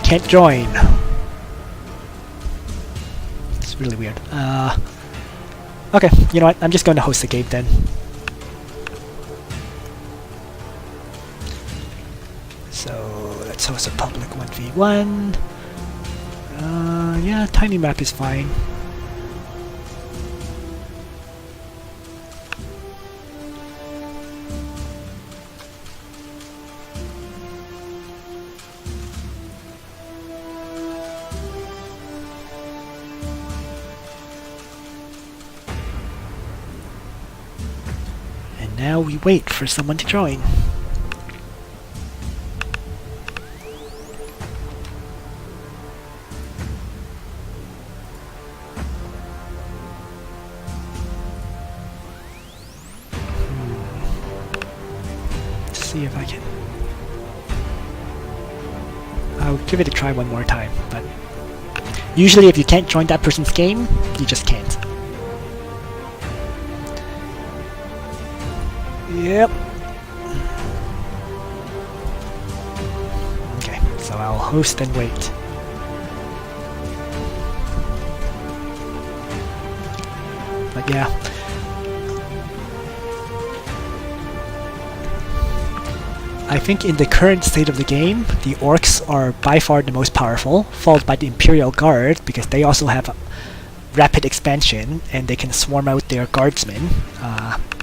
can't join. It's really weird. Okay, you know what? I'm just going to host the game then. So let's host a public 1v1. Yeah, tiny map is fine. And now we wait for someone to join. See if I can. I'll give it a try one more time, but usually if you can't join that person's game, you just can't. Yep. Okay, so I'll host and wait. But yeah. I think in the current state of the game, the Orks are by far the most powerful, followed by the Imperial Guard, because they also have rapid expansion, and they can swarm out their guardsmen.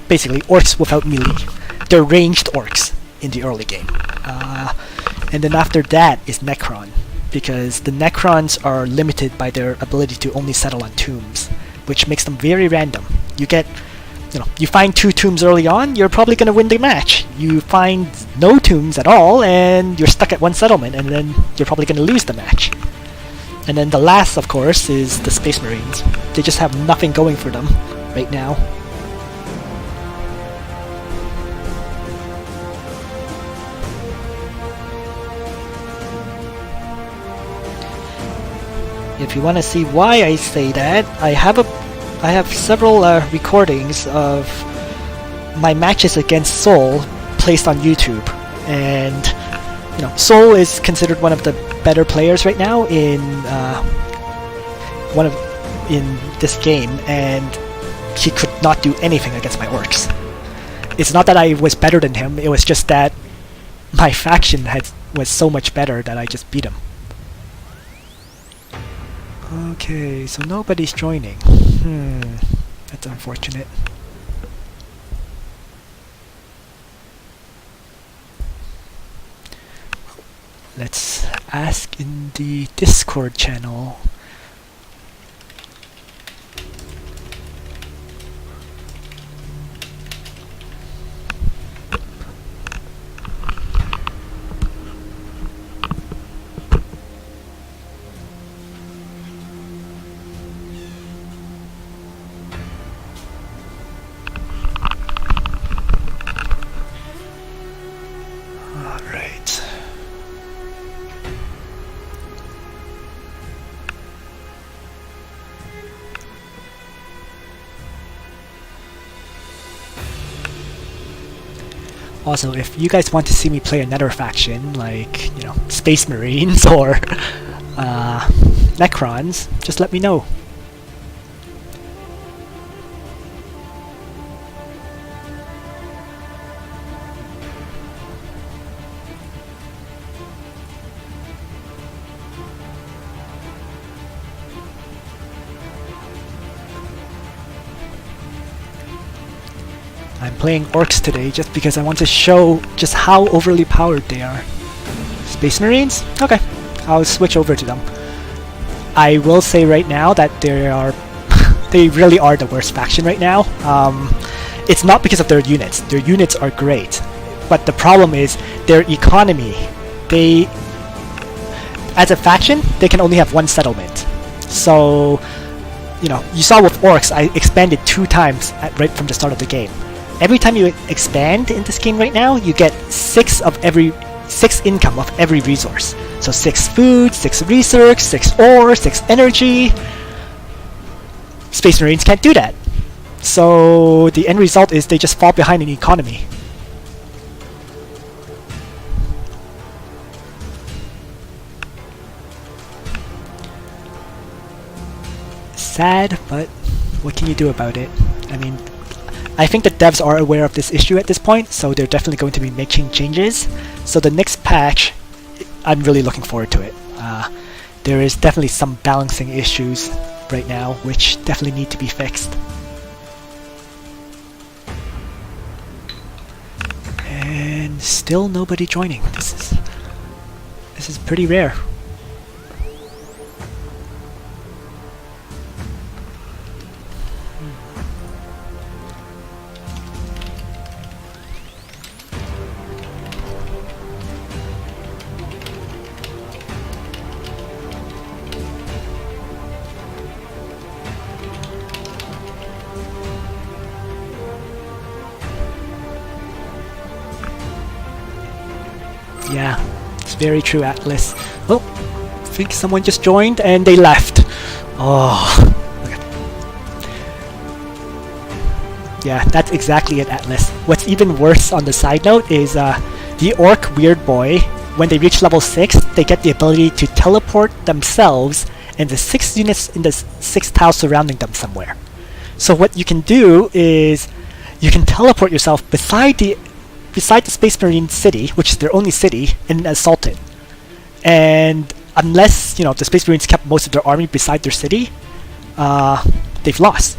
Basically, Orks without melee. They're ranged Orks in the early game. And then after that is Necron, because the Necrons are limited by their ability to only settle on tombs, which makes them very random. You find 2 tombs early on, you're probably going to win the match. You find no tombs at all, and you're stuck at 1 settlement, and then you're probably going to lose the match. And then the last, of course, is the Space Marines. They just have nothing going for them right now. If you want to see why I say that, I have several recordings of my matches against Sol placed on YouTube, and Sol is considered one of the better players right now in this game, and he could not do anything against my Orks. It's not that I was better than him; it was just that my faction was so much better that I just beat him. Okay, so nobody's joining. That's unfortunate. Let's ask in the Discord channel. Also, if you guys want to see me play another faction, like, Space Marines or Necrons, just let me know. I'm playing Orks today just because I want to show just how overly powered they are. Space Marines? Okay, I'll switch over to them. I will say right now that they really are the worst faction right now. It's not because of their units. Their units are great, but the problem is their economy. As a faction, they can only have 1 settlement. So, you saw with Orks, I expanded 2 times right from the start of the game. Every time you expand in this game right now, you get 6 income of every resource. So 6 food, 6 research, 6 ore, 6 energy. Space Marines can't do that. So the end result is they just fall behind in economy. sad, but what can you do about it? I mean, I think the devs are aware of this issue at this point, so they're definitely going to be making changes. So the next patch, I'm really looking forward to it. There is definitely some balancing issues right now, which definitely need to be fixed. And still nobody joining. This is pretty rare. Yeah, it's very true, Atlas. Oh, I think someone just joined and they left. Oh, okay. Yeah, that's exactly it, Atlas. What's even worse on the side note is the Orc Weird Boy, when they reach level 6, they get the ability to teleport themselves and the 6 units in the 6th tile surrounding them somewhere. So what you can do is you can teleport yourself beside the Space Marine city, which is their only city, and assault it. And unless, you know, the Space Marines kept most of their army beside their city, they've lost.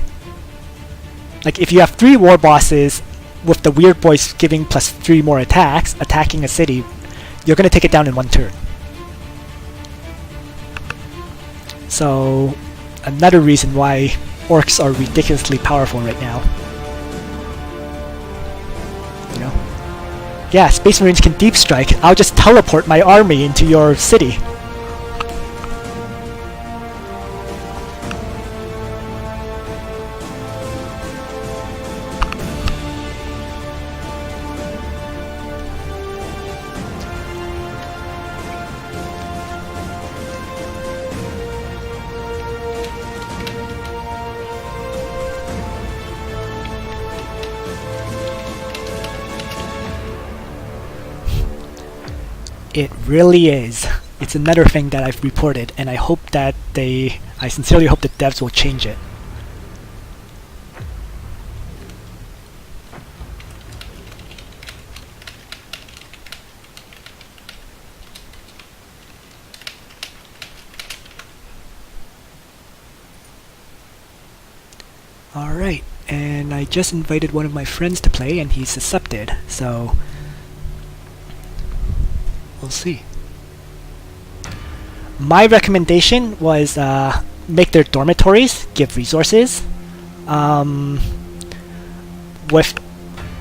Like, if you have 3 war bosses with the Weird Boys giving plus 3 more attacks, attacking a city, you're gonna take it down in 1 turn. So, another reason why Orcs are ridiculously powerful right now. You know? Yeah, Space Marines can deep strike. I'll just teleport my army into your city. It really is. It's another thing that I've reported, and I hope that I sincerely hope the devs will change it. Alright, and I just invited one of my friends to play, and he's accepted, so we'll see. My recommendation was make their dormitories give resources.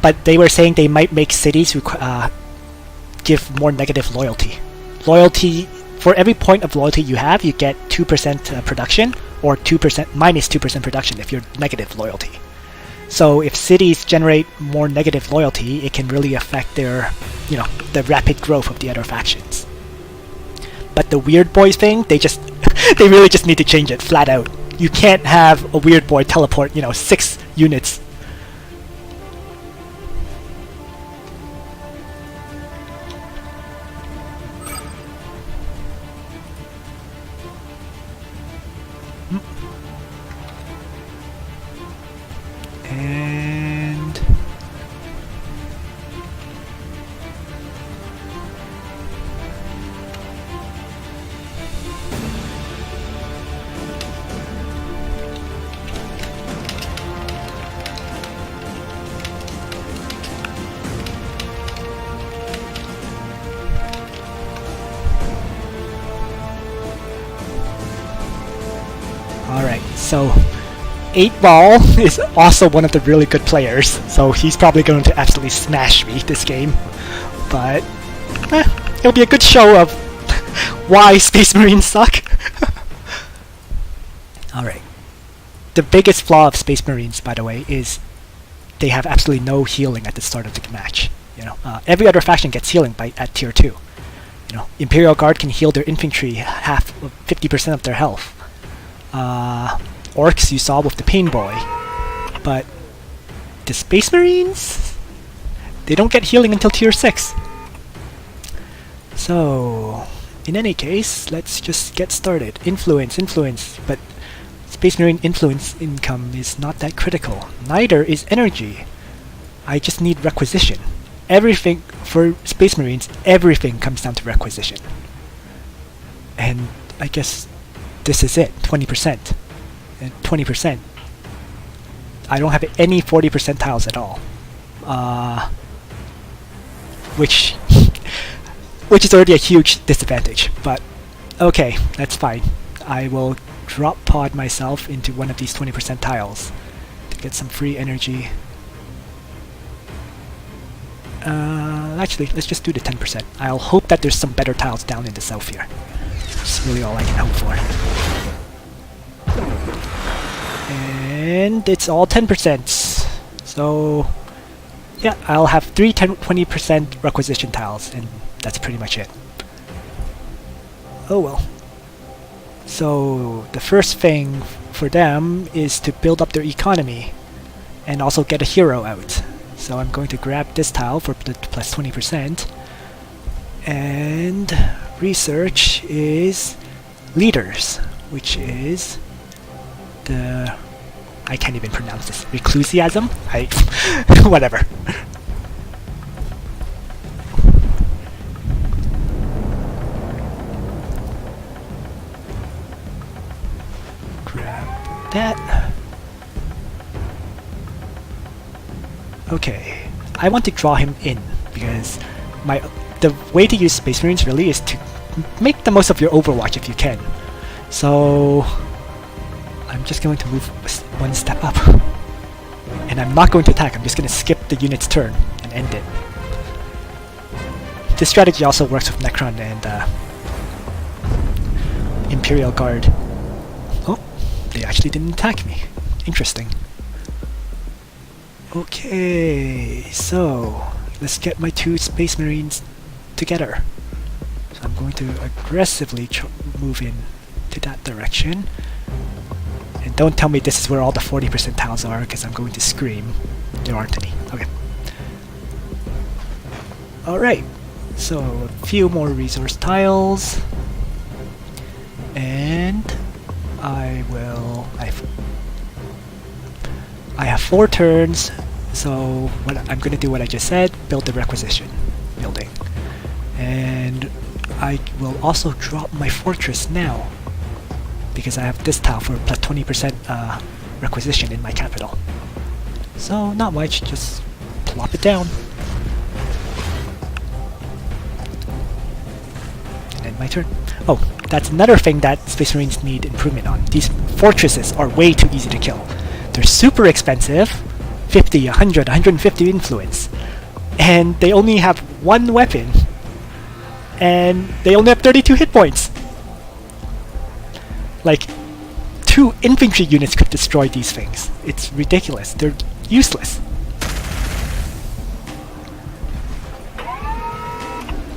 But they were saying they might make cities give more negative loyalty. Loyalty, for every point of loyalty you have, you get 2% production, or 2% minus 2% production if you're negative loyalty. So if cities generate more negative loyalty, it can really affect their, you know, the rapid growth of the other factions. But the Weird Boys thing, they really just need to change it flat out. You can't have a Weird Boy teleport, you know, 6 units. And alright, so 8-Ball is also one of the really good players, so he's probably going to absolutely smash me this game. But it'll be a good show of why Space Marines suck. Alright. The biggest flaw of Space Marines, by the way, is they have absolutely no healing at the start of the match. You know, every other faction gets healing at tier 2. You know, Imperial Guard can heal their infantry 50% of their health. Orks you saw with the Pain Boy, but the Space Marines, they don't get healing until tier 6. So, in any case, let's just get started. Influence, but Space Marine influence income is not that critical. Neither is energy. I just need requisition. Everything, for Space Marines, everything comes down to requisition. And I guess this is it, 20%. And 20%. I don't have any 40% tiles at all. Which is already a huge disadvantage, but okay, that's fine. I will drop pod myself into one of these 20% tiles to get some free energy. Actually, let's just do the 10%. I'll hope that there's some better tiles down in the south here. That's really all I can hope for. And it's all 10%. So yeah, I'll have 20% requisition tiles, and that's pretty much it. Oh well. So the first thing for them is to build up their economy and also get a hero out. So I'm going to grab this tile for the plus 20%, and research is leaders, which is the... I can't even pronounce this. Reclusiasm? Whatever. Grab that. Okay. I want to draw him in, because the way to use Space Marines really is to make the most of your Overwatch if you can. So I'm just going to move one step up. And I'm not going to attack, I'm just going to skip the unit's turn and end it. This strategy also works with Necron and Imperial Guard. Oh, they actually didn't attack me. Interesting. Okay, so let's get my two Space Marines together. So I'm going to aggressively move in to that direction. And don't tell me this is where all the 40% tiles are, because I'm going to scream. There aren't any. Okay. Alright, so a few more resource tiles. And I have 4 turns, so I'm going to do what I just said, build the requisition building. And I will also drop my fortress now, because I have this tile for plus 20% requisition in my capital. So not much, just plop it down. And end my turn. Oh, that's another thing that Space Marines need improvement on. These fortresses are way too easy to kill. They're super expensive, 50, 100, 150 influence, and they only have one weapon, and they only have 32 hit points. Like, 2 infantry units could destroy these things. It's ridiculous. They're useless.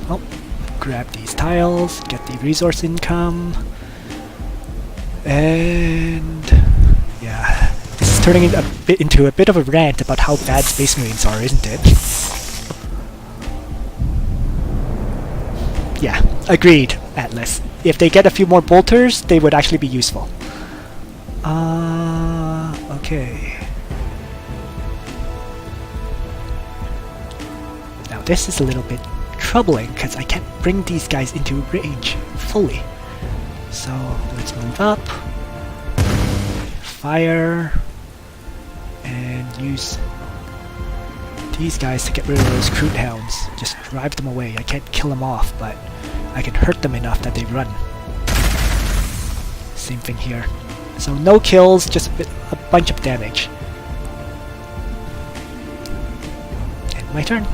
Oh, grab these tiles, get the resource income, and yeah, this is turning into a bit of a rant about how bad Space Marines are, isn't it? Yeah, agreed, Atlas. If they get a few more bolters, they would actually be useful. Okay. Now this is a little bit troubling, because I can't bring these guys into range fully. So let's move up, fire, and use these guys to get rid of those crude hounds. Just drive them away. I can't kill them off, but I can hurt them enough that they run. Same thing here. So no kills, just a bunch of damage. And my turn.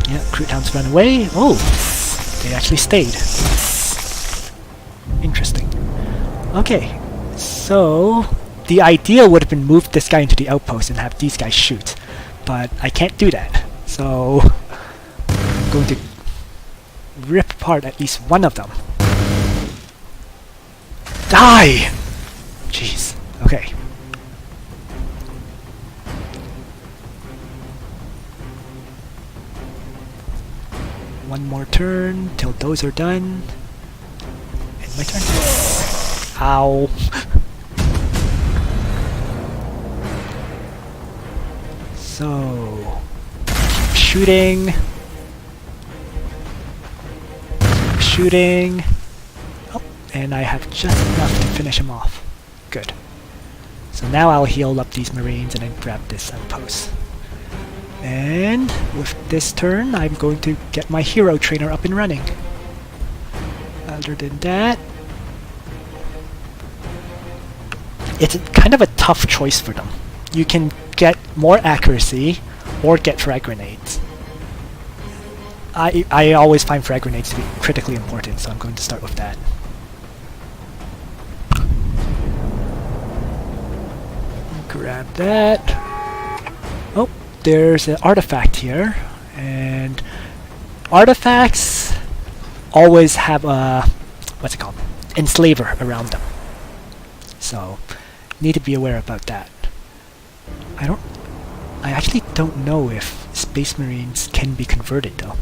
Yeah, crude hounds run away. Oh, they actually stayed. Interesting. Okay, so the idea would have been move this guy into the outpost and have these guys shoot, but I can't do that. So I'm going to rip apart at least one of them. Die! Jeez. Okay. One more turn till those are done. And my turn. Ow. So, shooting. Shooting. Oh, and I have just enough to finish him off. Good. So now I'll heal up these Marines and then grab this outpost. And with this turn, I'm going to get my hero trainer up and running. Other than that, it's kind of a tough choice for them. You can get more accuracy or get frag grenades. I always find frag grenades to be critically important, so I'm going to start with that. Grab that. Oh, there's an artifact here, and artifacts always have a, what's it called, enslaver around them. So, need to be aware about that. I actually don't know if Space Marines can be converted though.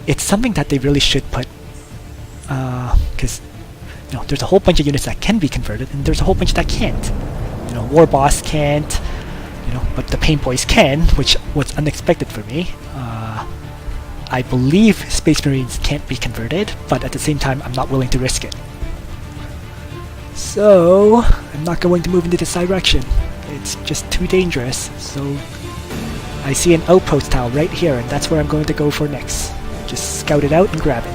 It's something that they really should put, because there's a whole bunch of units that can be converted, and there's a whole bunch that can't. War Boss can't, but the Paint Boys can, which was unexpected for me. I believe Space Marines can't be converted, but at the same time, I'm not willing to risk it. So, I'm not going to move into this direction. It's just too dangerous, so I see an outpost tile right here, and that's where I'm going to go for next. Just scout it out and grab it.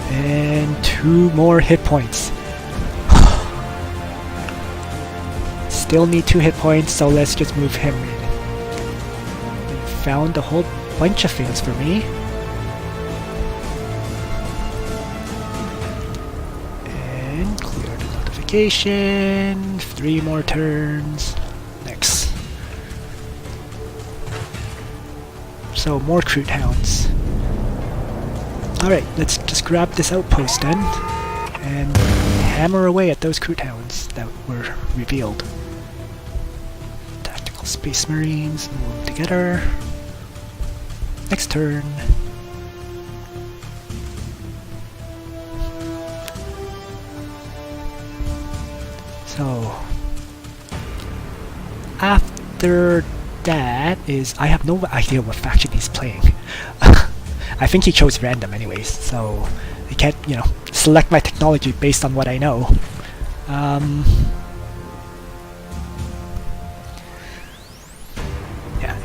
And 2 more hit points. Still need 2 hit points, so let's just move him in. Found a whole bunch of things for me. And clear the notification. 3 more turns. Next. So more Crude Hounds. Alright, let's just grab this outpost then, and hammer away at those Crude Hounds that were revealed. Tactical Space Marines, move together. Next turn. So, after that is, I have no idea what faction he's playing. I think he chose random anyways, so I can't, select my technology based on what I know. Yeah,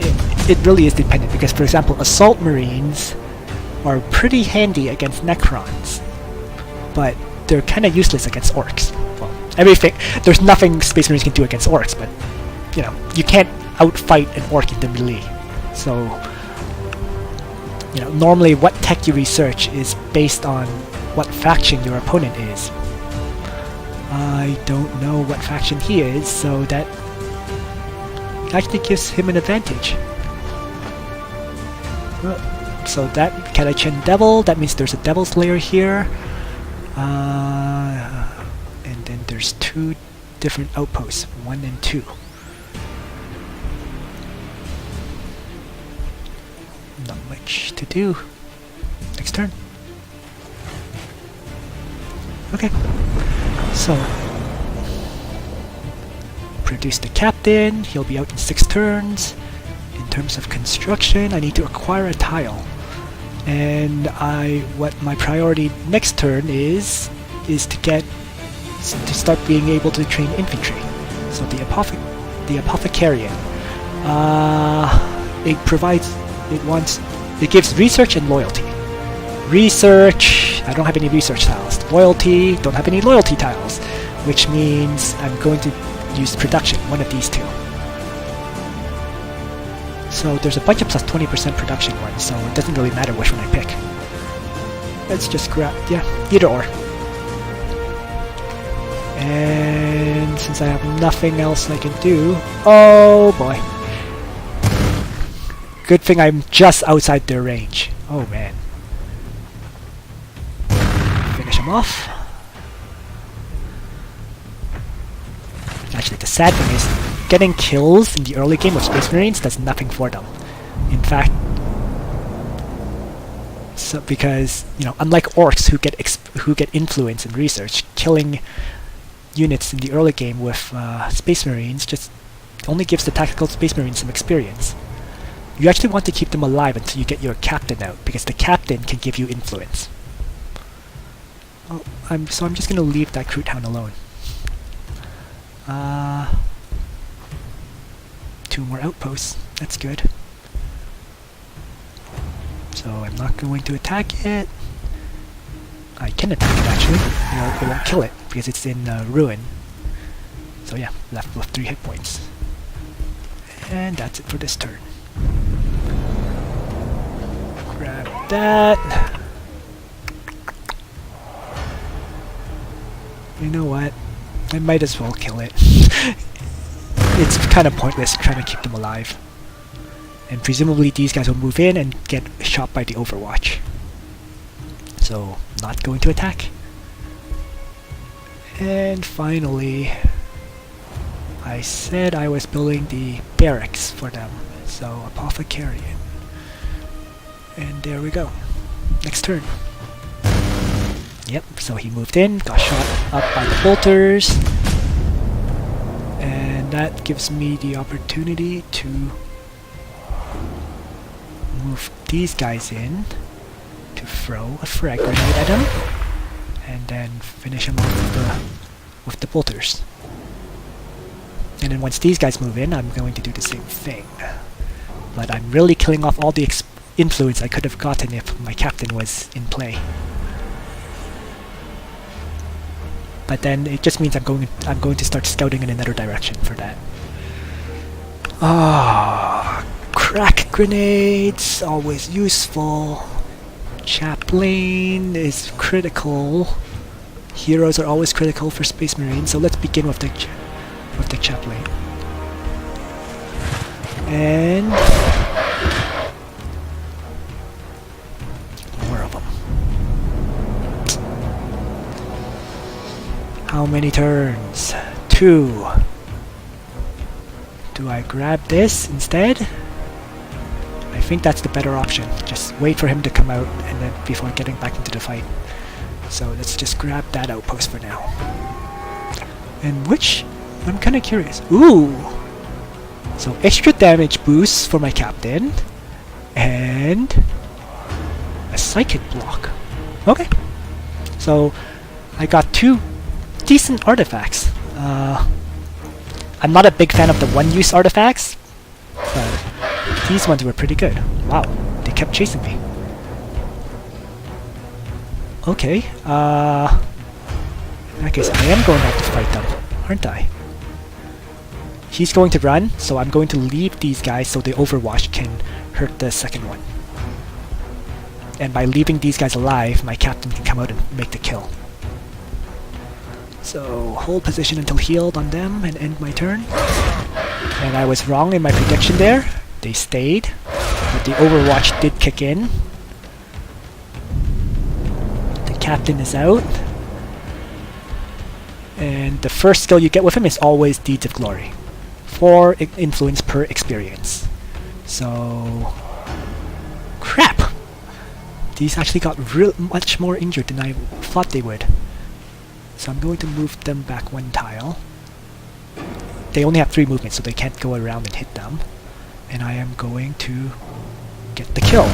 it really is dependent, because for example, Assault Marines are pretty handy against Necrons, but they're kind of useless against Orks. Well, there's nothing Space Marines can do against Orks, but, you can't outfight an Ork in the melee. So, normally what tech you research is based on what faction your opponent is. I don't know what faction he is, so that actually gives him an advantage. So that Kalachin Devil, that means there's a Devil Slayer here. And then there's 2 different outposts, 1 and 2. Not much to do. Next turn. Okay. So, produce the captain. He'll be out in 6 turns. In terms of construction, I need to acquire a tile. And what my priority next turn is to start being able to train infantry. So the Apothecarian. It gives research and loyalty. Research, I don't have any research tiles. Loyalty, don't have any loyalty tiles, which means I'm going to use production, one of these 2. So there's a bunch of plus 20% production ones, so it doesn't really matter which one I pick. Let's just grab, either or. And since I have nothing else I can do, oh boy. Good thing I'm just outside their range. Oh man. Finish him off. Actually, the sad thing is getting kills in the early game with Space Marines does nothing for them. In fact, because unlike Orks who get influence in research, killing units in the early game with Space Marines just only gives the tactical Space Marines some experience. You actually want to keep them alive until you get your captain out, because the captain can give you influence. Oh, so I'm just gonna leave that Crew Town alone. 2 more outposts. That's good. So I'm not going to attack it. I can attack it actually. It won't kill it because it's in ruin. So yeah, left with 3 hit points. And that's it for this turn. Grab that. You know what? I might as well kill it. It's kind of pointless trying to keep them alive. And presumably these guys will move in and get shot by the Overwatch. So, not going to attack. And finally, I said I was building the barracks for them. So, Apothecarian. And there we go. Next turn. Yep, so he moved in, got shot up by the bolters. And that gives me the opportunity to move these guys in to throw a frag grenade at him and then finish him off with the bolters. And then once these guys move in, I'm going to do the same thing. But I'm really killing off all the influence I could have gotten if my captain was in play. But then it just means I'm going to start scouting in another direction for that. Ah, crack grenades, always useful. Chaplain is critical. Heroes are always critical for Space Marines, so let's begin with the chaplain. And more of them. How many turns? 2. Do I grab this instead? I think that's the better option. Just wait for him to come out and then before getting back into the fight. So let's just grab that outpost for now. And which? I'm kind of curious. Ooh! So extra damage boosts for my captain. And a psychic block. Okay. So I got 2 decent artifacts. I'm not a big fan of the one-use artifacts, but these ones were pretty good. Wow, they kept chasing me. Okay, in that case I am going to have to fight them, aren't I? He's going to run, so I'm going to leave these guys so the Overwatch can hurt the second one. And by leaving these guys alive, my captain can come out and make the kill. So, hold position until healed on them and end my turn. And I was wrong in my prediction there. They stayed, but the Overwatch did kick in. The captain is out. And the first skill you get with him is always Deeds of Glory. 4 influence per experience. So... crap! These actually got much more injured than I thought they would. So I'm going to move them back 1 tile. They only have 3 movements, so they can't go around and hit them. And I am going to get the kill.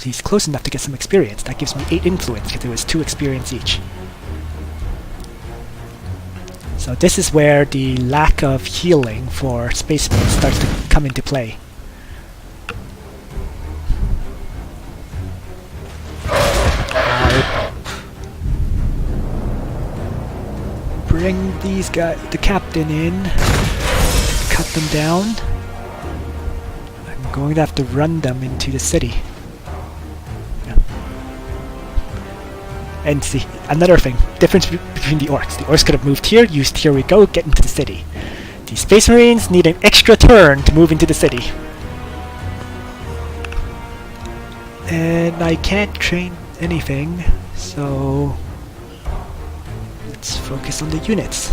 He's close enough to get some experience. That gives me 8 influence, because it was 2 experience each. So this is where the lack of healing for Space Marines starts to come into play. Bring these guys, the captain in, cut them down. I'm going to have to run them into the city. Yeah. And see, another thing, difference between the Orks. The Orks could have moved here, used here we go, get into the city. The Space Marines need an extra turn to move into the city. And I can't train anything, so... let's focus on the units.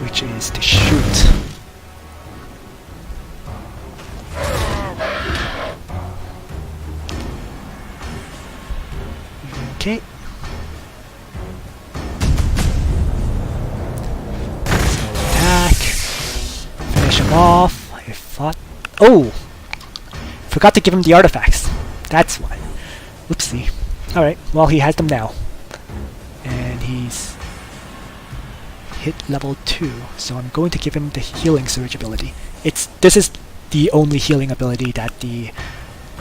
which is to shoot. Okay. So attack. Finish him off. I thought... Oh! Forgot to give him the artifacts. That's why. Whoopsie. Alright, well he has them now. And he's hit level 2, so I'm going to give him the healing surge ability. This is the only healing ability that the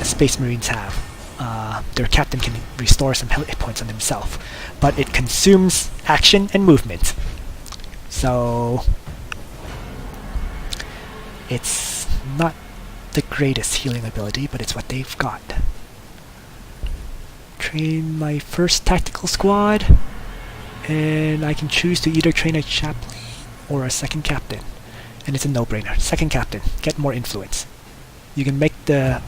Space Marines have. Their captain can restore some hit points on himself, but it consumes action and movement. So it's not the greatest healing ability, but it's what they've got. Train my first tactical squad, and I can choose to either train a chaplain or a second captain. And it's a no-brainer. Second captain, get more influence. You can make the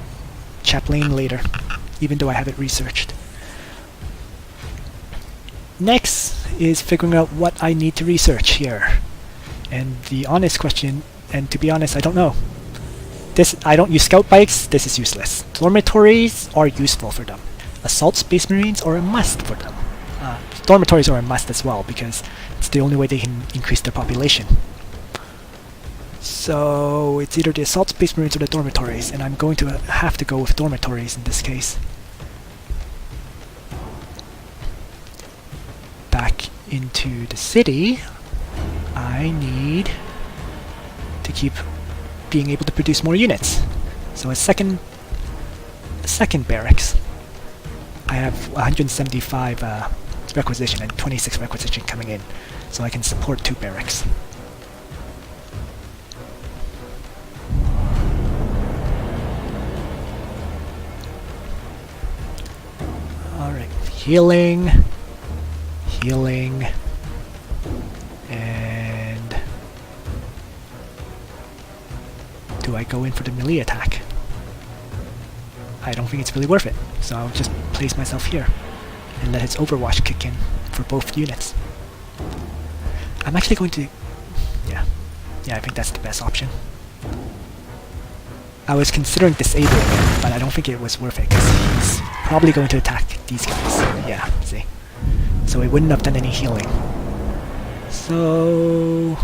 chaplain later, even though I have it researched. Next is figuring out what I need to research here. And the honest question, and to be honest, I don't know. I don't use scout bikes, this is useless. Dormitories are useful for them. Assault Space Marines are a must for them. Dormitories are a must as well, because it's the only way they can increase their population. So it's either the Assault Space Marines or the Dormitories, and I'm going to have to go with Dormitories in this case. Back into the city, I need to keep being able to produce more units. So a second barracks. I have 175 requisition and 26 requisition coming in, so I can support 2 barracks. Alright, healing, and do I go in for the melee attack? I don't think it's really worth it, so I'll just place myself here and let its Overwatch kick in for both units. I'm actually going to... yeah, I think that's the best option. I was considering disabling it, but I don't think it was worth it, because he's probably going to attack these guys. Yeah, see? So it wouldn't have done any healing. So...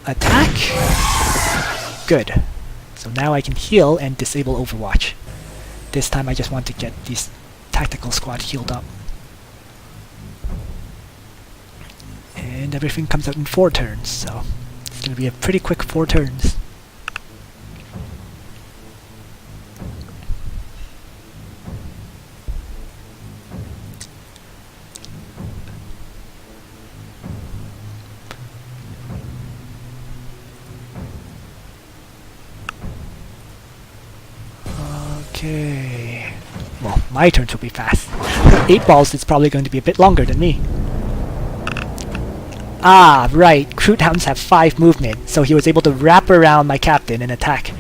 attack? Good. So now I can heal and disable Overwatch. This time I just want to get these tactical squad healed up. And everything comes out in 4 turns, so it's going to be a pretty quick 4 turns. Okay. Well, my turns will be fast. 8 balls is probably going to be a bit longer than me. Ah, right. Crude Hounds have 5 movement, so he was able to wrap around my captain and attack.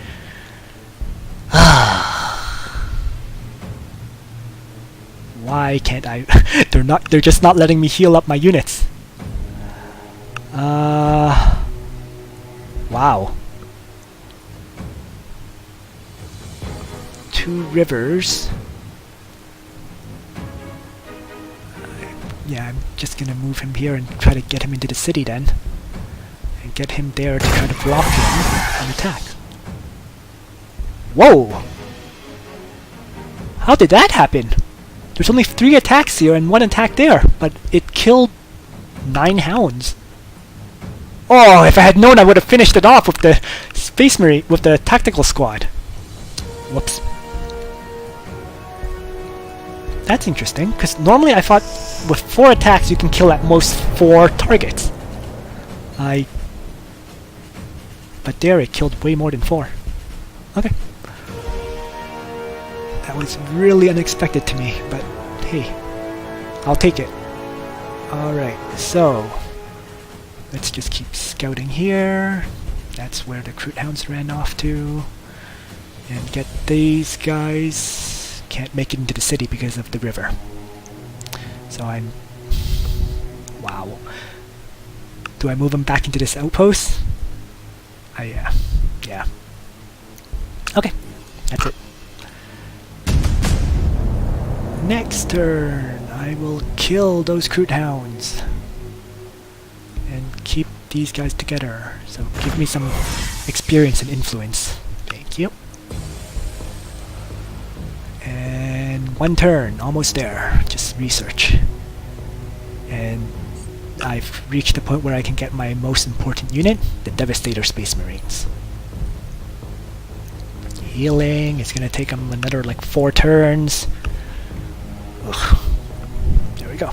Why can't I? They're just not letting me heal up my units. Wow. 2 rivers. Yeah, I'm just gonna move him here and try to get him into the city then. And get him there to try to block him and attack. Whoa! How did that happen? There's only 3 attacks here and 1 attack there, but it killed 9 hounds. Oh, if I had known, I would have finished it off with the Space Marine, with the tactical squad. Whoops. That's interesting, because normally I thought with 4 attacks you can kill at most 4 targets. But there it killed way more than 4. Okay. That was really unexpected to me, but hey, I'll take it. Alright, so let's just keep scouting here. That's where the Crude Hounds ran off to. And get these guys. Can't make it into the city because of the river. So I'm... wow. Do I move him back into this outpost? Yeah. Okay, that's it. Next turn, I will kill those Crude Hounds and keep these guys together. So give me some experience and influence. Thank you. And one turn, almost there. Just research. And I've reached the point where I can get my most important unit, the Devastator Space Marines. Healing, it's gonna take them another like 4 turns. Ugh. There we go.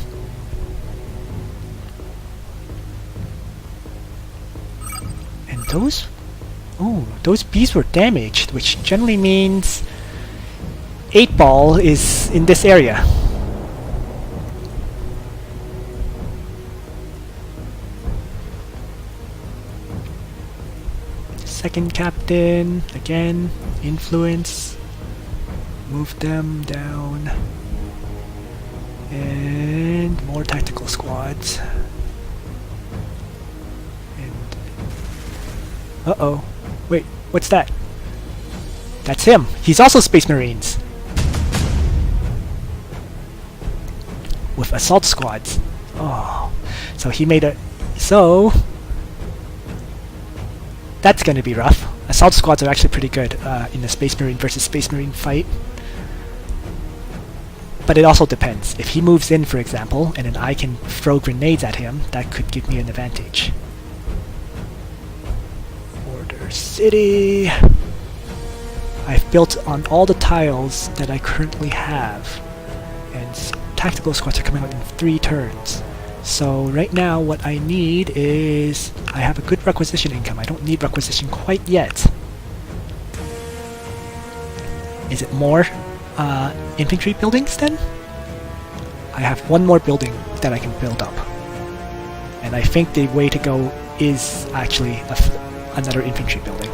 And those bees were damaged, which generally means 8-ball is in this area. Second captain, again, influence, move them down, and more tactical squads. And uh-oh, wait, what's that? That's him. He's also Space Marines with assault squads. Oh, so he made a that's going to be rough. Assault squads are actually pretty good in a Space Marine versus Space Marine fight. But it also depends. If he moves in, for example, and then I can throw grenades at him, that could give me an advantage. Order City. I've built on all the tiles that I currently have. And tactical squads are coming out in 3 turns. So right now what I need is I have a good requisition income. I don't need requisition quite yet. Is it more infantry buildings then? I have 1 more building that I can build up. And I think the way to go is actually another infantry building.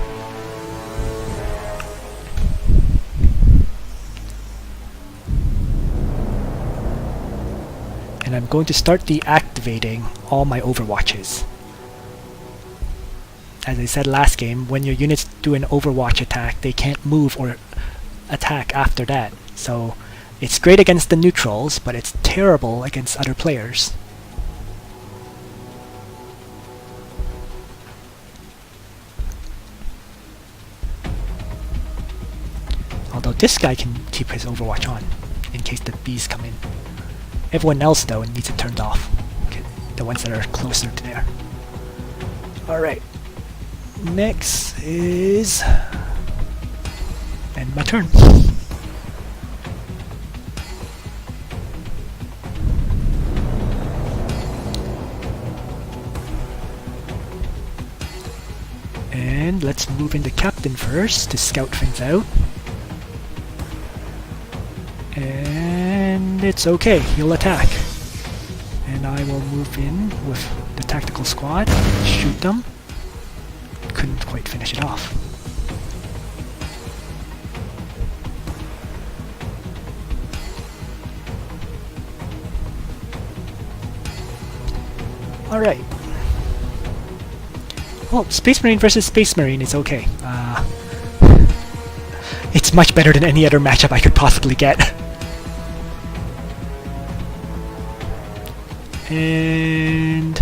And I'm going to start deactivating all my overwatches. As I said last game, when your units do an overwatch attack, they can't move or attack after that. So it's great against the neutrals, but it's terrible against other players. Although this guy can keep his overwatch on, in case the bees come in. Everyone else, though, needs it turned off. Okay, the ones that are closer to there. Alright. Next is... end my turn. And let's move in the captain first to scout things out. And it's okay, he'll attack. And I will move in with the tactical squad, shoot them. Couldn't quite finish it off. Alright. Well, Space Marine versus Space Marine is okay. It's much better than any other matchup I could possibly get. And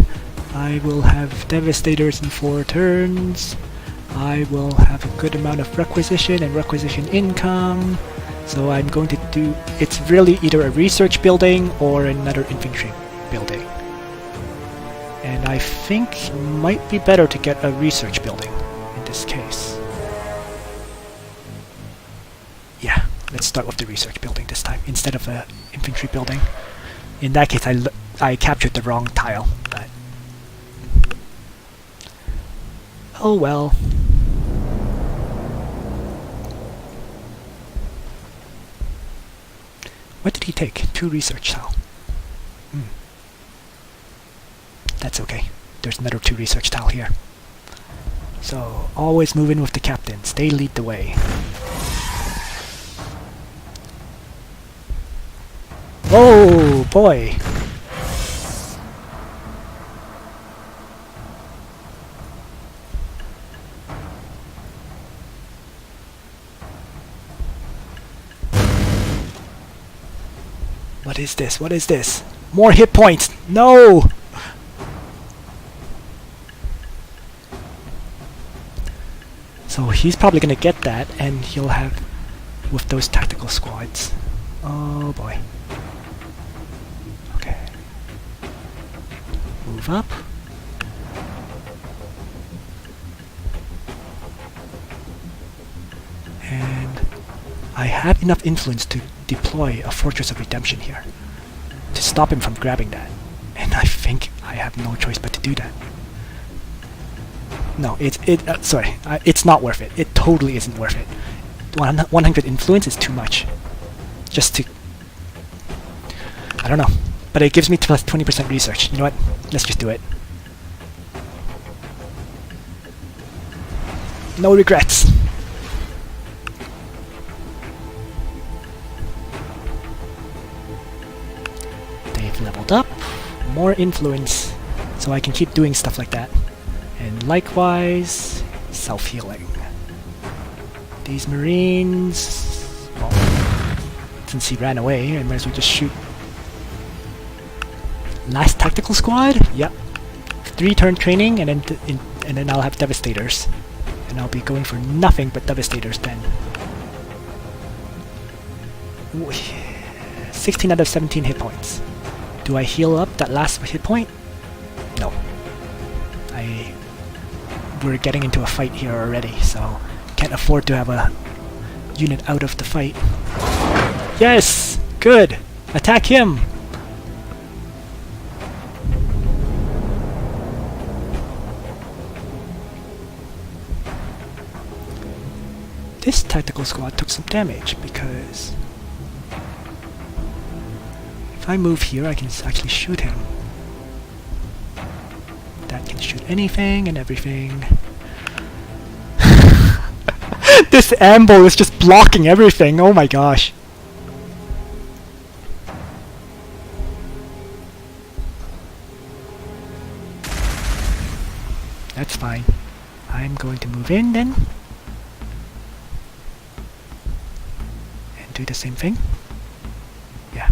I will have Devastators in 4 turns. I will have a good amount of requisition and requisition income. So I'm going to do... it's really either a research building or another infantry building. And I think it might be better to get a research building in this case. Yeah, let's start with the research building this time instead of an infantry building. In that case, I captured the wrong tile, but... oh well. What did he take? 2 research tile. That's okay. There's another 2 research tile here. So, always move in with the captains. They lead the way. Oh boy! What is this? What is this? More hit points! No! So he's probably gonna get that, and he'll have with those tactical squads. Oh boy. Okay. Move up. And I have enough influence to deploy a Fortress of Redemption here to stop him from grabbing that. And I think I have no choice but to do that. No, it's not worth it. It totally isn't worth it. 100 influence is too much. Just to... I don't know. But it gives me plus 20% research. You know what? Let's just do it. No regrets. They've leveled up. More influence. So I can keep doing stuff like that. And likewise, self-healing. These Marines... Well, since he ran away, I might as well just shoot. Last tactical squad? Yep. 3-turn training, and then I'll have Devastators. And I'll be going for nothing but Devastators then. Ooh, 16 out of 17 hit points. Do I heal up that last hit point? No. We're getting into a fight here already, so can't afford to have a unit out of the fight. Yes! Good! Attack him! This tactical squad took some damage because if I move here I can actually shoot him. That can shoot anything and everything. This amble is just blocking everything, oh my gosh. That's fine. I'm going to move in then. And do the same thing. Yeah.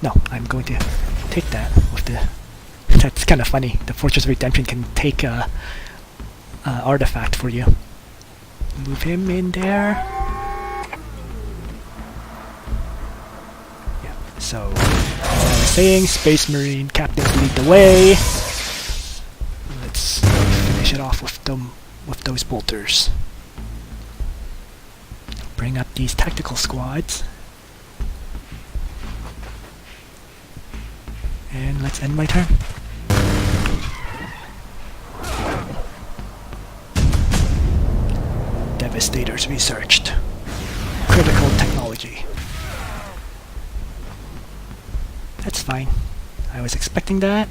No, I'm going to take that with the... That's kind of funny. The Fortress of Redemption can take a artifact for you. Move him in there. Yeah. So, as I was saying, Space Marine captains lead the way. Let's finish it off with them, with those bolters. Bring up these tactical squads. And let's end my turn. Devastators researched. Critical technology. That's fine. I was expecting that.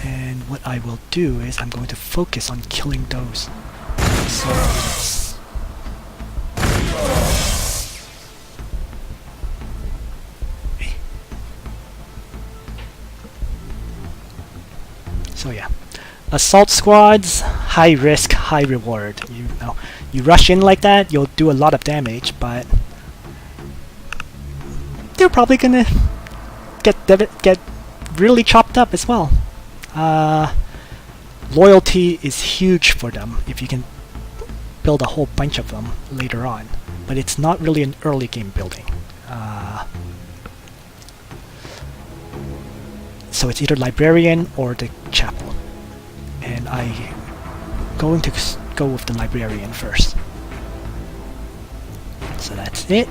And what I will do is I'm going to focus on killing those. So let's... So yeah. Assault squads, high risk, high reward. You know, you rush in like that, you'll do a lot of damage, but they're probably gonna get really chopped up as well. Loyalty is huge for them if you can build a whole bunch of them later on, but it's not really an early game building. So it's either librarian or the chapel. And I'm going to go with the librarian first. So that's it.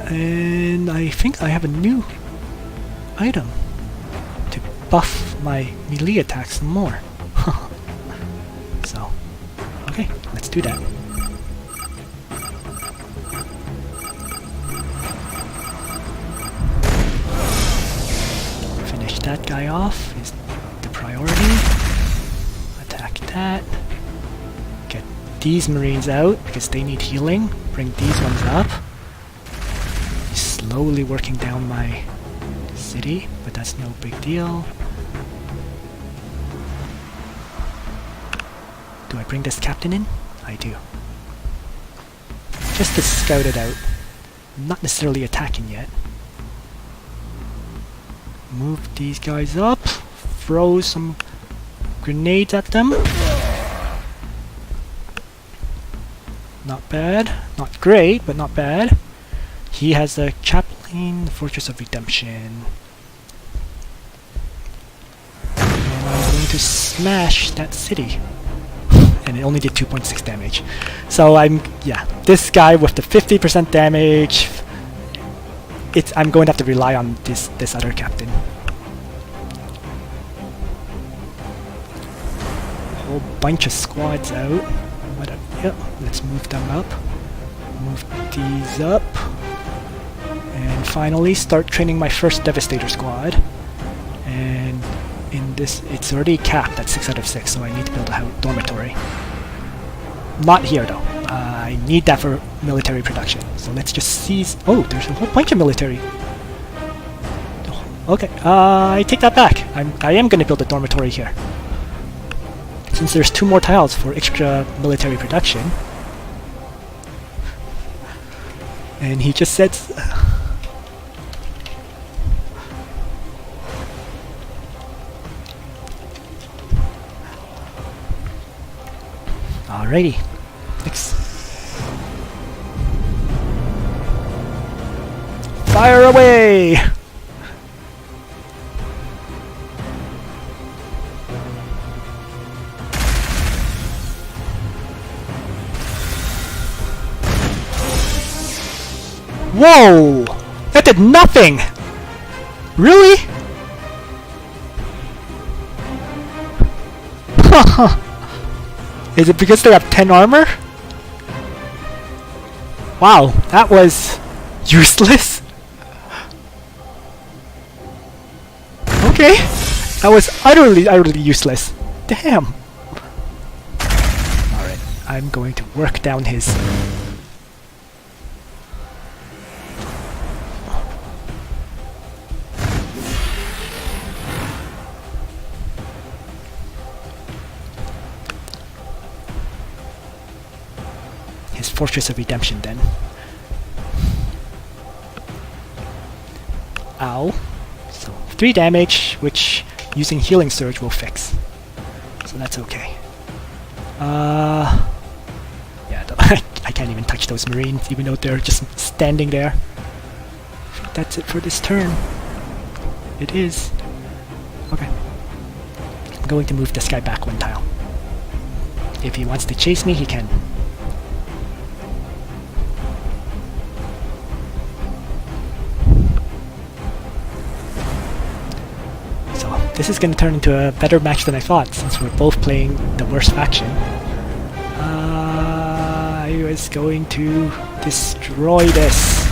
And I think I have a new item to buff my melee attacks some more. So, okay, let's do that. Finish that guy off is the priority. Attack that. Get these Marines out because they need healing. Bring these ones up. Slowly working down my city, but that's no big deal. Do I bring this captain in? I do. Just to scout it out. Not necessarily attacking yet. Move these guys up. Throw some grenades at them. Not bad. Not great, but not bad. He has a chaplain, Fortress of Redemption. And I'm going to smash that city. And it only did 2.6 damage. So yeah, this guy with the 50% damage, I'm going to have to rely on this other captain. A whole bunch of squads out. Yep, let's move them up. Move these up. And finally start training my first Devastator squad. And in this, it's already capped at 6 out of 6, so I need to build a dormitory. Not here though. I need that for military production. So let's just seize. Oh, there's a whole bunch of military. Okay, I take that back. I am going to build a dormitory here. Since there's 2 more tiles for extra military production. And he just said... Alrighty. Next. Fire away! Whoa! That did nothing! Really? Is it because they have 10 armor? Wow, that was useless. Okay, that was utterly useless. Damn. Alright, I'm going to work down his... Fortress of Redemption then. Ow. So 3 damage, which using Healing Surge will fix. So that's okay. Yeah, I can't even touch those Marines, even though they're just standing there. That's it for this turn. It is. Okay. I'm going to move this guy back 1 tile. If he wants to chase me, he can. This is going to turn into a better match than I thought, since we're both playing the worst faction. I was going to destroy this.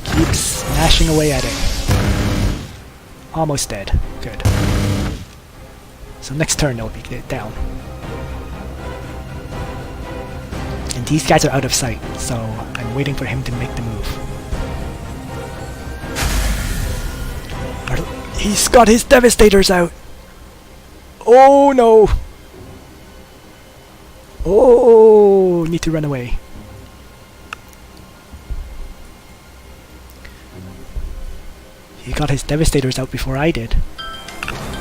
Keep smashing away at it. Almost dead. Good. So next turn it'll be down. And these guys are out of sight, so I'm waiting for him to make the move. He's got his Devastators out! Oh no! Oh, need to run away. He got his Devastators out before I did.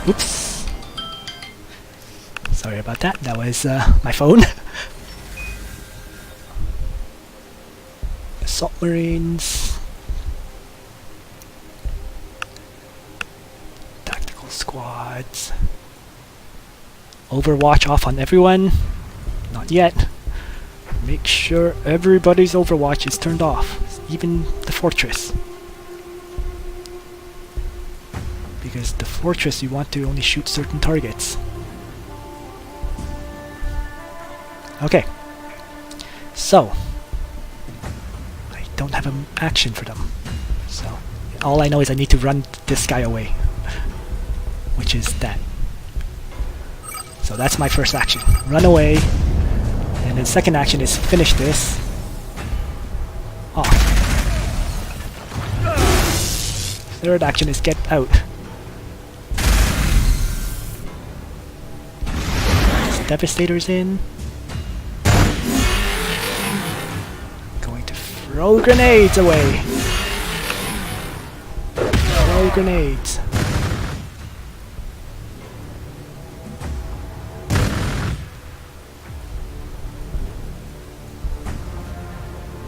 Oops. Sorry about that, that was my phone. Assault Marines. Squads. Overwatch off on everyone. Not yet. Make sure everybody's Overwatch is turned off. Even the fortress. Because the fortress you want to only shoot certain targets. Okay. So. I don't have an action for them. So. All I know is I need to run this guy away. Which is that. So that's my first action. Run away. And then second action is finish this. Oh. Third action is get out. Devastators in. Going to Throw grenades away! Throw grenades.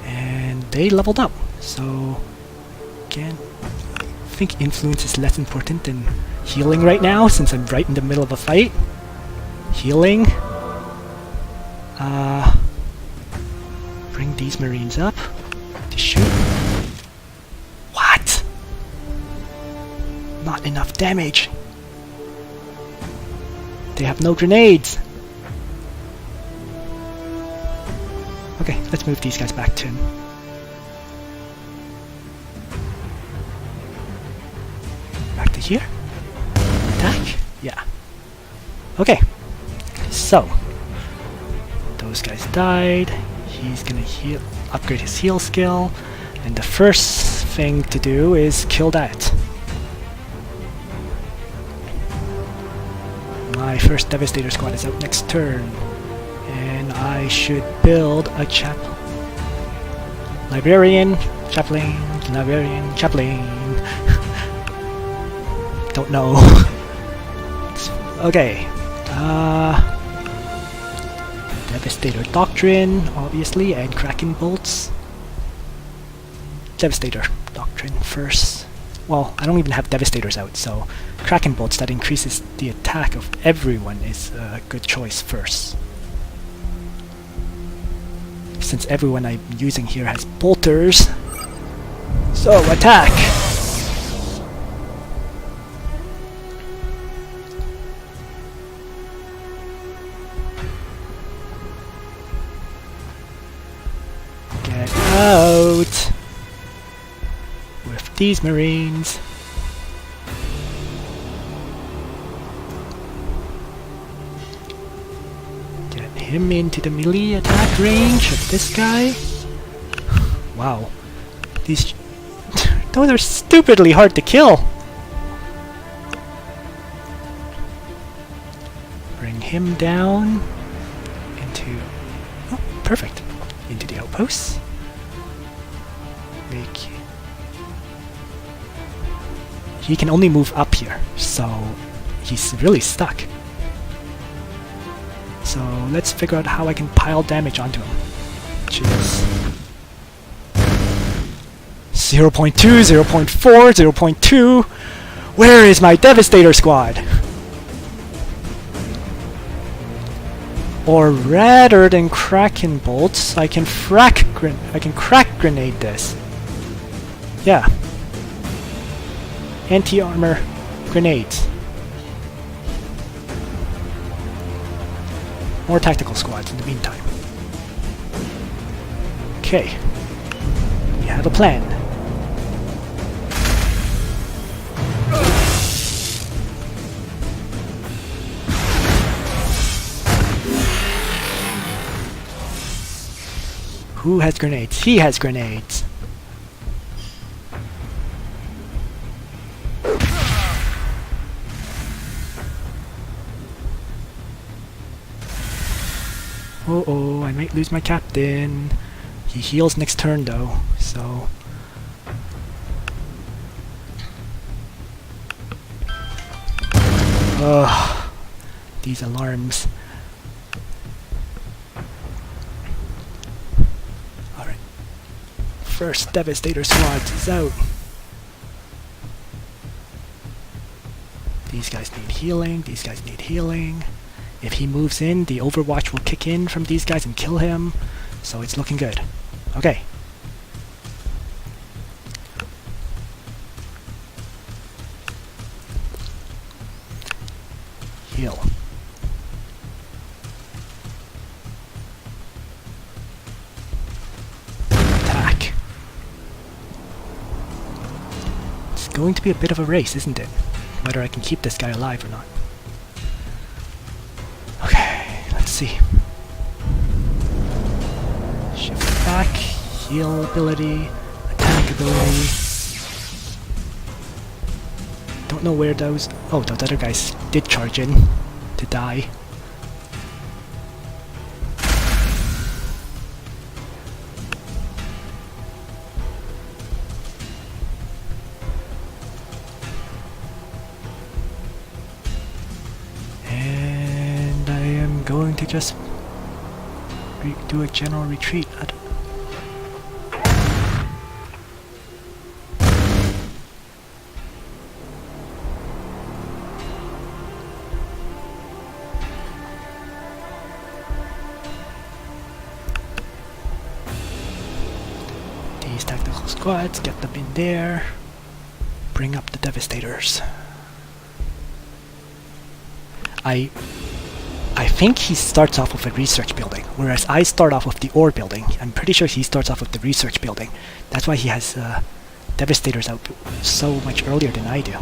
And they leveled up, so again, I think influence is less important than healing right now, since I'm right in the middle of a fight. Healing. Bring these Marines up to shoot. What? Not enough damage. They have no grenades. Okay, let's move these guys back to him. Back to here. Attack? Yeah. Okay. So, those guys died. He's gonna heal, upgrade his heal skill, and the first thing to do is kill that. My first Devastator squad is out next turn, and I should build a Librarian, Chaplain, Librarian, Chaplain. Don't know. Okay. Devastator Doctrine, obviously, and Kraken Bolts. Devastator Doctrine first. Well, I don't even have Devastators out, so Kraken Bolts that increases the attack of everyone is a good choice first. Since everyone I'm using here has bolters. So, attack! Get out with these Marines. Get him into the melee attack range of this guy. Wow, those are stupidly hard to kill. Bring him down into, oh, perfect, into the outposts. He can only move up here, so he's really stuck. So let's figure out how I can pile damage onto him, which is 0.2, 0.4, 0.2. Where is my Devastator squad? Or rather than Kraken bolts, I can crack grenade this. Yeah. Anti-armor grenades. More tactical squads in the meantime. Okay. We have a plan. Who has grenades? He has grenades. Oh, I might lose my captain. He heals next turn though, so... Ugh, these alarms. Alright. First Devastator squad is out. These guys need healing, these guys need healing. If he moves in, the Overwatch will kick in from these guys and kill him, so it's looking good. Okay. Heal. Attack. It's going to be a bit of a race, isn't it? Whether I can keep this guy alive or not. See. Shift back, heal ability, attack ability. Don't know where those... Oh, those other guys did charge in to die. could just do a general retreat. These tactical squads, get them in there. Bring up the Devastators. I think he starts off with a research building, whereas I start off with the ore building. I'm pretty sure he starts off with the research building. That's why he has Devastators out so much earlier than I do.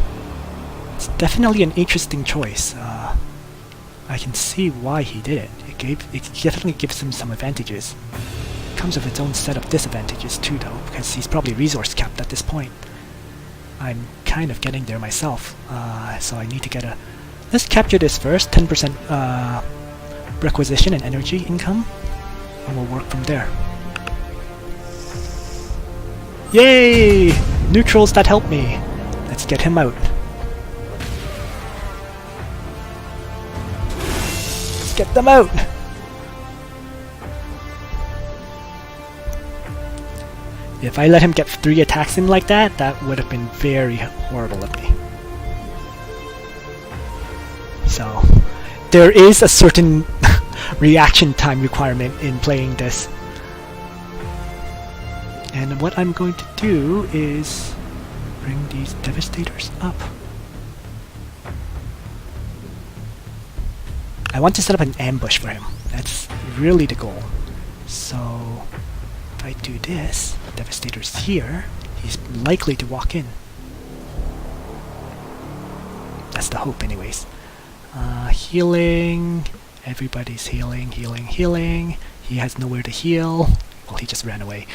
It's definitely an interesting choice. I can see why he did it. It definitely gives him some advantages. It comes with its own set of disadvantages too, though, because he's probably resource capped at this point. I'm kind of getting there myself, so I need to get a... Let's capture this first, 10% requisition and energy income, and we'll work from there. Yay! Neutrals that help me! Let's get him out. Let's get them out! If I let him get 3 attacks in like that, that would have been very horrible of me. So, there is a certain reaction time requirement in playing this. And what I'm going to do is bring these Devastators up. I want to set up an ambush for him. That's really the goal. So, if I do this, Devastators here, he's likely to walk in. That's the hope anyways. Healing. Everybody's healing, healing, healing. He has nowhere to heal. Well, he just ran away.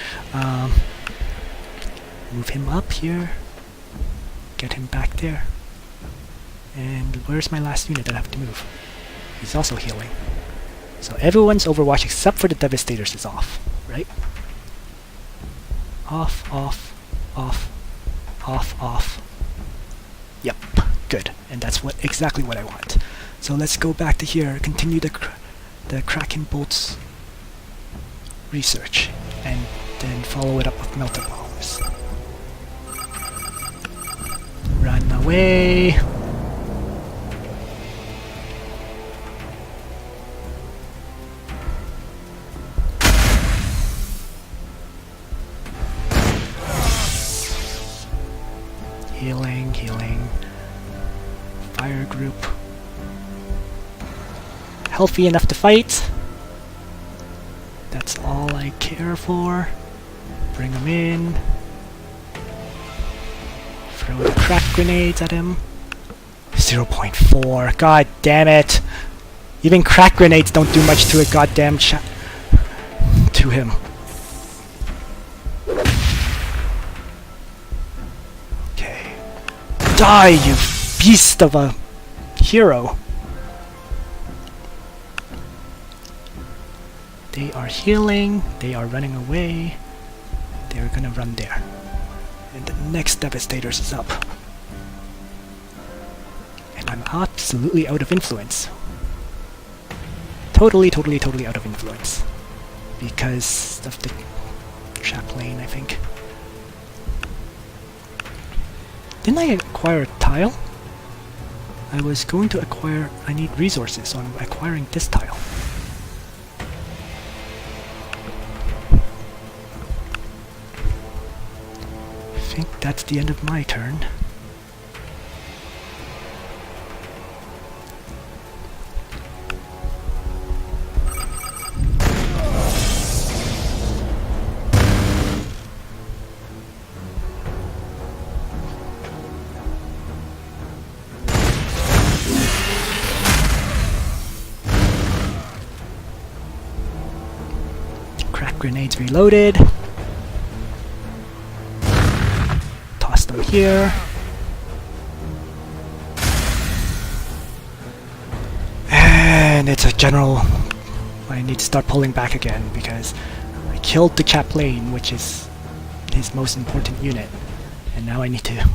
Move him up here. Get him back there. And where's my last unit that I have to move? He's also healing. So everyone's Overwatch except for the Devastators is off, right? Off, off, off, off, off. Yep, good. And that's exactly what I want. So let's go back to here, continue the Kraken Bolts research, and then follow it up with Melter Bombs. Run away! Healing, healing. Fire group. Healthy enough to fight. That's all I care for. Bring him in. Throw the crack grenades at him. 0.4. God damn it. Even crack grenades don't do much to a goddamn to him. Okay. Die, you beast of a hero. They are healing, they are running away, they're gonna run there. And the next Devastators is up. And I'm absolutely out of influence. Totally out of influence. Because of the chaplain, I think. Didn't I acquire a tile? I was going to acquire... I need resources, so I'm acquiring this tile. I think that's the end of my turn. Crack grenades reloaded. Them here. And it's a general... I need to start pulling back again because I killed the chaplain, which is his most important unit. And now I need to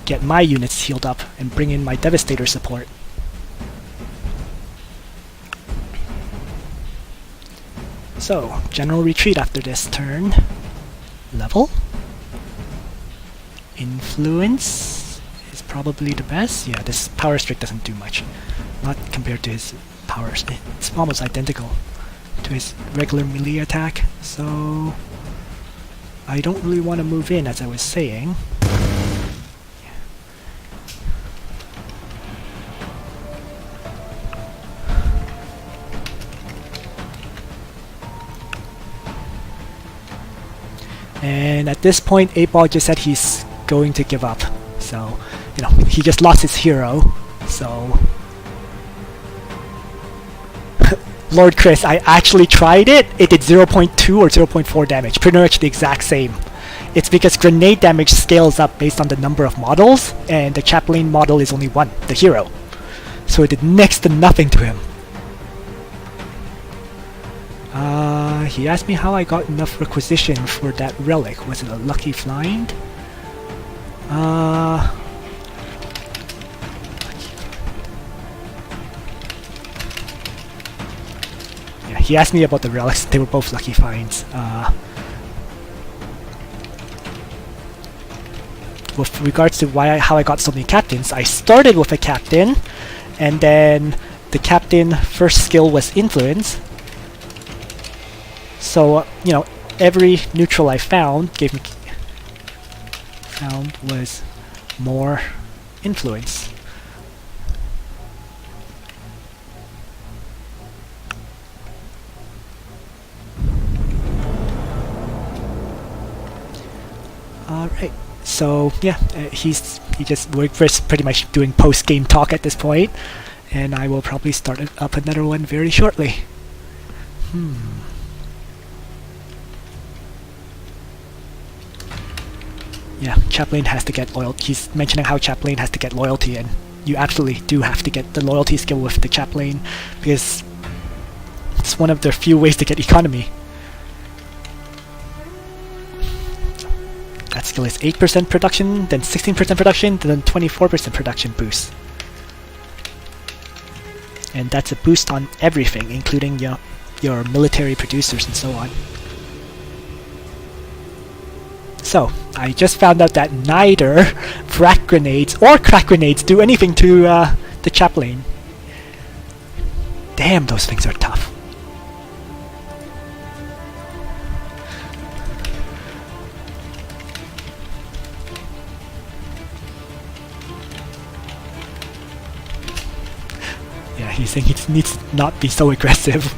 get my units healed up and bring in my Devastator support. So, general retreat after this turn. Level. Influence is probably the best. Yeah, this power streak doesn't do much. Not compared to his powers. It's almost identical to his regular melee attack. So, I don't really want to move in, as I was saying. And at this point, 8-Ball just said he's going to give up. So, you know, he just lost his hero. So, Lord Chris, I actually tried it. It did 0.2 or 0.4 damage, pretty much the exact same. It's because grenade damage scales up based on the number of models, and the Chaplain model is only one, the hero. So it did next to nothing to him. He asked me how I got enough requisition for that relic. Was it a lucky find? Yeah, he asked me about the relics. They were both lucky finds. With regards to how I got so many captains, I started with a captain, and then the captain first skill was influence. So, you know, every neutral I found was more influence. Alright, so yeah, we're just pretty much doing post-game talk at this point, and I will probably start up another one very shortly. Yeah, Chaplain has to get loyalty. He's mentioning how Chaplain has to get loyalty, and you absolutely do have to get the loyalty skill with the Chaplain, because it's one of the few ways to get economy. That skill is 8% production, then 16% production, then 24% production boost. And that's a boost on everything, including your military producers and so on. So, I just found out that neither frag grenades or crack grenades do anything to the Chaplain. Damn, those things are tough. Yeah, he's saying he needs to not be so aggressive.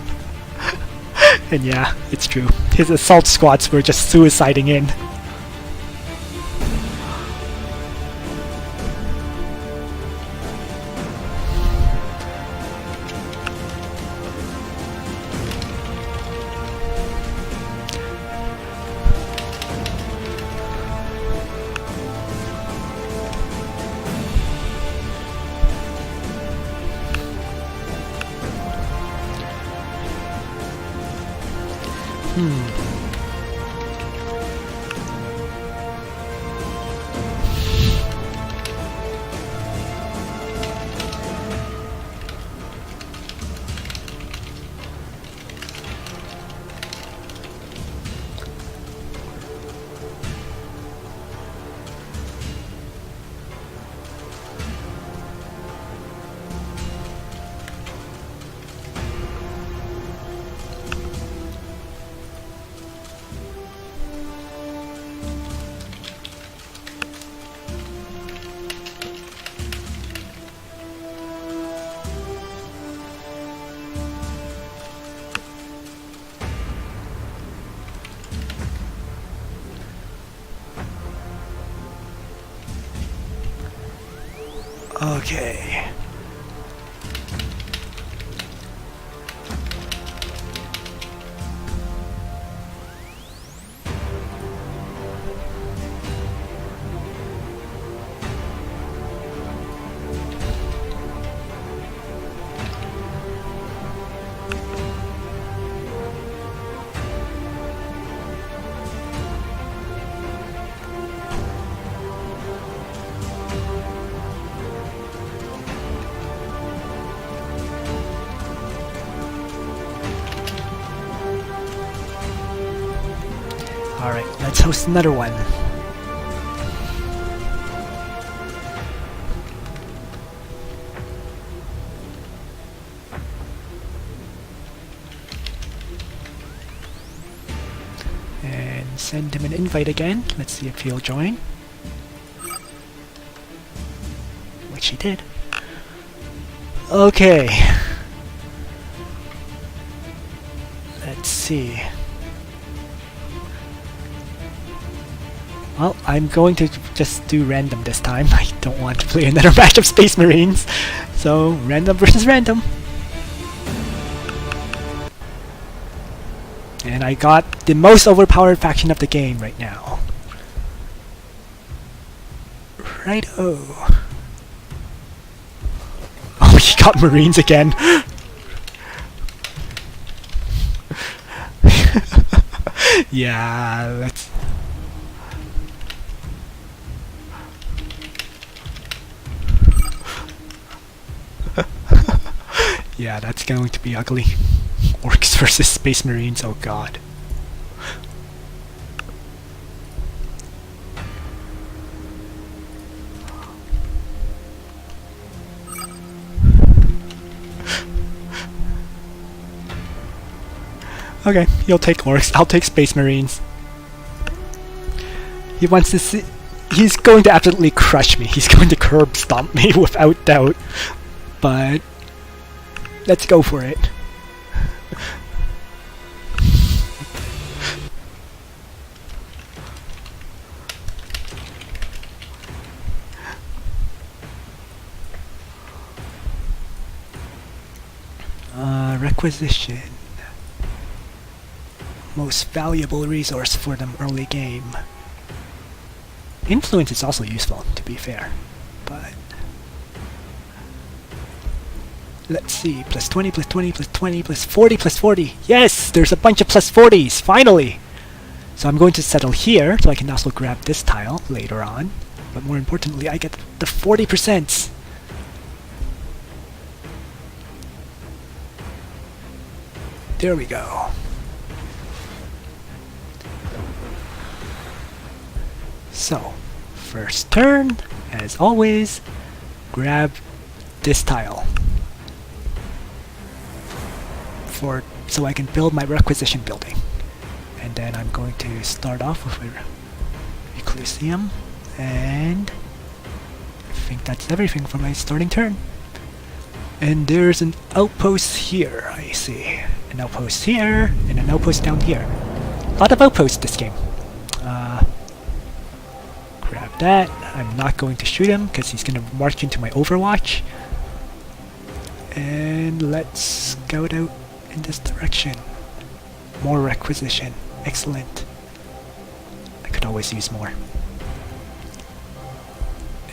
And yeah, it's true. His assault squads were just suiciding in. Okay. Alright, let's host another one. And send him an invite again. Let's see if he'll join. Which he did. Okay. Let's see. Well, I'm going to just do random this time. I don't want to play another match of Space Marines. So, random versus random. And I got the most overpowered faction of the game right now. Righto. Oh, he got Marines again. Yeah, let's... Yeah, that's going to be ugly. Orks versus Space Marines, oh god. Okay, you'll take Orks, I'll take Space Marines. He wants to see... He's going to absolutely crush me. He's going to curb stomp me without doubt. But... let's go for it. Requisition. Most valuable resource for them early game. Influence is also useful, to be fair, but... let's see, plus 20, plus 20, plus 20, plus 40, plus 40! Yes! There's a bunch of plus 40s, finally! So I'm going to settle here, so I can also grab this tile later on. But more importantly, I get the 40%! There we go. So, first turn, as always, grab this tile. So I can build my requisition building. And then I'm going to start off with a Reclusium, and I think that's everything for my starting turn. And there's an outpost here, I see. An outpost here, and an outpost down here. A lot of outposts this game. Grab that. I'm not going to shoot him because he's going to march into my Overwatch. And let's scout out in this direction. More requisition. Excellent. I could always use more.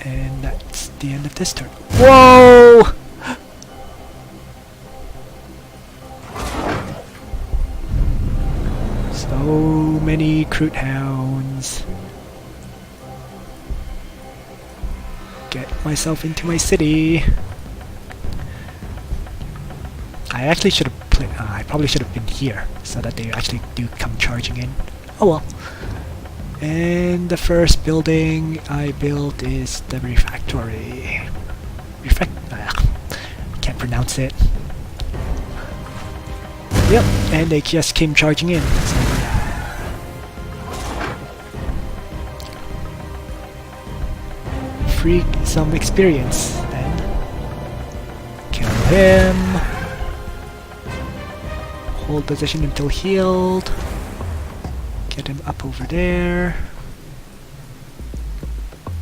And that's the end of this turn. Whoa! So many Crute Hounds. Get myself into my city. I actually should have played. I probably should have been here so that they actually do come charging in. Oh well. And the first building I built is the refractory. Can't pronounce it. Yep, and they just came charging in. So free some experience then. Kill him. Hold position until healed. Get him up over there.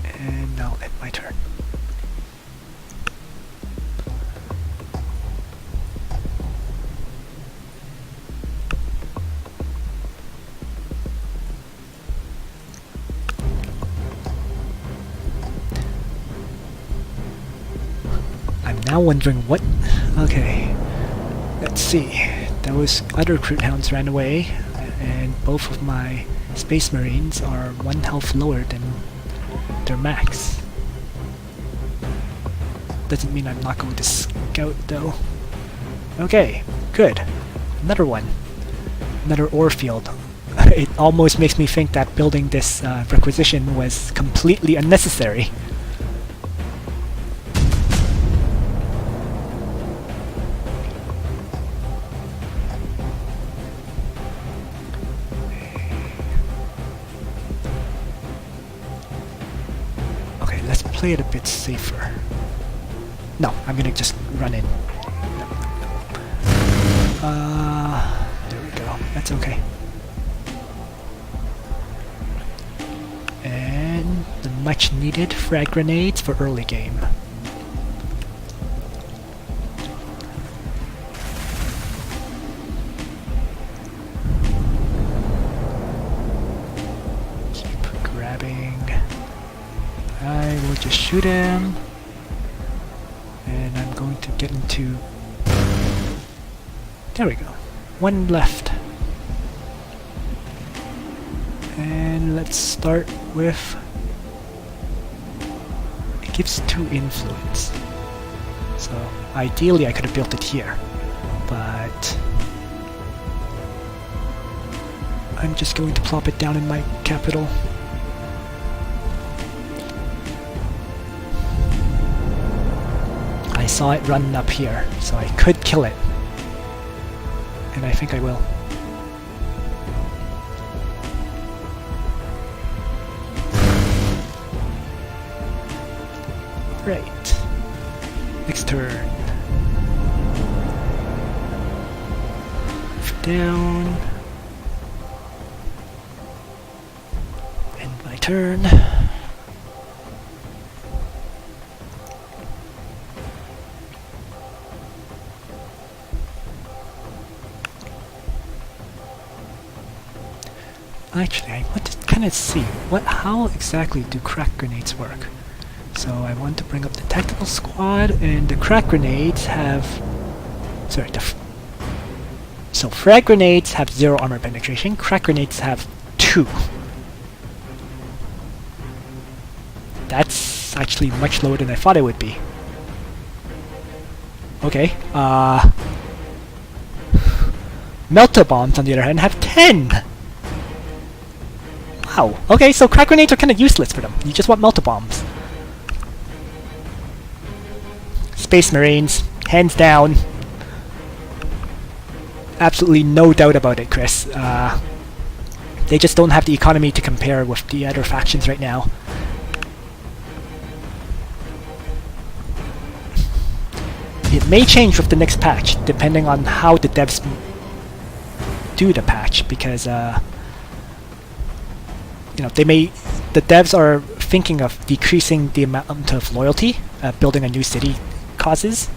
And now end my turn. I'm now wondering what... Okay. Let's see. Those other Crute Hounds ran away, and both of my Space Marines are 1 health lower than their max. Doesn't mean I'm not going to scout though. Okay, good. Another one. Another ore field. It almost makes me think that building this requisition was completely unnecessary. Okay, let's play it a bit safer. No, I'm gonna just run in. There we go. That's okay. And the much needed frag grenades for early game. Keep grabbing. I will just shoot him. And I'm going to get into... There we go. One left. And let's start with... It gives 2 influence. So ideally I could have built it here. But... I'm just going to plop it down in my capital. I saw it run up here, so I could kill it. And I think I will. Right. Next turn. Down. End my turn. Actually, I want to kind of see how exactly do crack grenades work. So I want to bring up the tactical squad, and the crack grenades have... Sorry, so frag grenades have 0 armor penetration, crack grenades have 2. That's actually much lower than I thought it would be. Okay, melter bombs on the other hand have 10! Wow, okay, so crack grenades are kind of useless for them. You just want melter bombs. Space Marines, hands down. Absolutely no doubt about it, Chris. They just don't have the economy to compare with the other factions right now. It may change with the next patch, depending on how the devs do the patch, because you know, the devs are thinking of decreasing the amount of loyalty building a new city causes,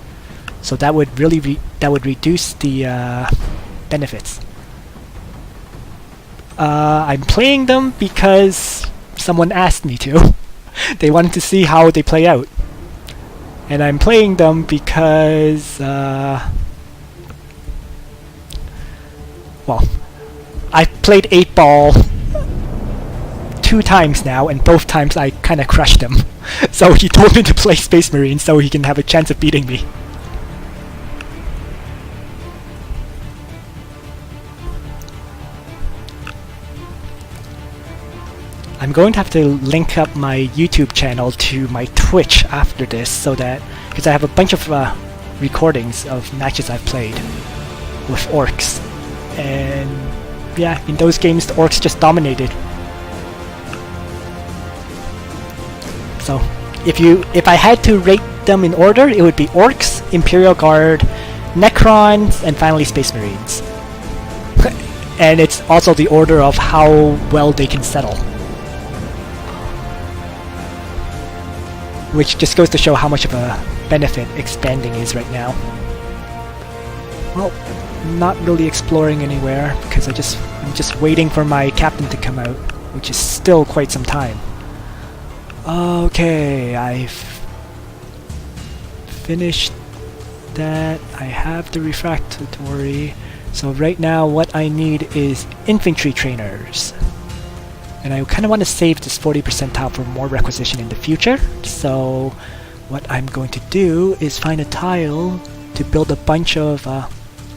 so that would really reduce the benefits. I'm playing them because someone asked me to. They wanted to see how they play out, and I'm playing them because well, I've played 8-ball 2 times now, and both times I kinda crushed him. So he told me to play Space Marine so he can have a chance of beating me. I'm going to have to link up my YouTube channel to my Twitch after this, so that, because I have a bunch of recordings of matches I've played with Orks, and yeah, in those games the Orks just dominated. So, if I had to rate them in order, it would be Orks, Imperial Guard, Necrons, and finally Space Marines. And it's also the order of how well they can settle. Which just goes to show how much of a benefit expanding is right now. Well, not really exploring anywhere, because I'm just waiting for my captain to come out, which is still quite some time. Okay, I've finished that. I have the refractory. So right now what I need is infantry trainers. And I kind of want to save this 40% tile for more requisition in the future. So what I'm going to do is find a tile to build a bunch of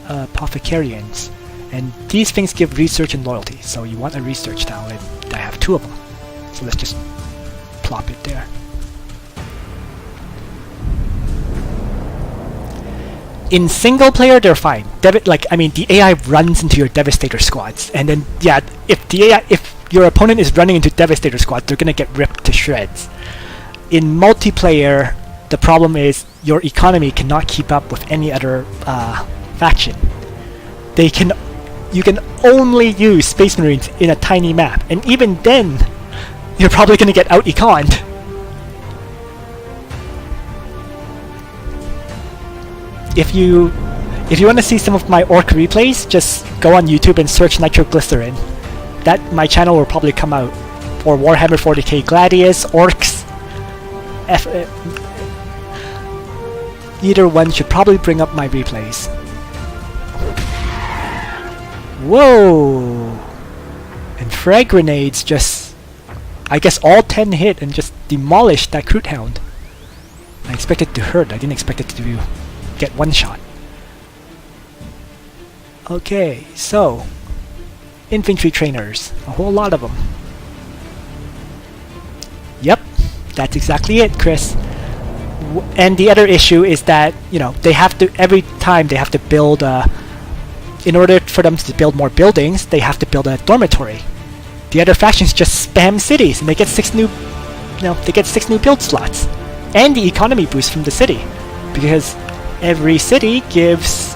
apothecarians. And these things give research and loyalty, so you want a research town, and I have 2 of them. So let's just plop it there. In single player, they're fine. The AI runs into your Devastator squads, and then yeah, if your opponent is running into Devastator squads, they're gonna get ripped to shreds. In multiplayer, the problem is your economy cannot keep up with any other faction. You can only use Space Marines in a tiny map, and even then, you're probably gonna get out-econned. If you want to see some of my Orc replays, just go on YouTube and search Nitroglycerin. My channel will probably come out for Warhammer 40k Gladius, Orks. Either one should probably bring up my replays. Whoa! And frag grenades just, I guess all 10 hit and just demolished that Crude Hound. I expected it to hurt, I didn't expect it to get one shot. Okay, so infantry trainers, a whole lot of them. Yep, that's exactly it, Chris. And the other issue is that, they have to, every time they have to build in order for them to build more buildings, they have to build a dormitory. The other factions just spam cities and they get 6 new build slots. And the economy boost from the city, because every city gives,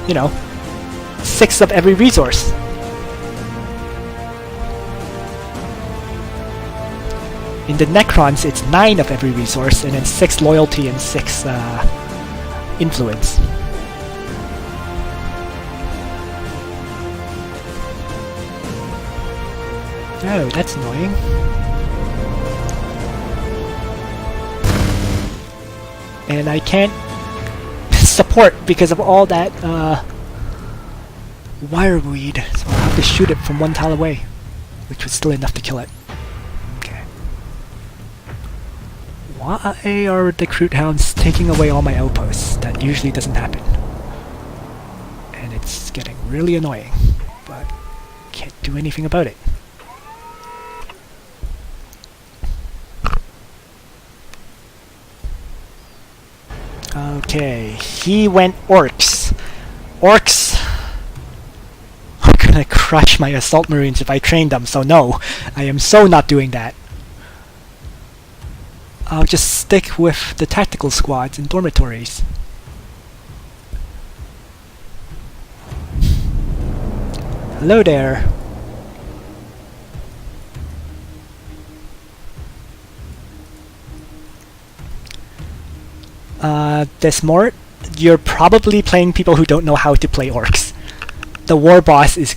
6 of every resource. In the Necrons, it's 9 of every resource, and then 6 loyalty and 6 influence. Oh, that's annoying. And I can't support because of all that wireweed, so I'll have to shoot it from 1 tile away, which was still enough to kill it. Okay. Why are the Crude Hounds taking away all my outposts? That usually doesn't happen. And it's getting really annoying, but can't do anything about it. Okay, he went Orks. Orks are gonna crush my Assault Marines if I train them, so no, I am so not doing that. I'll just stick with the tactical squads and dormitories. Hello there. Desmort, you're probably playing people who don't know how to play Orks. The war boss is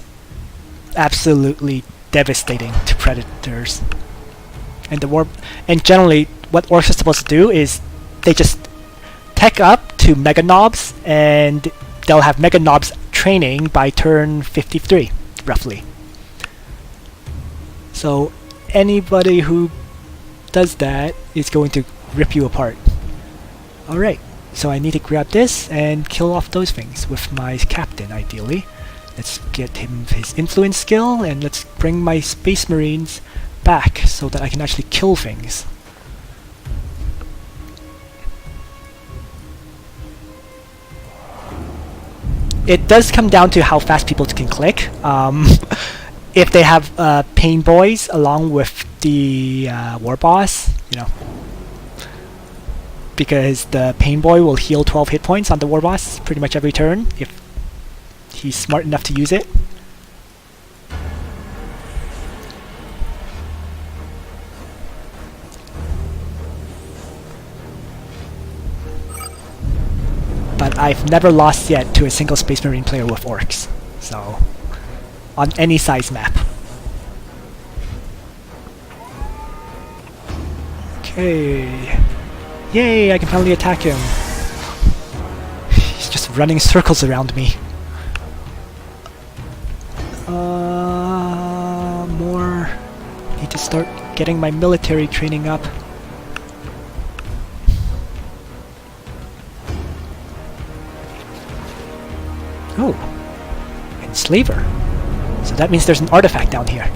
absolutely devastating to predators. And generally, what Orks are supposed to do is they just tech up to Mega Knobs, and they'll have Mega Knobs training by turn 53, roughly. So anybody who does that is going to rip you apart. Alright, so I need to grab this and kill off those things with my captain, ideally. Let's get him his influence skill, and let's bring my Space Marines back so that I can actually kill things. It does come down to how fast people can click. If they have Pain Boys along with the War Boss, because the Pain Boy will heal 12 hit points on the War Boss pretty much every turn if he's smart enough to use it. But I've never lost yet to a single Space Marine player with Orks, so on any size map. Okay. Yay, I can finally attack him. He's just running circles around me. More. Need to start getting my military training up. Oh, Enslaver. So that means there's an artifact down here.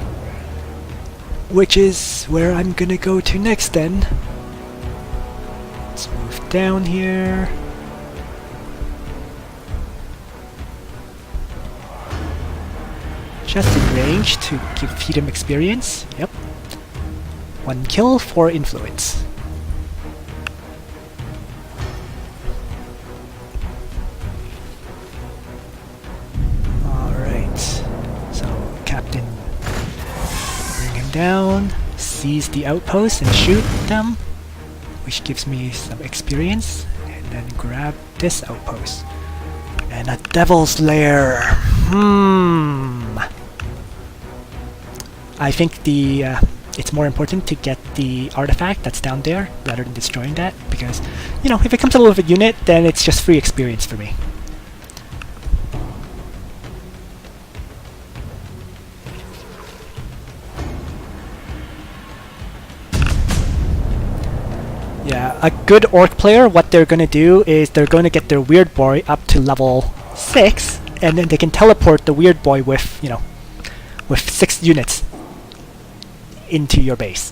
Which is where I'm gonna go to next then. Let's move down here. Just in range to feed him experience. Yep. 1 kill, 4 influence. Alright. So, Captain, bring him down, seize the outpost and shoot them, which gives me some experience, and then grab this outpost. And a Devil's Lair. I think it's more important to get the artifact that's down there rather than destroying that, because, you know, if it comes along with a unit, then it's just free experience for me. Yeah, a good Orc player, what they're gonna do is they're gonna get their Weird Boy up to level 6, and then they can teleport the Weird Boy with, you know, with 6 units into your base.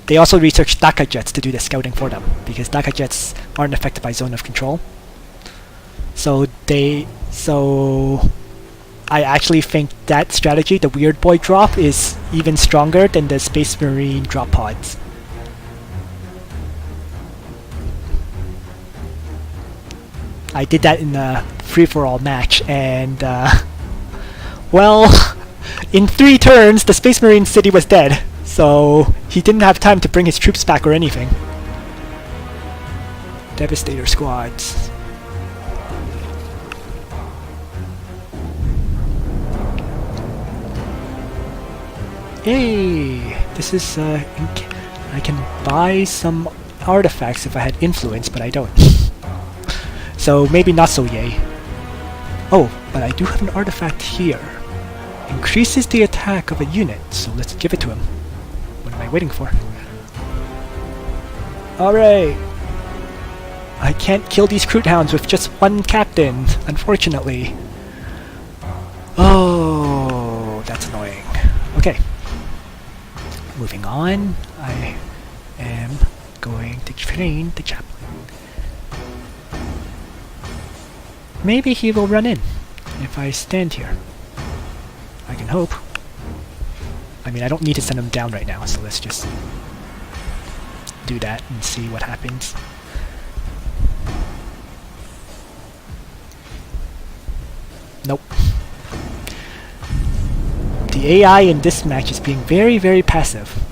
They also research Daka Jets to do the scouting for them, because Daka Jets aren't affected by zone of control. So I actually think that strategy, the Weird Boy drop, is even stronger than the Space Marine drop pods. I did that in a free-for-all match, and well, in 3 turns the Space Marine city was dead, so he didn't have time to bring his troops back or anything. Devastator squads. Yay! This is I can buy some artifacts if I had influence, but I don't. So maybe not so yay. Oh, but I do have an artifact here. Increases the attack of a unit, so let's give it to him. What am I waiting for? Alright! I can't kill these Kroot Hounds with just 1 captain, unfortunately. Oh, that's annoying. Okay. Moving on, I am going to train the chaplain. Maybe he will run in if I stand here. I can hope. I mean, I don't need to send him down right now, so let's just do that and see what happens. Nope. The AI in this match is being very, very passive.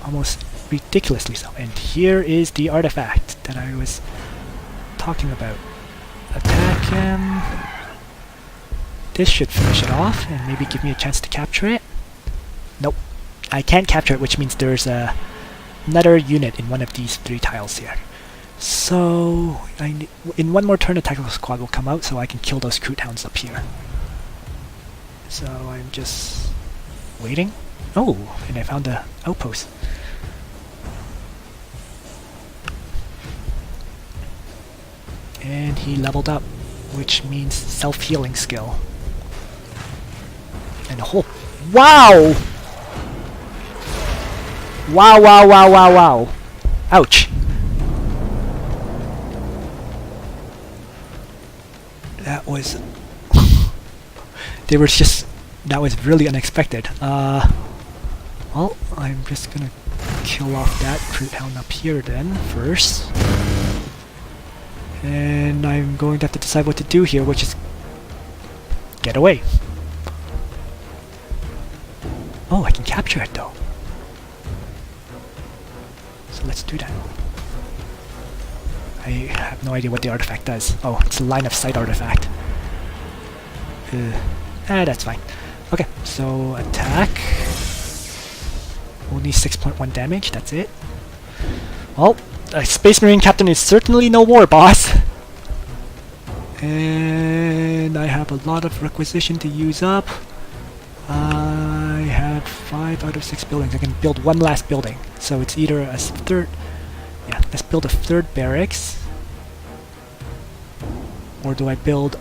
Almost ridiculously so. And here is the artifact that I was talking about. Attack him. This should finish it off and maybe give me a chance to capture it. Nope. I can't capture it, which means there's another unit in one of these 3 tiles here. So, in 1 more turn a tactical squad will come out so I can kill those Kroot Hounds up here. So I'm just waiting. Oh, and I found the outpost. And he leveled up, which means self-healing skill. And a whole... Wow! Wow, wow, wow, wow, wow. Ouch. That was... That was really unexpected. Well, I'm just gonna kill off that Kroot Hound up here then, first. And I'm going to have to decide what to do here, which is... get away. Oh, I can capture it though. So let's do that. I have no idea what the artifact does. Oh, it's a line of sight artifact. That's fine. Okay, so attack. Only 6.1 damage, that's it. Well, a Space Marine Captain is certainly no war boss. And I have a lot of requisition to use up. I have 5 out of 6 buildings. I can build 1 last building. So it's either a 3rd... Yeah, let's build a 3rd barracks. Or do I build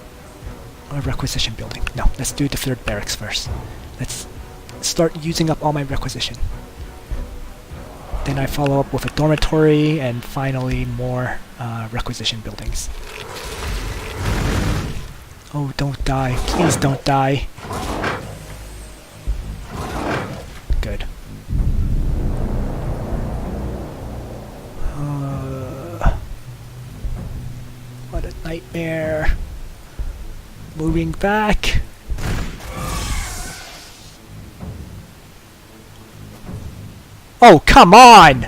a requisition building? No, let's do the 3rd barracks first. Let's start using up all my requisition. Then I follow up with a dormitory, and finally more requisition buildings. Oh, don't die. Please don't die. Good. What a nightmare. Moving back. Oh, come on!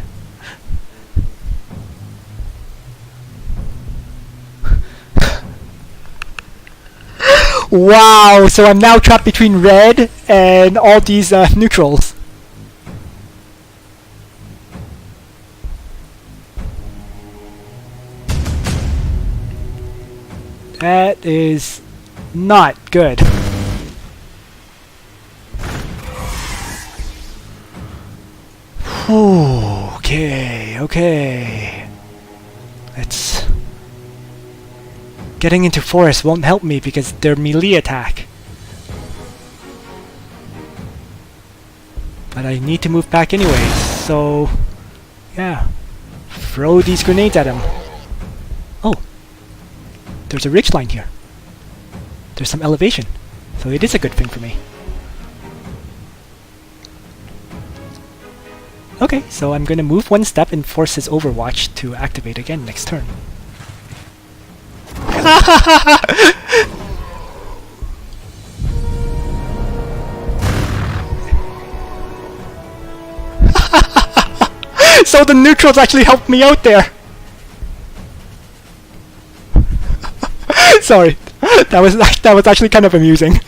Wow, so I'm now trapped between red and all these neutrals. That is not good. Okay. Let's... Getting into forest won't help me because they're melee attack. But I need to move back anyway, so... Yeah. Throw these grenades at him. Oh. There's a ridge line here. There's some elevation. So it is a good thing for me. Okay, so I'm gonna move one step and force his Overwatch to activate again next turn. So the neutrals actually helped me out there! Sorry, that was actually kind of amusing.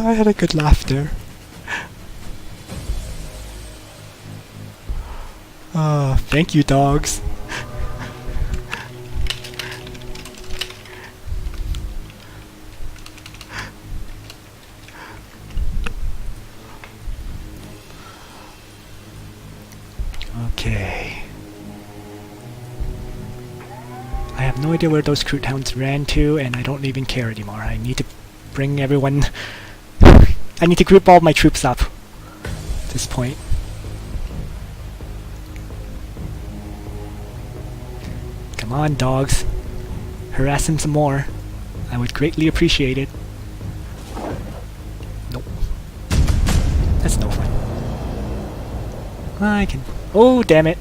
I had a good laugh there. Thank you, dogs. Okay. I have no idea where those Croot Hounds ran to, and I don't even care anymore. I need to bring everyone... I need to group all my troops up at this point. Come on, dogs. Harass him some more. I would greatly appreciate it. Nope. That's no fun. I can... Oh, damn it.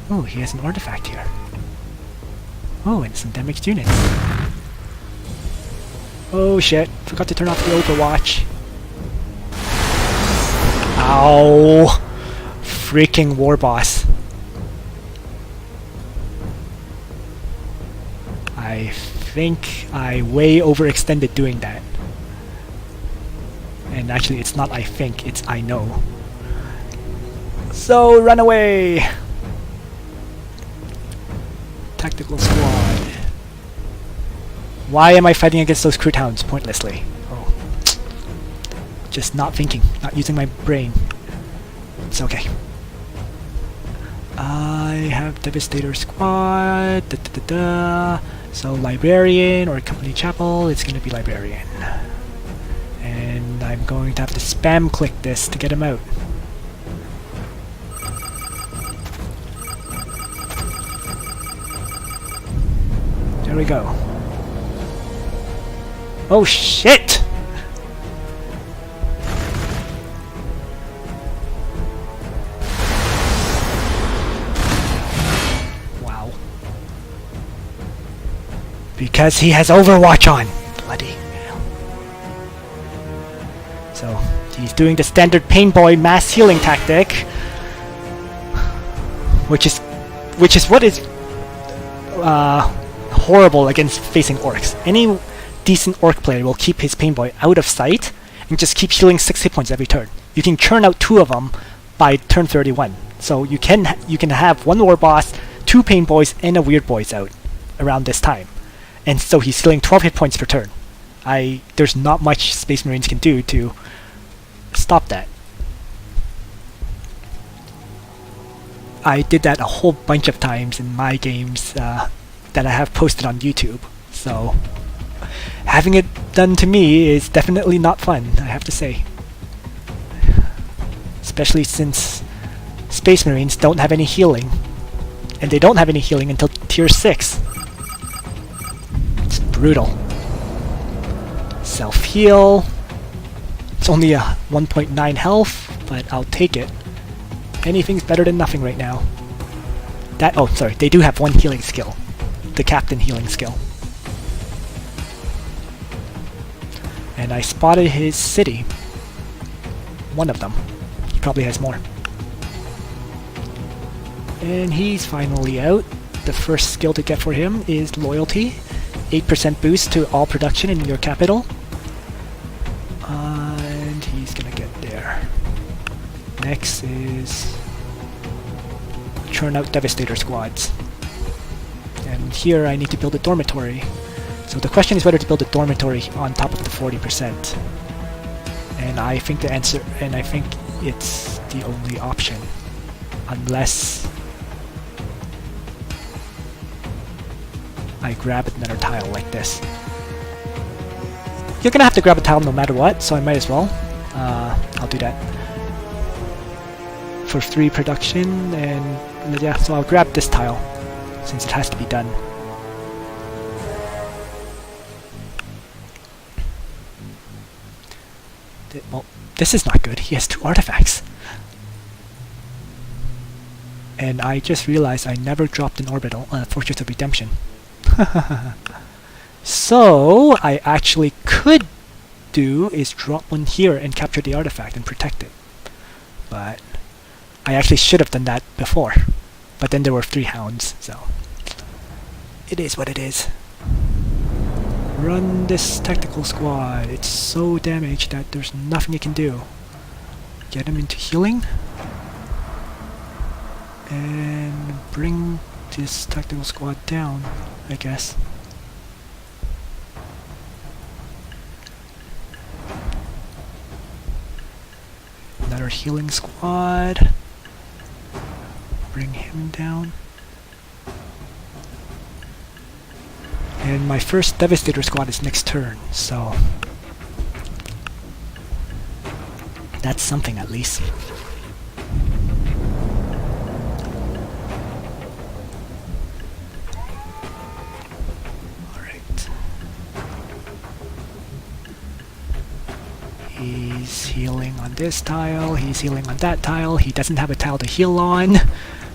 Oh, he has an artifact here. Oh, and some damaged units. Oh shit, forgot to turn off the Overwatch. Ow! Freaking war boss. I think I way overextended doing that. And actually it's not I think, it's I know. So run away! Tactical squad. Why am I fighting against those Croot Hounds pointlessly? Oh. Just not thinking, not using my brain. It's okay. I have Devastator squad. So librarian or company chapel, it's gonna be librarian. And I'm going to have to spam click this to get him out. There we go. Oh shit! Wow. Because he has Overwatch on! Bloody hell. So, he's doing the standard Painboy mass healing tactic. Which is what is horrible against facing orcs. Any decent orc player will keep his Painboy out of sight and just keep healing 6 hit points every turn. You can churn out 2 of them by turn 31. So you can have 1 war boss, 2 Painboys, and a weird boys out around this time. And so he's healing 12 hit points per turn. there's not much Space Marines can do to stop that. I did that a whole bunch of times in my games that I have posted on YouTube, so having it done to me is definitely not fun, I have to say. Especially since Space Marines don't have any healing, and they don't have any healing until tier 6. It's brutal. Self-heal. It's only a 1.9 health, but I'll take it. Anything's better than nothing right now. Oh, sorry, they do have one healing skill. The captain healing skill. And I spotted his city. One of them. He probably has more. And he's finally out. The first skill to get for him is Loyalty. 8% boost to all production in your capital. And he's gonna get there. Next is churn out Devastator squads. And here I need to build a dormitory. So the question is whether to build a dormitory on top of the 40%. And I think the answer, and I think it's the only option. Unless I grab another tile like this. You're gonna have to grab a tile no matter what, so I might as well. I'll do that. For 3 production, and yeah, so I'll grab this tile, since it has to be done. Well, this is not good. He has 2 artifacts. And I just realized I never dropped an orbital, Fortress of Redemption. So, I actually could do is drop one here and capture the artifact and protect it. But I actually should have done that before. But then there were 3 hounds, so it is what it is. Run this tactical squad. It's so damaged that there's nothing you can do. Get him into healing. And bring this tactical squad down, I guess. Another healing squad. Bring him down. And my first Devastator squad is next turn, so that's something at least. Alright. He's healing on this tile, he's healing on that tile, he doesn't have a tile to heal on,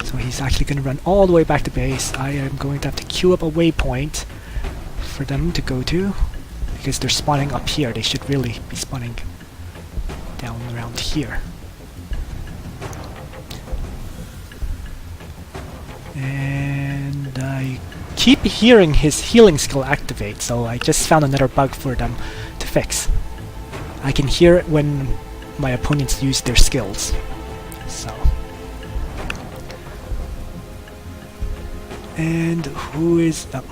so he's actually going to run all the way back to base. I am going to have to queue up a waypoint for them to go to, because they're spawning up here. They should really be spawning down around here. And I keep hearing his healing skill activate, so I just found another bug for them to fix. I can hear it when my opponents use their skills. So. And who is... Oh.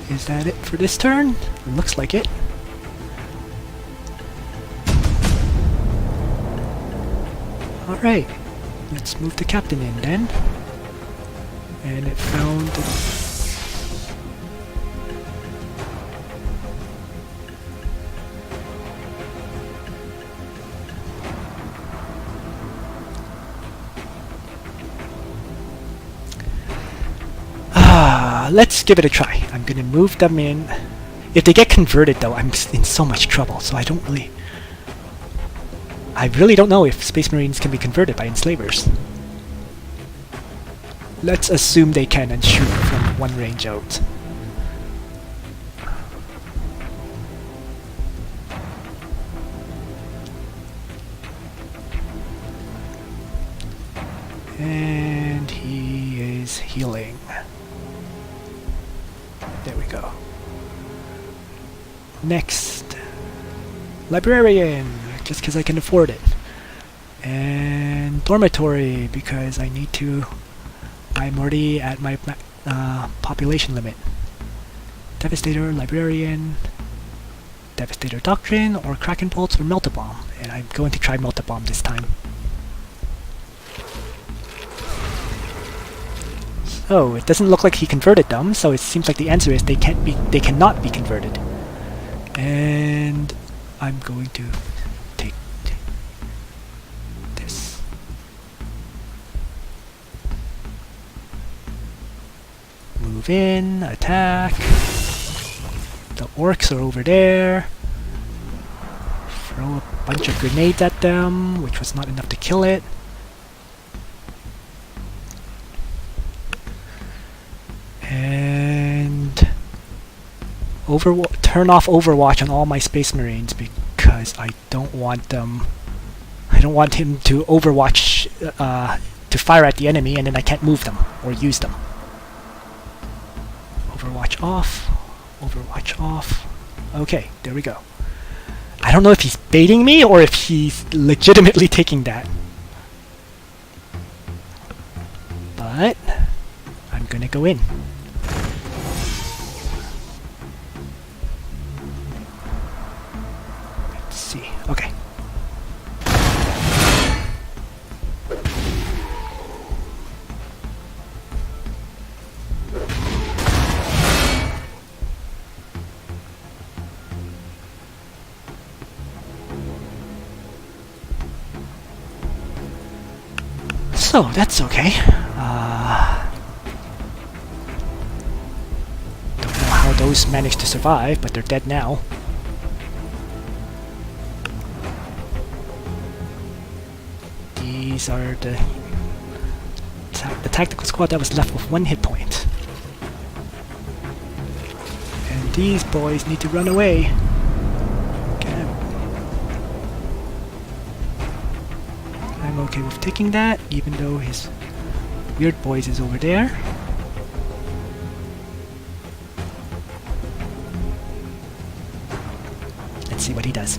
Is that it for this turn? Looks like it. Alright, let's move the captain in then. And it found... let's give it a try. I'm gonna move them in. If they get converted though, I'm in so much trouble, so I really don't know if Space Marines can be converted by enslavers. Let's assume they can and shoot from one range out. And he is healing. There we go. Next, librarian, just because I can afford it. And dormitory, because I need to I'm already at my population limit. Devastator, Librarian, Devastator Doctrine, or Kraken Bolts, or Melt-A-Bomb. And I'm going to try Melt-A-Bomb this time. Oh, it doesn't look like he converted them, so it seems like the answer is they cannot be converted. And I'm going to take this. Move in, attack. The orcs are over there. Throw a bunch of grenades at them, which was not enough to kill it. And turn off Overwatch on all my Space Marines because I don't want them. I don't want him to Overwatch to fire at the enemy, and then I can't move them or use them. Overwatch off. Overwatch off. Okay, there we go. I don't know if he's baiting me or if he's legitimately taking that. But I'm gonna go in. Let's see. Okay. So that's okay. Don't know how those managed to survive, but they're dead now. These are the tactical squad that was left with 1 hit point. And these boys need to run away. I'm okay with taking that, even though his weird boys is over there. Let's see what he does.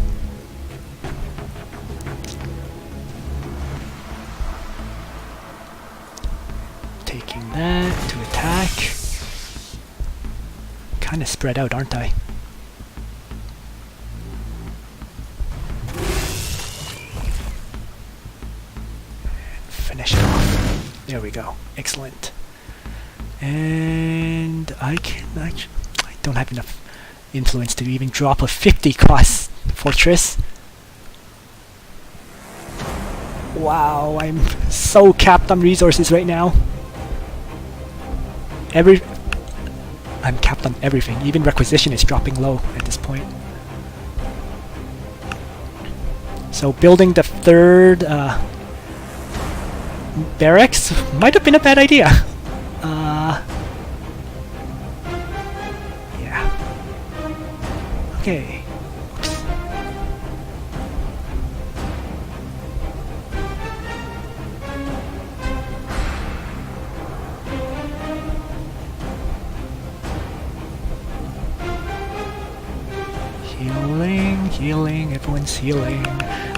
Taking that to attack. Kinda spread out, aren't I? Finish it off. There we go. Excellent. And I don't have enough influence to even drop a 50 cost fortress. Wow, I'm so capped on resources right now. I'm capped on everything. Even requisition is dropping low at this point. So building the third barracks might have been a bad idea. Yeah. Okay. Oops. Healing, healing, everyone's healing.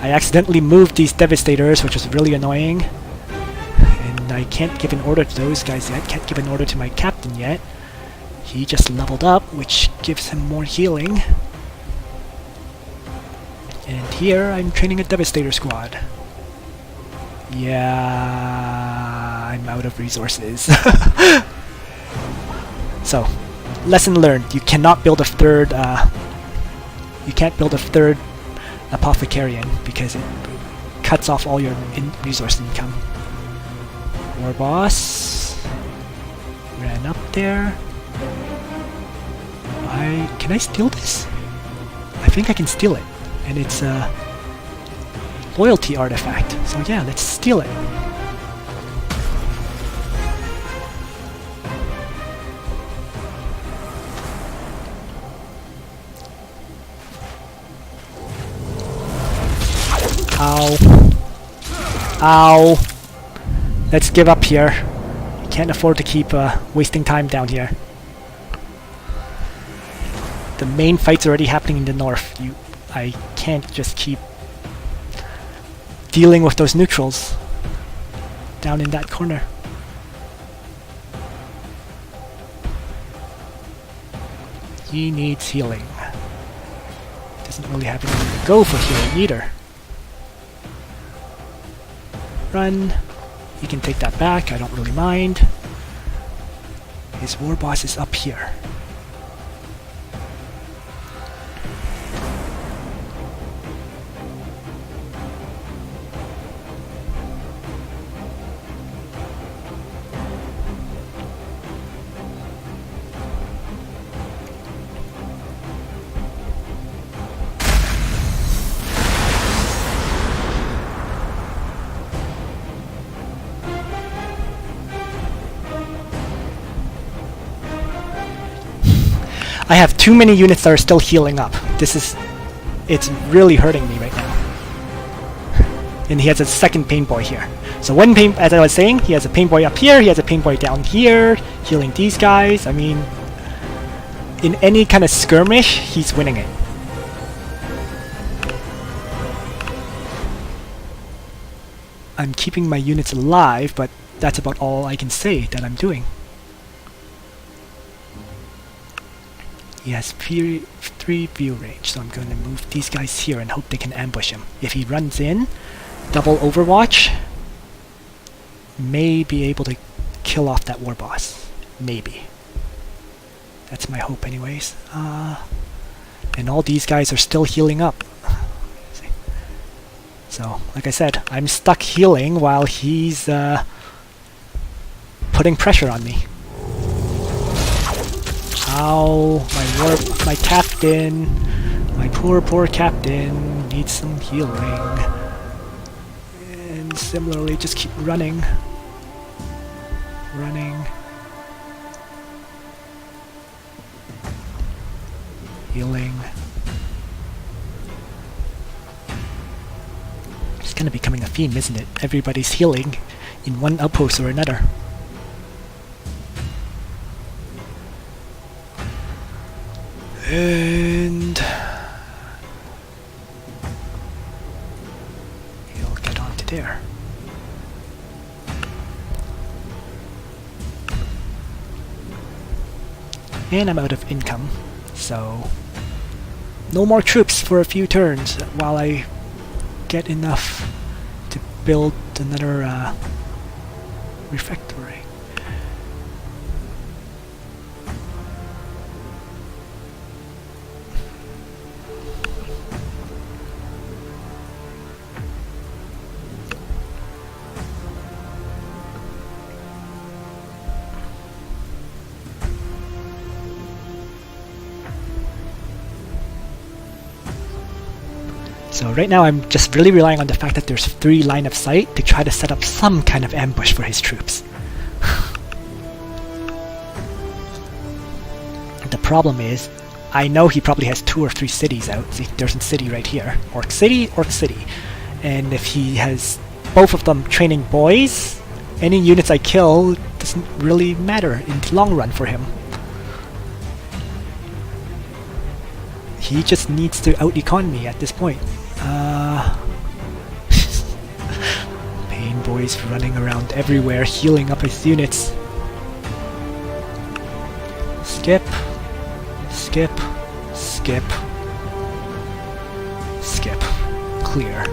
I accidentally moved these devastators, which was really annoying. I can't give an order to those guys yet, can't give an order to my captain yet. He just leveled up, which gives him more healing. And here, I'm training a Devastator squad. Yeah, I'm out of resources. So, lesson learned, you cannot build a third, you can't build a third Apothecarian, because it cuts off all your resource income. War boss ran up there. Can I steal this? I think I can steal it, and it's a loyalty artifact. So yeah, let's steal it. Ow! Ow! Let's give up here. Can't afford to keep wasting time down here. The main fight's already happening in the north. I can't just keep dealing with those neutrals down in that corner. He needs healing. Doesn't really have anything to go for healing either. Run. He can take that back, I don't really mind. His war boss is up here. I have too many units that are still healing up. It's really hurting me right now. And he has a second pain boy here. So one pain, as I was saying, he has a pain boy up here, he has a pain boy down here, healing these guys. I mean, in any kind of skirmish, he's winning it. I'm keeping my units alive, but that's about all I can say that I'm doing. He has 3 view range, so I'm going to move these guys here and hope they can ambush him. If he runs in, double overwatch, may be able to kill off that war boss. Maybe. That's my hope anyways. And all these guys are still healing up. So, like I said, I'm stuck healing while he's putting pressure on me. Ow, my captain, my poor captain needs some healing. And similarly, just keep running. Healing. It's kind of becoming a theme, isn't it? Everybody's healing in one outpost or another. And he'll get onto there. And I'm out of income, so no more troops for a few turns while I get enough to build another refectory. So right now I'm just really relying on the fact that there's 3 line of sight to try to set up some kind of ambush for his troops. The problem is, I know he probably has 2 or 3 cities out. See, there's a city right here. Ork City. And if he has both of them training boys, any units I kill doesn't really matter in the long run for him. He just needs to out-econ me at this point. Pain boys running around everywhere, healing up his units. Skip. Clear.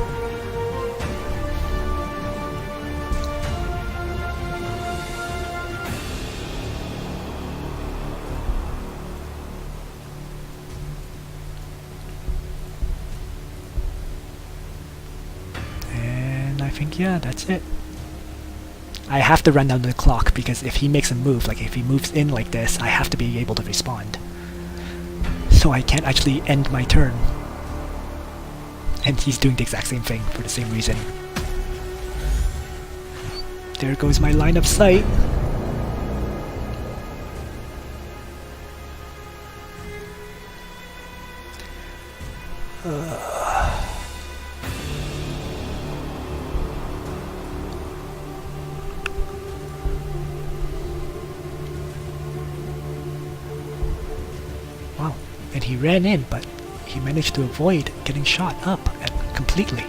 I think, yeah, that's it. I have to run down the clock because if he makes a move, like if he moves in like this, I have to be able to respond. So I can't actually end my turn. And he's doing the exact same thing for the same reason. There goes my line of sight. Wow, and he ran in, but he managed to avoid getting shot up completely.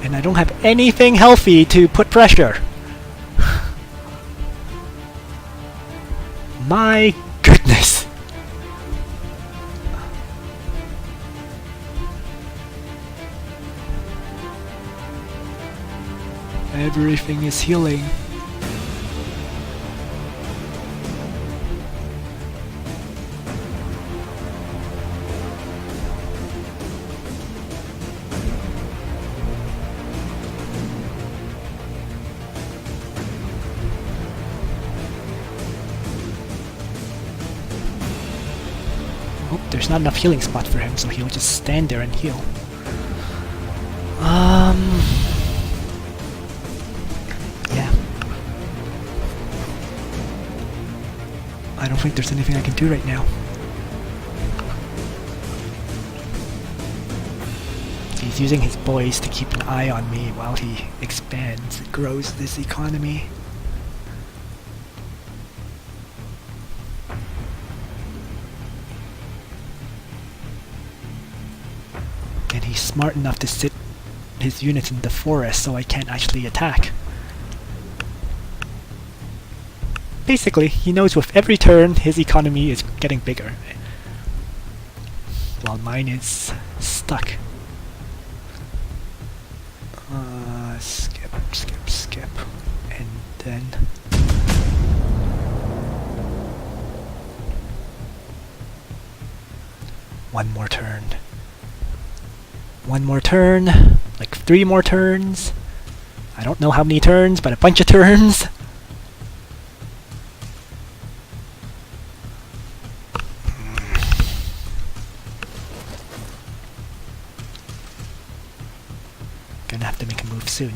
And I don't have anything healthy to put pressure. My goodness! Everything is healing. Oh, there's not enough healing spot for him, so he'll just stand there and heal. Yeah. I don't think there's anything I can do right now. He's using his boys to keep an eye on me while he expands and grows this economy. And he's smart enough to sit his units in the forest so I can't actually attack. Basically, he knows with every turn his economy is getting bigger, while mine is stuck. Skip, and then one more turn. One more turn, like 3 more turns. I don't know how many turns, but a bunch of turns. Gonna have to make a move soon.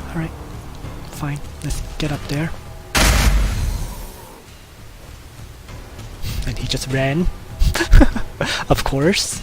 Alright, fine, let's get up there. And he just ran. Of course.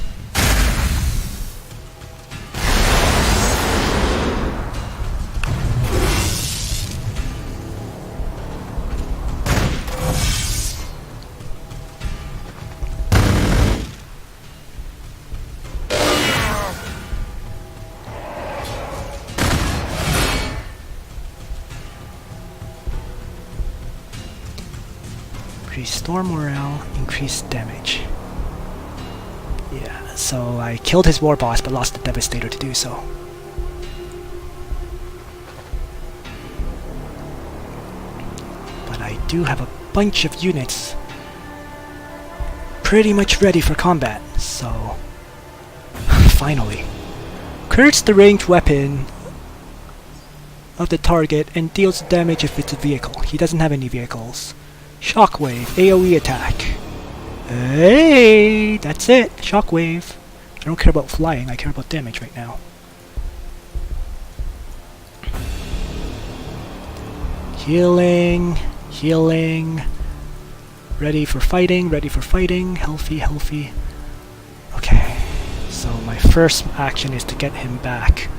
Restore morale, increase damage. Yeah, so I killed his war boss but lost the Devastator to do so. But I do have a bunch of units pretty much ready for combat, so finally. Crits the ranged weapon of the target and deals damage if it's a vehicle. He doesn't have any vehicles. Shockwave, AoE attack. Hey, that's it. Shockwave. I don't care about flying, I care about damage right now. Healing, healing. Ready for fighting, healthy, healthy. Okay, so my first action is to get him back.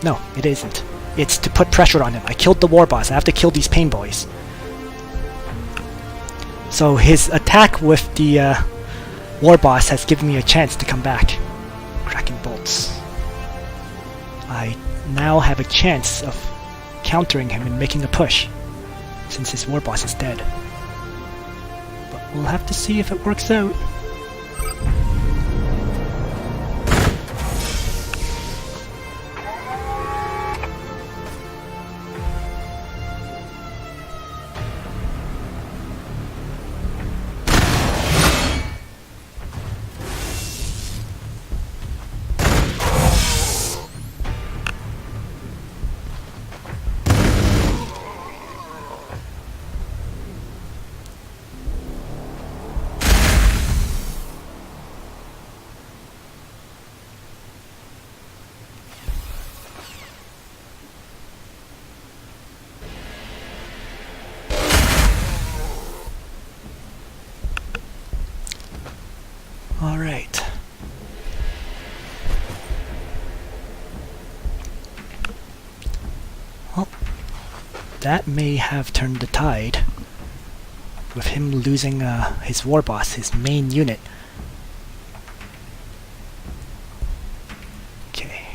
No, it isn't. It's to put pressure on him. I killed the war boss. I have to kill these pain boys. So his attack with the war boss has given me a chance to come back. Cracking bolts. I now have a chance of countering him and making a push, since his war boss is dead. But we'll have to see if it works out. Alright. Well, that may have turned the tide. with him losing his war boss, his main unit. Okay.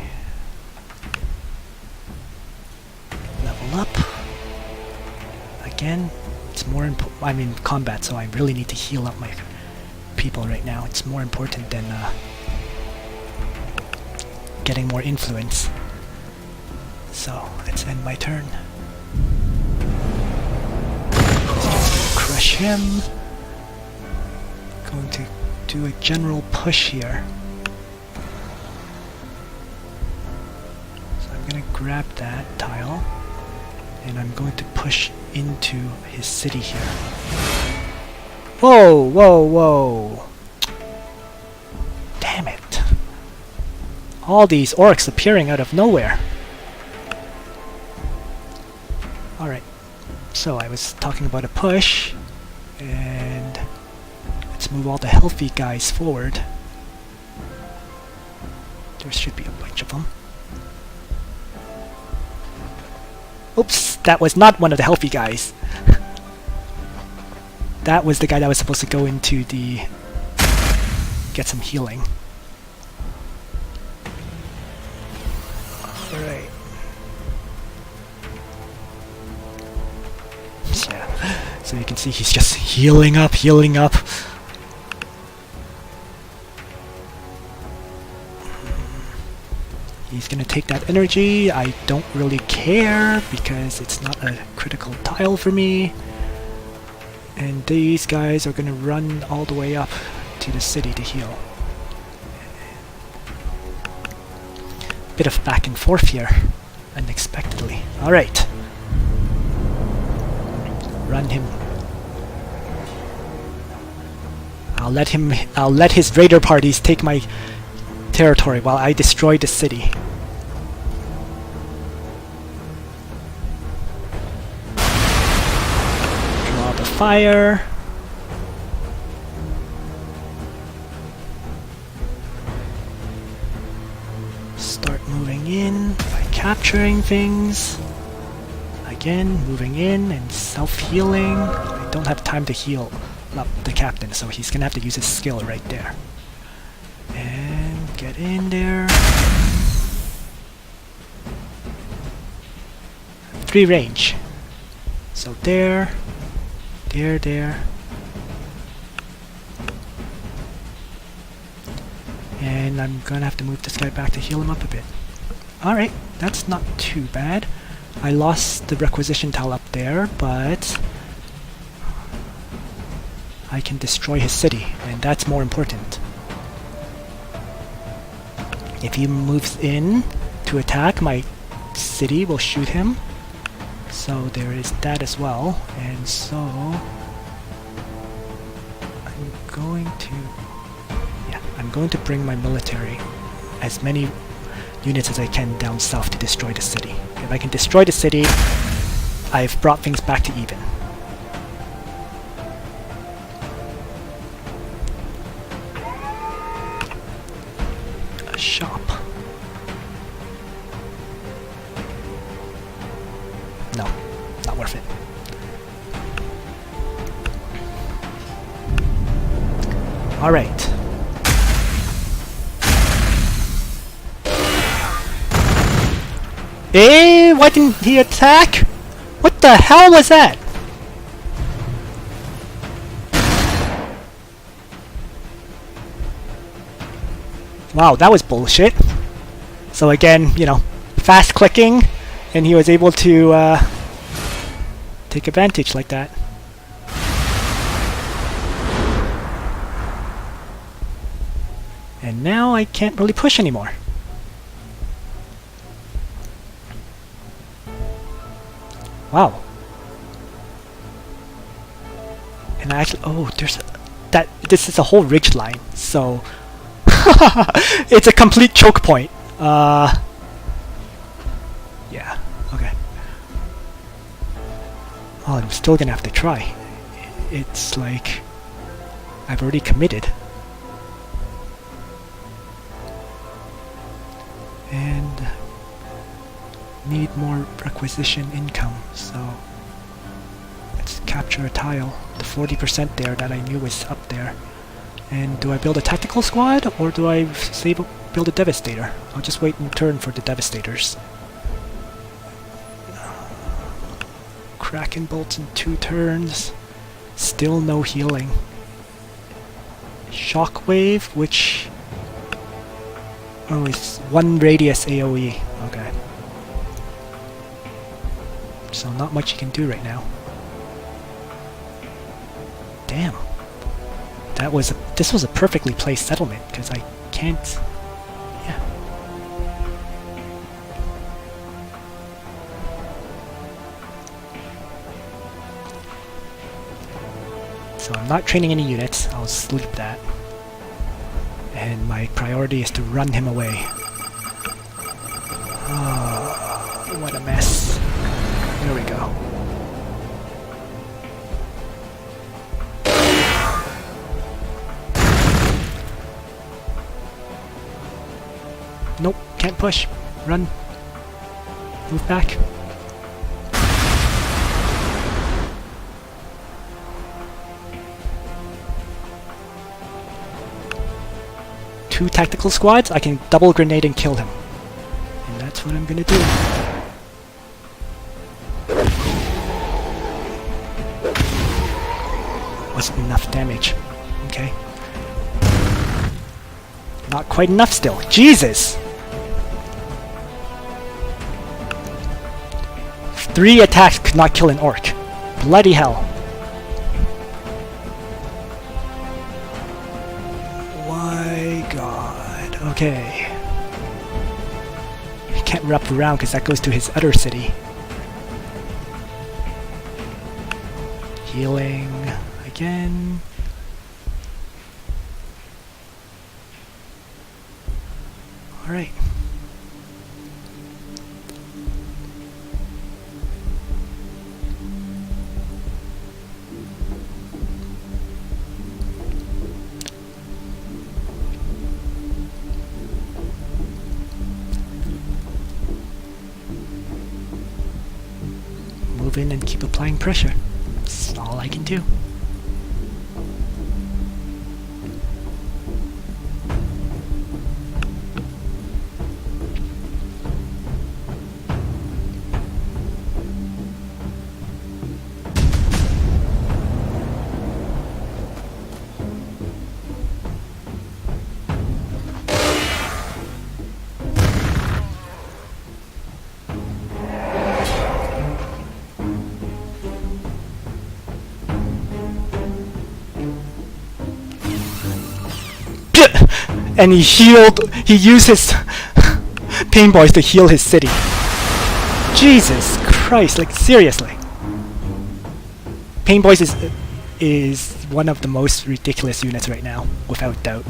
Level up. Again, it's more important. I'm in combat, so I really need to heal up my people right now. It's more important than getting more influence. So, let's end my turn. Crush him. Going to do a general push here. So I'm going to grab that tile, and I'm going to push into his city here. Whoa, whoa, whoa! Damn it! All these orcs appearing out of nowhere. Alright, so I was talking about a push, and let's move all the healthy guys forward. There should be a bunch of them. Oops, that was not one of the healthy guys. That was the guy that was supposed to go into the... get some healing. Alright. Yeah, so you can see he's just healing up, healing up. He's gonna take that energy. I don't really care because it's not a critical tile for me. And these guys are gonna run all the way up to the city to heal. Bit of back and forth here, unexpectedly. Alright. Run him. I'll let his raider parties take my territory while I destroy the city. Draw the fire. Start moving in by capturing things. Again, moving in and self-healing. I don't have time to heal up the captain, so he's gonna have to use his skill right there. And get in there. Free range. So there, there. And I'm gonna have to move this guy back to heal him up a bit. Alright, that's not too bad. I lost the requisition tile up there, but I can destroy his city, and that's more important. If he moves in to attack, my city will shoot him. So there is that as well. And so I'm going to bring my military, as many units as I can down south to destroy the city. If I can destroy the city, I've brought things back to even. A shop. No, not worth it. Alright. Eh? Why didn't he attack? What the hell was that? Wow, that was bullshit. So again, you know, fast clicking, and he was able to take advantage like that. And now I can't really push anymore. Wow. And I actually, oh, this is a whole ridge line, so it's a complete choke point. Yeah, okay. Well, I'm still gonna have to try. It's like I've already committed. And need more requisition income, so let's capture a tile. 40% there that I knew was up there. And do I build a tactical squad, or do I build a Devastator? I'll just wait in turn for the Devastators. Kraken bolts in 2 turns. Still no healing. Shockwave, which... oh, it's 1 radius AoE. Okay. So not much you can do right now. Damn. This was a perfectly placed settlement, because I can't... yeah. So I'm not training any units, I'll sleep that. And my priority is to run him away. Oh, what a mess. There we go. Nope, can't push. Run. Move back. Two tactical squads, I can double grenade and kill him. And that's what I'm gonna do. Wasn't enough damage. Okay. Not quite enough still. Jesus! 3 attacks could not kill an orc. Bloody hell. My god. Okay. He can't wrap around because that goes to his other city. Healing again. Alright. Move in and keep applying pressure. That's all I can do. And he used his pain boys to heal his city. Jesus Christ, like seriously. Pain boys is one of the most ridiculous units right now, without doubt.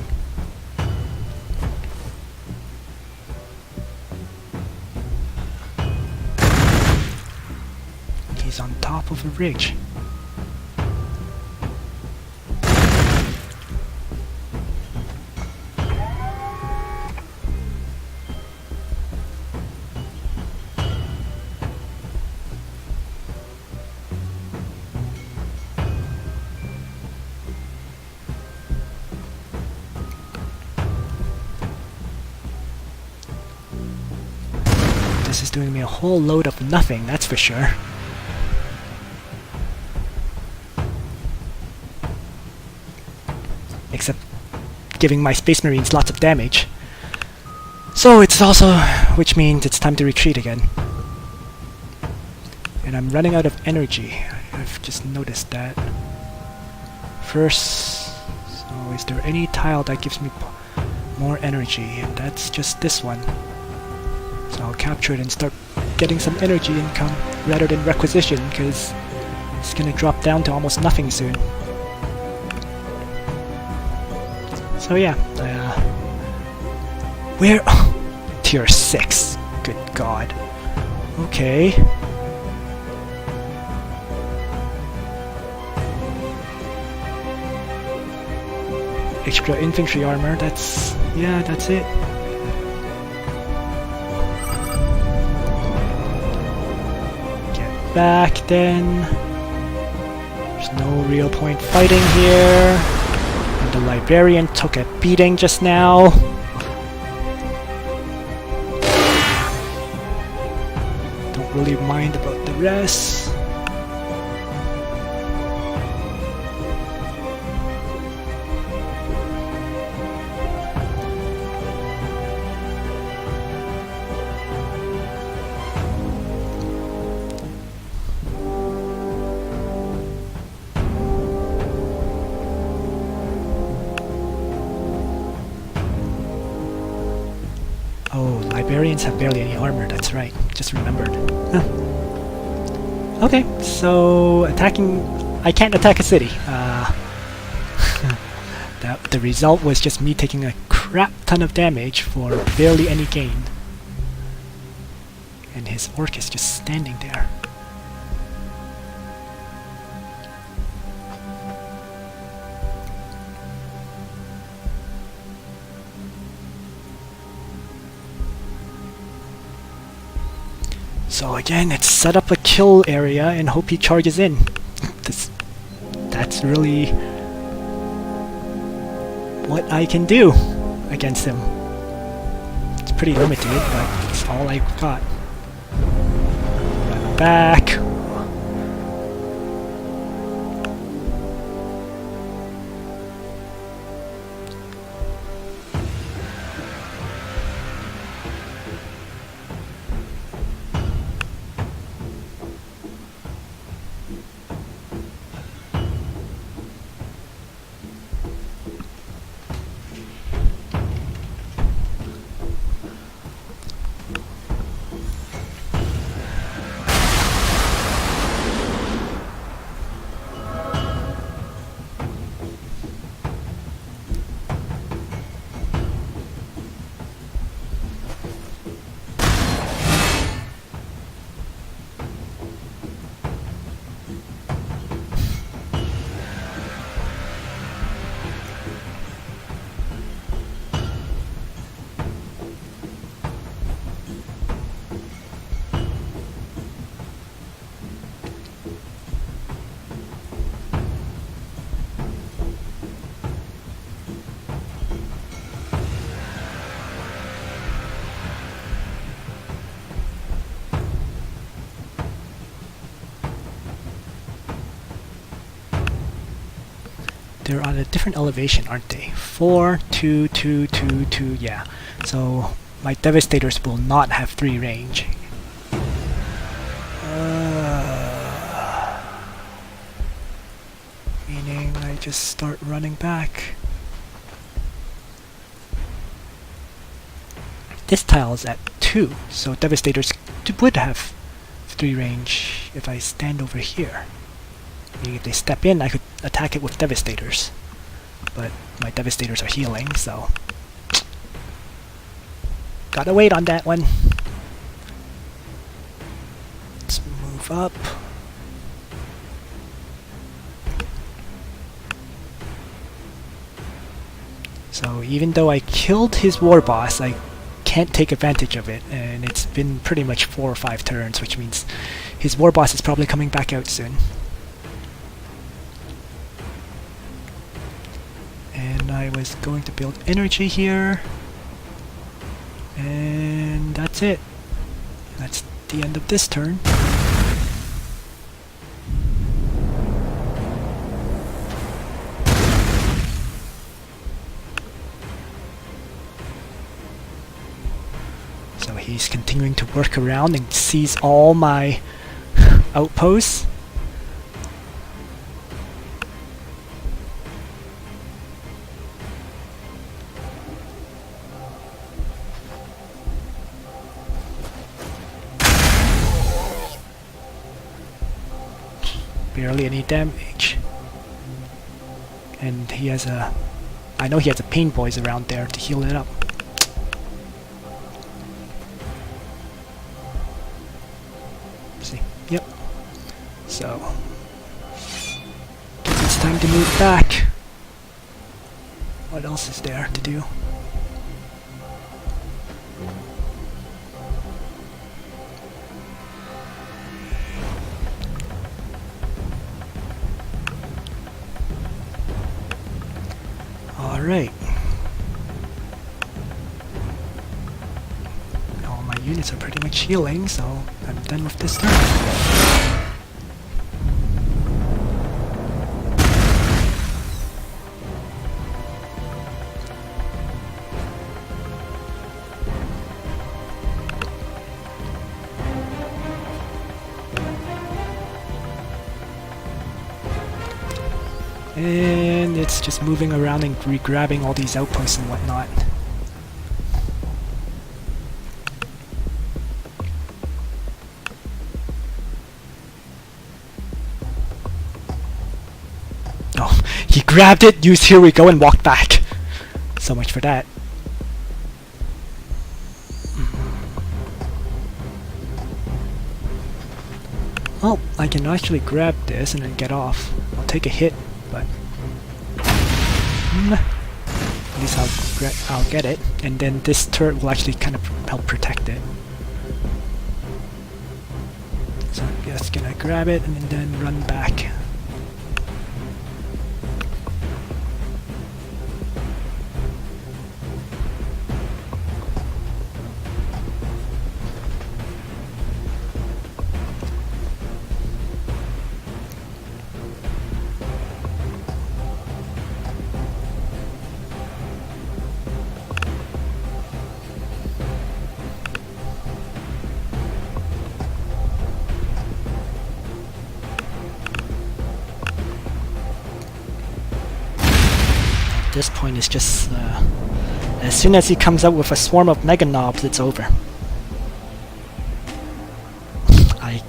He's on top of a ridge. This is doing me a whole load of nothing, that's for sure. Except giving my Space Marines lots of damage. So it's also, which means it's time to retreat again. And I'm running out of energy. I've just noticed that. First, so is there any tile that gives me more energy? And that's just this one. So I'll capture it and start getting some energy income rather than requisition, because it's gonna drop down to almost nothing soon. So yeah, where? Tier 6. Good god. Okay. Extra infantry armor, that's it. Get back then. There's no real point fighting here. And the Librarian took a beating just now. Don't really mind about the rest. Oh, Librarians have barely any armor, that's right. Just remembered. Huh. Okay, so attacking... I can't attack a city. The result was just me taking a crap ton of damage for barely any gain. And his orc is just standing there. So again, it's set up a kill area and hope he charges in. That's really what I can do against him. It's pretty limited, but it's all I've got. Run back. They're on a different elevation, aren't they? 4, 2, 2, 2, 2, yeah. So my Devastators will not have 3 range. Meaning I just start running back. This tile is at 2, so Devastators would have 3 range if I stand over here. Meaning if they step in, I could attack it with Devastators. But my Devastators are healing, so... gotta wait on that one. Let's move up. So even though I killed his war boss, I can't take advantage of it, and it's been pretty much 4 or 5 turns, which means his war boss is probably coming back out soon. And I was going to build energy here, and that's it. That's the end of this turn. So he's continuing to work around and seize all my outposts. Barely any damage. And he has a... I know he has a pain boys around there to heal it up. See? Yep. So... guess it's time to move back. What else is there to do? Alright. All my units are pretty much healing, so I'm done with this turn. And it's just moving around and re-grabbing all these outposts and whatnot. Oh, he grabbed it, used here we go, and walked back. So much for that. Well, I can actually grab this and then get off. I'll take a hit, but at least I'll get it, and then this turret will actually kind of help protect it. So I'm just gonna grab it and then run back. This point is just as soon as he comes out with a swarm of mega knobs, it's over. I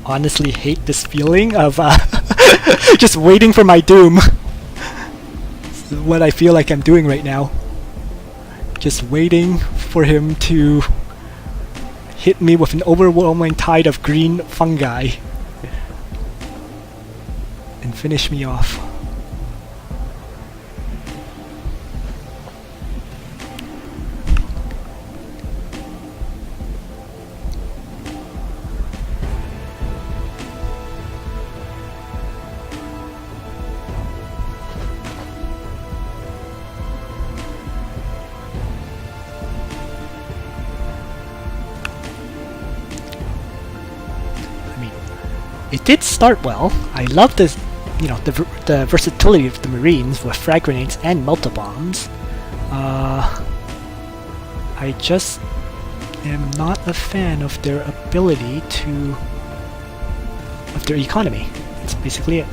honestly hate this feeling of just waiting for my doom. It's what I feel like I'm doing right now. Just waiting for him to hit me with an overwhelming tide of green fungi and finish me off. It did start well. I love this, you know, the versatility of the Marines with frag grenades and multi-bombs. I just am not a fan of their ability of their economy. That's basically it.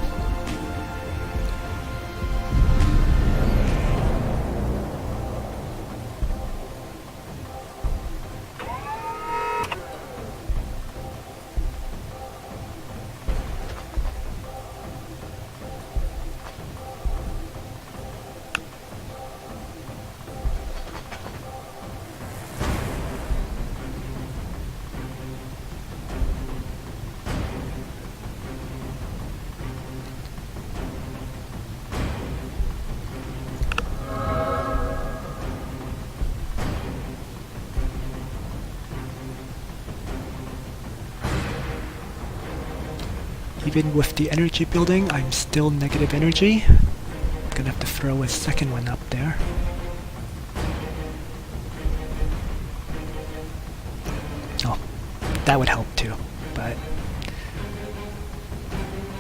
Even with the energy building, I'm still negative energy. I'm gonna have to throw a second one up there. Oh, that would help too, but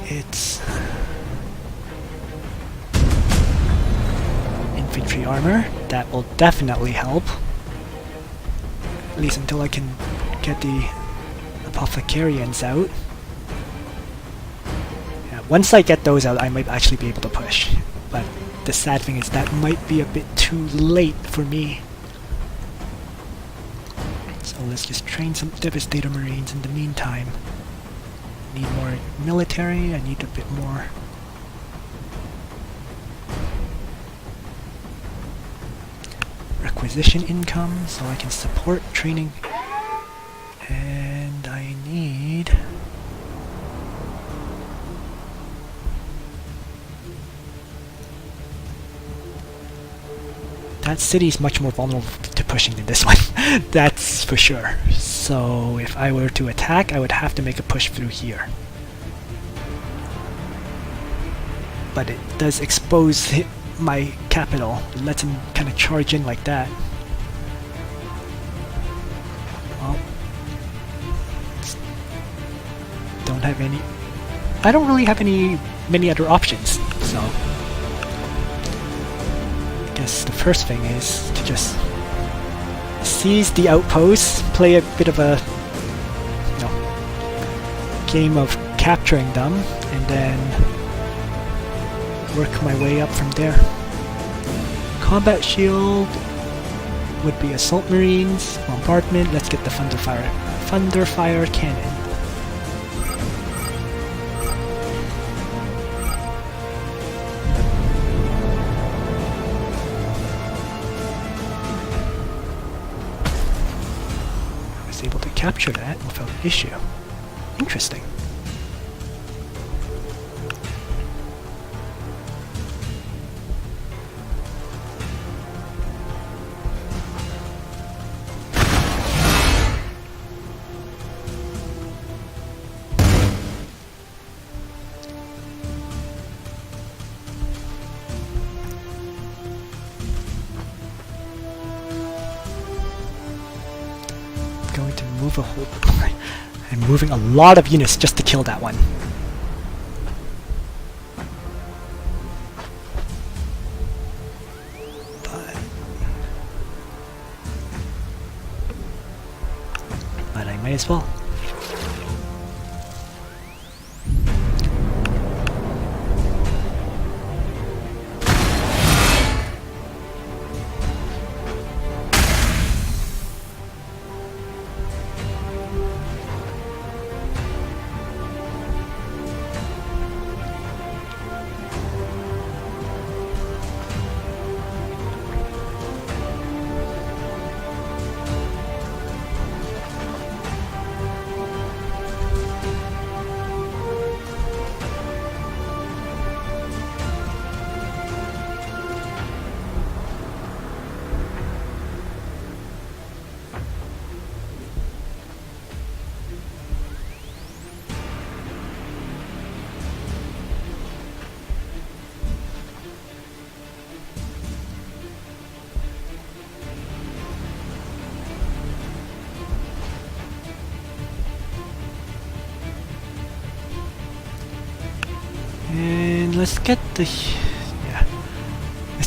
it's infantry armor. That will definitely help. At least until I can get the apothecarians out. Once I get those out, I might actually be able to push. But the sad thing is that might be a bit too late for me. So let's just train some Devastator Marines in the meantime. Need more military, I need a bit more. Requisition income, so I can support training. And I need... That city is much more vulnerable to pushing than this one. That's for sure. So if I were to attack, I would have to make a push through here. But it does expose my capital. It lets him kind of charge in like that. Well, don't have any... I don't really have many other options, so... I guess the first thing is to just seize the outposts, play a bit of a game of capturing them, and then work my way up from there. Combat shield would be assault marines, bombardment. Let's get the thunder fire cannon. I was able to capture that without an issue. Interesting. Going to move a whole... I'm moving a lot of units just to kill that one. But I may as well. And let's get let's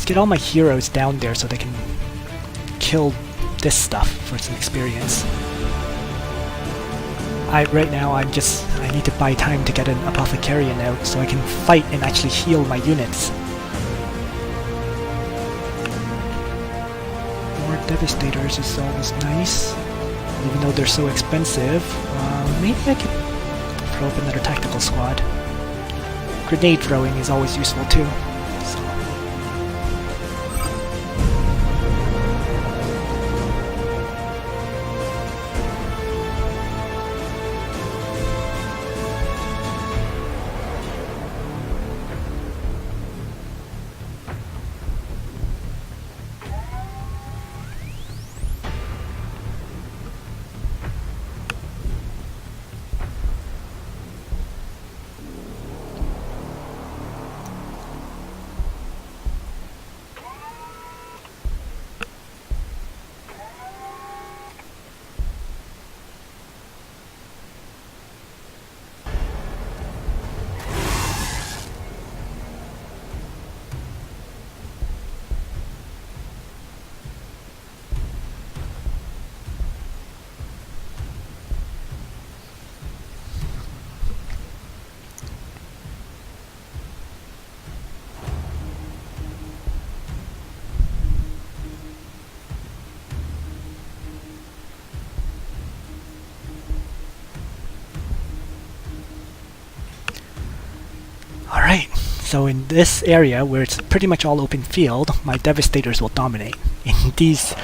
get all my heroes down there so they can kill this stuff for some experience. Right now I need to buy time to get an apothecarian out so I can fight and actually heal my units. More devastators is always nice, even though they're so expensive. Maybe I could throw up another tactical squad. Grenade throwing is always useful too. So. Alright, so in this area where it's pretty much all open field, my devastators will dominate. In these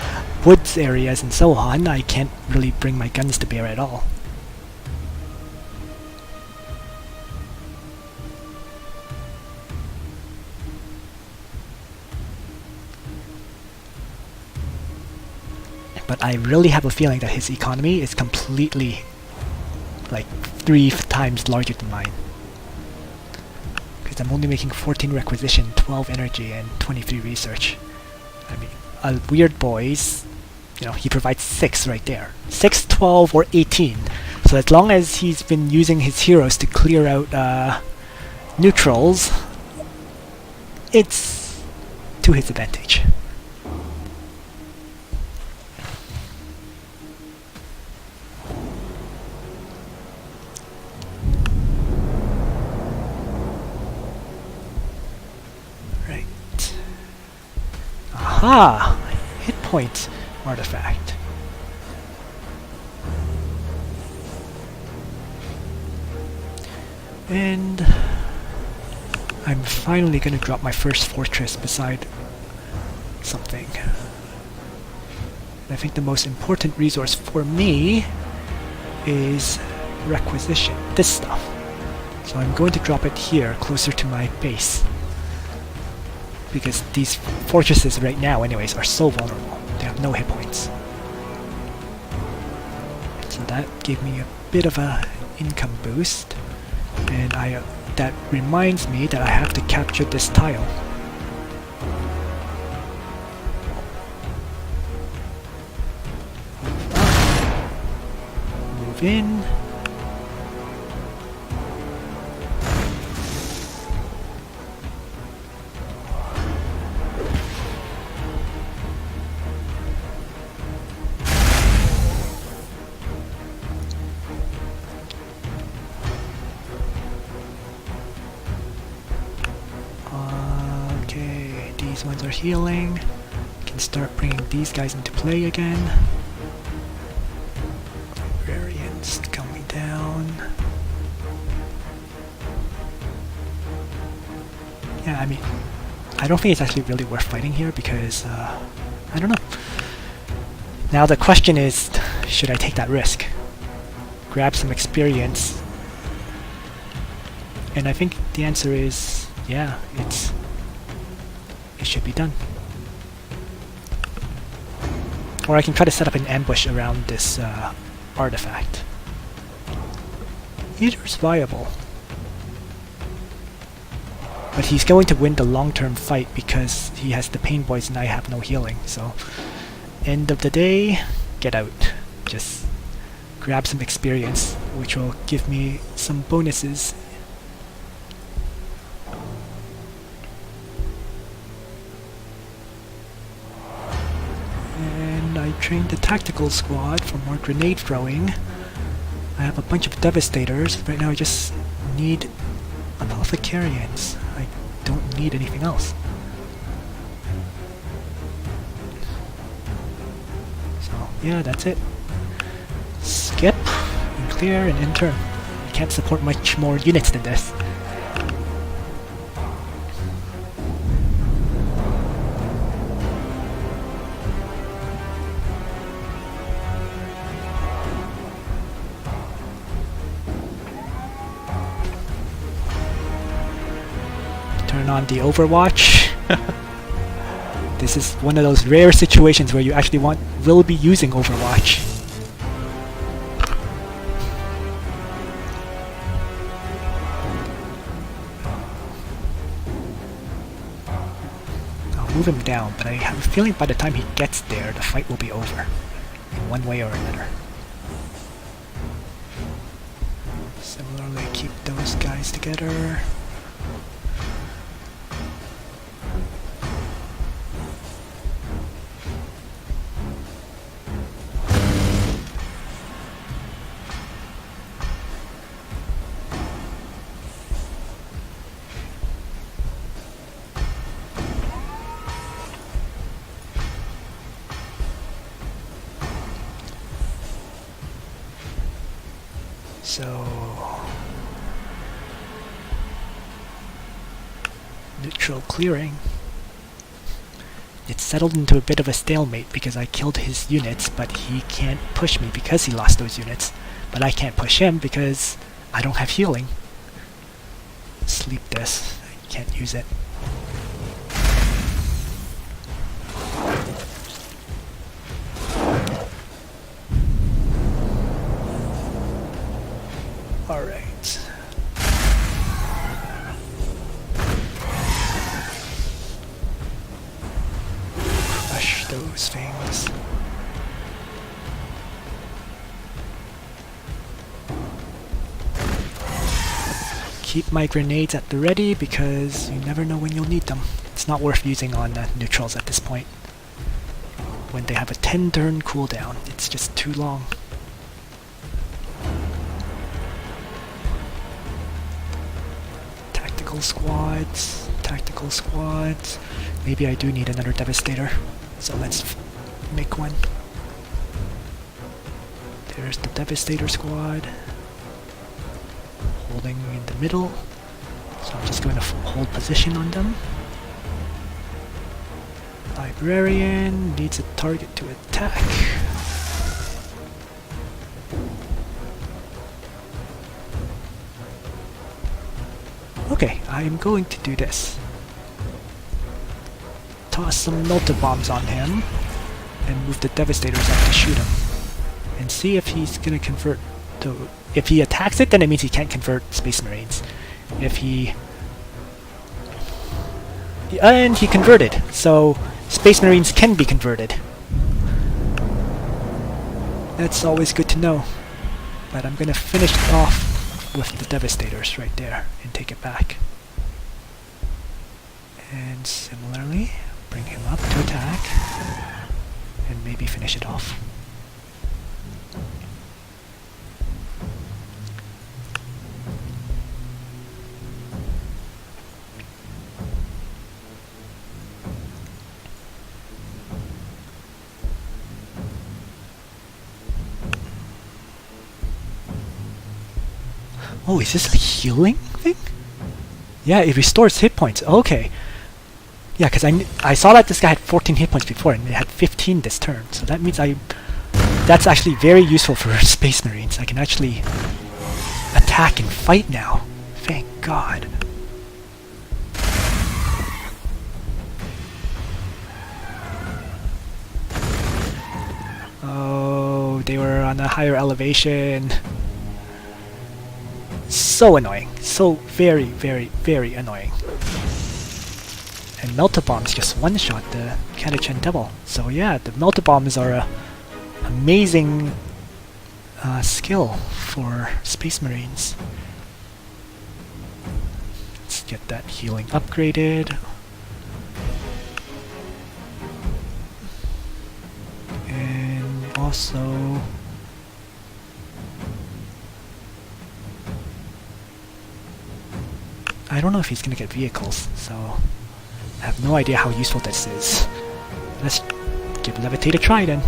woods areas and so on, I can't really bring my guns to bear at all. But I really have a feeling that his economy is completely, like, 3 times larger than mine. Because I'm only making 14 requisition, 12 energy, and 23 research. I mean, a weird boys, you know, he provides 6 right there. 6, 12, or 18. So as long as he's been using his heroes to clear out neutrals, it's to his advantage. Right. Aha! Hit point artifact. And I'm finally gonna drop my first fortress beside something. And I think the most important resource for me is requisition, this stuff. So I'm going to drop it here, closer to my base. Because these fortresses right now anyways are so vulnerable. They have no hit points. So that gave me a bit of a income boost. And that reminds me that I have to capture this tile. Move in. These ones are healing. Can start bringing these guys into play again. Librarians coming down. Yeah, I mean, I don't think it's actually really worth fighting here because, I don't know. Now the question is, should I take that risk? Grab some experience. And I think the answer is, yeah, it should be done. Or I can try to set up an ambush around this artifact. Either is viable. But he's going to win the long-term fight because he has the pain boys and I have no healing, so end of the day, get out. Just grab some experience, which will give me some bonuses. I trained the tactical squad for more grenade throwing. I have a bunch of devastators. Right now I just need apothecarians. I don't need anything else. So yeah, that's it. Skip, and clear, and enter. I can't support much more units than this. Turn on the Overwatch. This is one of those rare situations where you actually will be using Overwatch. I'll move him down, but I have a feeling by the time he gets there, the fight will be over, in one way or another. Similarly, keep those guys together. So neutral clearing. It's settled into a bit of a stalemate because I killed his units, but he can't push me because he lost those units. But I can't push him because I don't have healing. Sleep this. I can't use it. Alright. keep my grenades at the ready because you never know when you'll need them. It's not worth using on neutrals at this point. When they have a 10-turn cooldown, it's just too long. Tactical squads, tactical squads. Maybe I do need another Devastator, so let's make one. There's the Devastator squad. Holding in the middle, so I'm just going to hold position on them. Librarian needs a target to attack. Okay, I am going to do this. Toss some melter bombs on him and move the Devastators up to shoot him. And see if he's gonna convert to... If he attacks it, then it means he can't convert Space Marines. If he... And he converted, so Space Marines can be converted. That's always good to know. But I'm gonna finish it off with the Devastators right there and take it back. And similarly, bring him up to attack and maybe finish it off. Oh, is this a healing thing? Yeah, it restores hit points. Okay. Yeah, because I saw that this guy had 14 hit points before, and it had 15 this turn. So that means that's actually very useful for Space Marines. I can actually attack and fight now. Thank God. Oh, they were on a higher elevation. So annoying. So very, very, very annoying. And Melter Bombs just one-shot the Catachan Devil. So yeah, the Melter Bombs are a amazing skill for Space Marines. Let's get that healing upgraded. And also... I don't know if he's gonna get vehicles, so I have no idea how useful this is. Let's give Levitate a try then.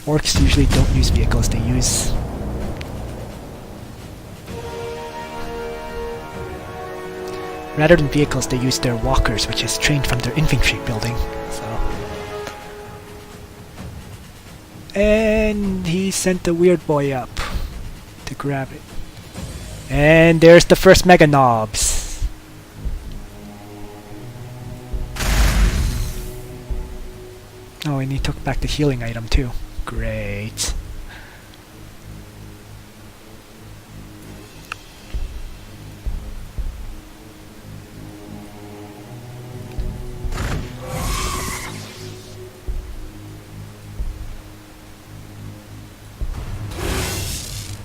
Orks usually don't use vehicles, they use... Rather than vehicles, they use their walkers, which is trained from their infantry building, so... And he sent the weird boy up to grab it. And there's the first Mega Knobs. Oh, and he took back the healing item too. Great.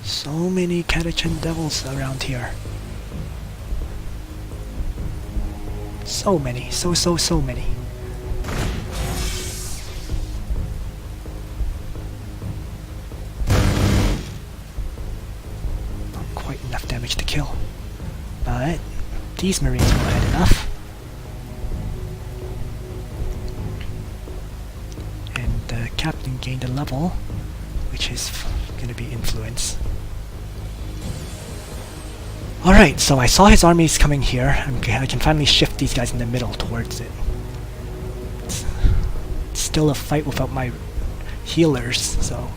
So many Catachan Devils around here. So many. So many. Not quite enough damage to kill. But these Marines will add enough. And the captain gained a level, which is going to be influence. Alright, so I saw his armies coming here. I can finally shift these guys in the middle towards it. It's still a fight without my healers, so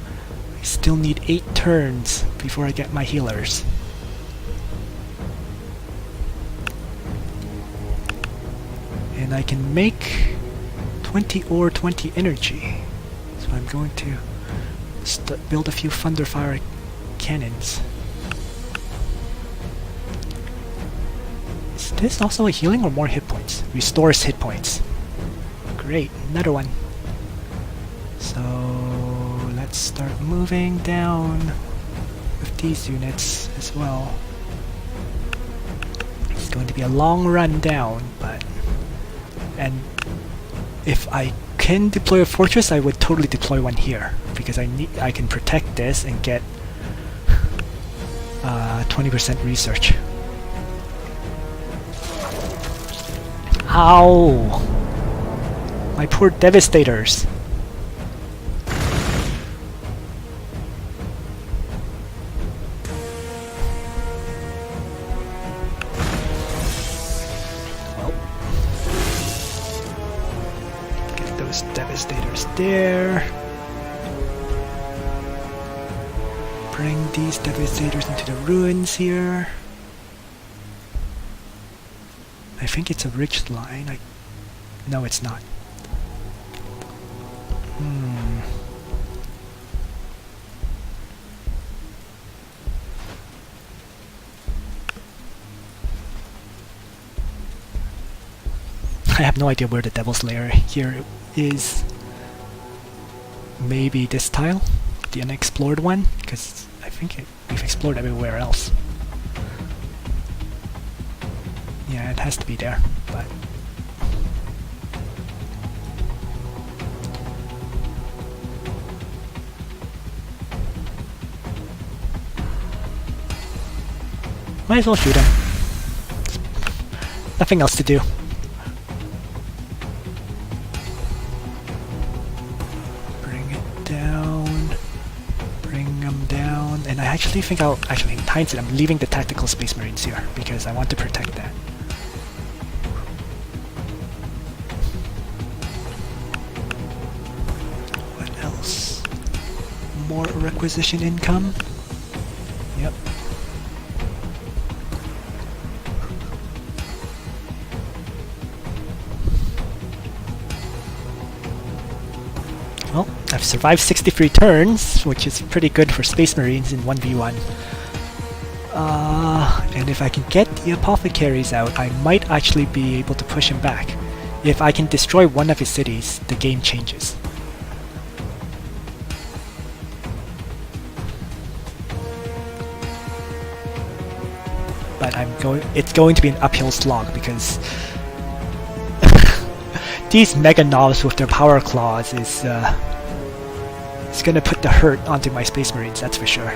I still need 8 turns before I get my healers. And I can make 20 or 20 energy. So I'm going to build a few Thunderfire cannons. Is this also a healing or more hit points? Restores hit points. Great, another one. So let's let's start moving down with these units as well. It's going to be a long run down, but... And if I can deploy a fortress, I would totally deploy one here, because I can protect this and get 20% research. Ow! My poor devastators. Well, get those devastators there. Bring these devastators into the ruins here. I think it's a ridge line. No, it's not. I have no idea where the Devil's Lair here is. Maybe this tile? The unexplored one? Because I think we've explored everywhere else. Yeah, it has to be there, but... Might as well shoot him. Nothing else to do. Bring it down. Bring them down. And I actually think in hindsight, I'm leaving the tactical Space Marines here because I want to protect that. What else? More requisition income? Yep. Well, I've survived 63 turns, which is pretty good for Space Marines in 1v1. And if I can get the Apothecaries out, I might actually be able to push him back. If I can destroy one of his cities, the game changes. But it's going to be an uphill slog because these Mega Knobs with their power claws is it's gonna put the hurt onto my Space Marines, that's for sure.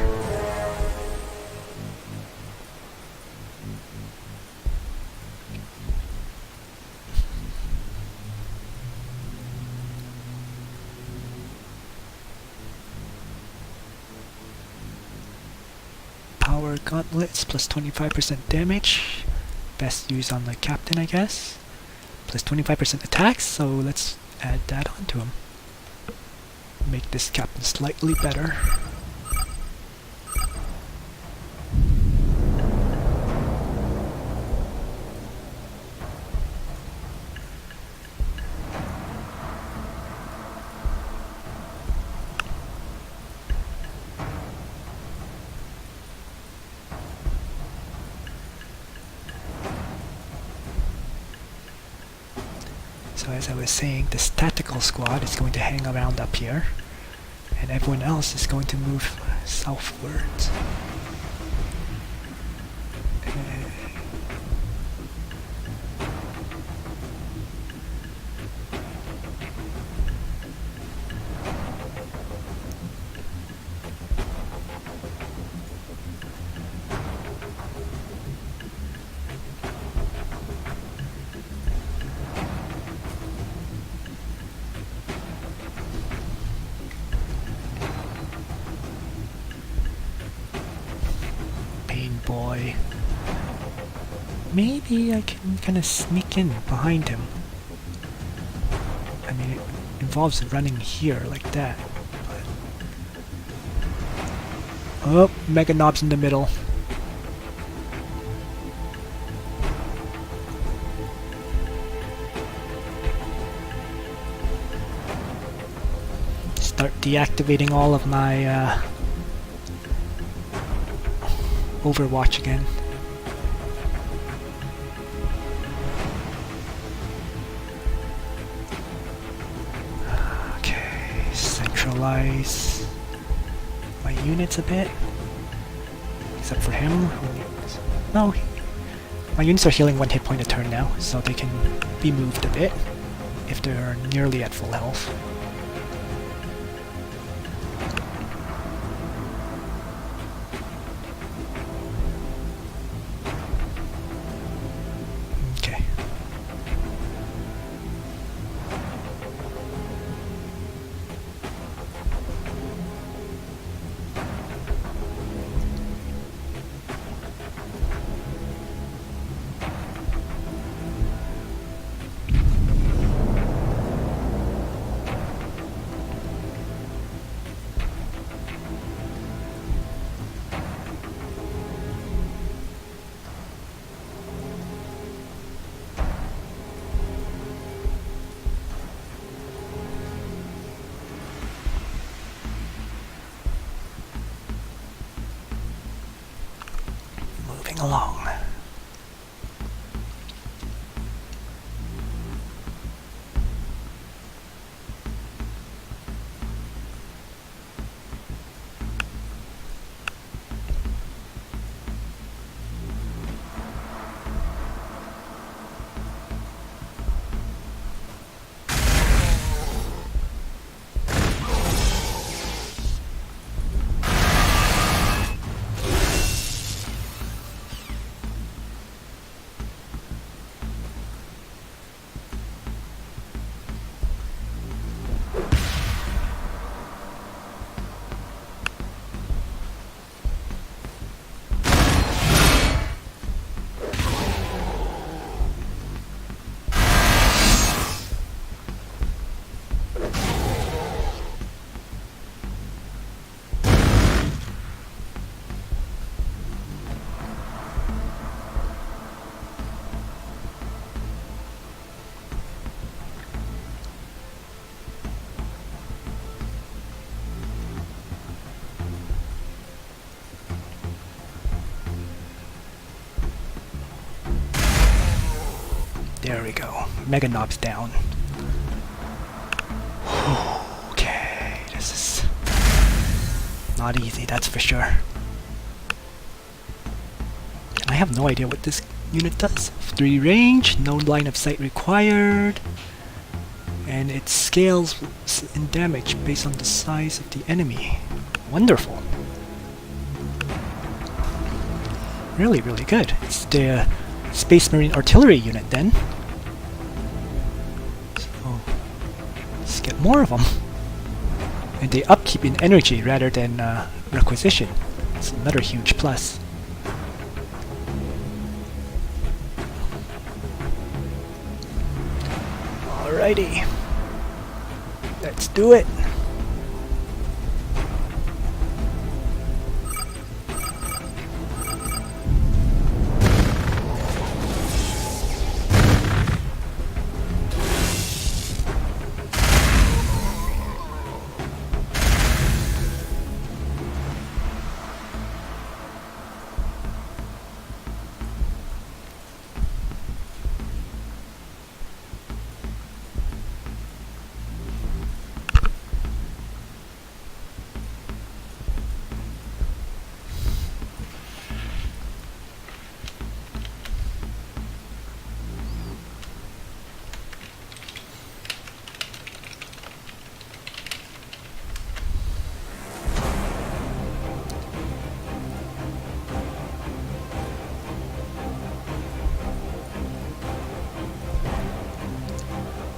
Power gauntlets plus 25% damage. Best use on the captain, I guess. Plus 25% attacks, so let's add that onto him. Make this captain slightly better. So as I was saying, this tactical squad is going to hang around up here, and everyone else is going to move southwards. Boy. Maybe I can kind of sneak in behind him. I mean, it involves running here like that. But... oh, Mega Knob's in the middle. Start deactivating all of my Overwatch again. Okay, centralize. units a bit. Except for him. No, my units are healing 1 hit point a turn now, so they can be moved a bit if they're nearly at full health. Okay. Along. There we go. Mega Knob's down. Okay, this is not easy, that's for sure. I have no idea what this unit does. 3 range, no line of sight required, and it scales in damage based on the size of the enemy. Wonderful. Really, really good. It's the Space Marine Artillery unit then. So, let's get more of them. And they upkeep in energy rather than requisition. It's another huge plus. Alrighty. Let's do it.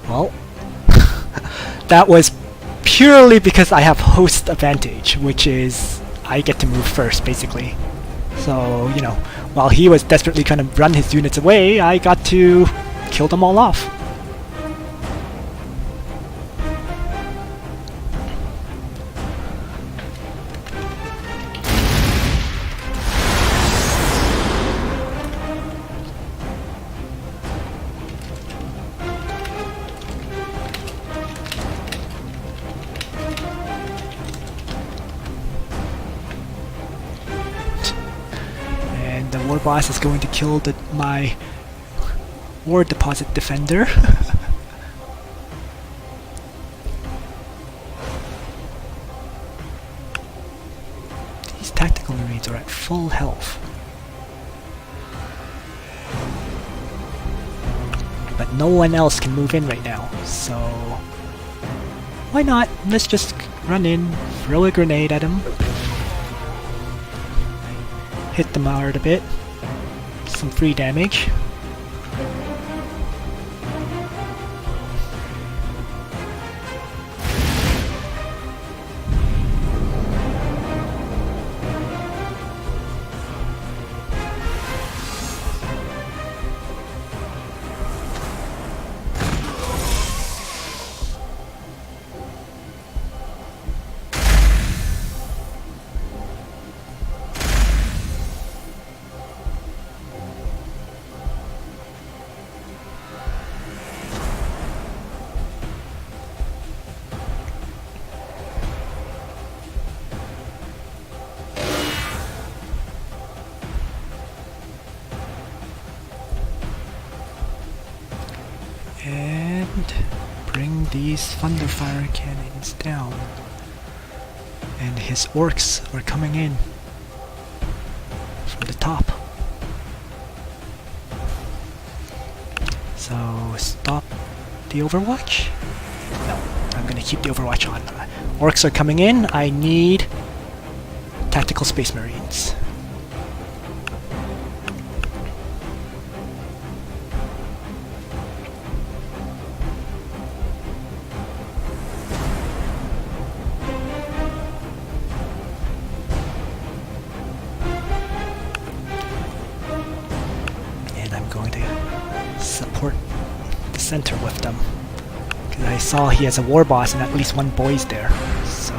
Well, that was purely because I have host advantage, which is I get to move first, basically. So, you know, while he was desperately trying to run his units away, I got to kill them all off. The war boss is going to kill my war deposit defender. These tactical marines are at full health. But no one else can move in right now, so why not? Let's just run in, throw a grenade at him, hit them hard a bit, some free damage. And bring these thunderfire cannons down. And his orcs are coming in from the top. So stop the overwatch? No, I'm gonna keep the overwatch on. Orcs are coming in. I need tactical space marines. Support the center with them, because I saw he has a war boss and at least one boy's there, so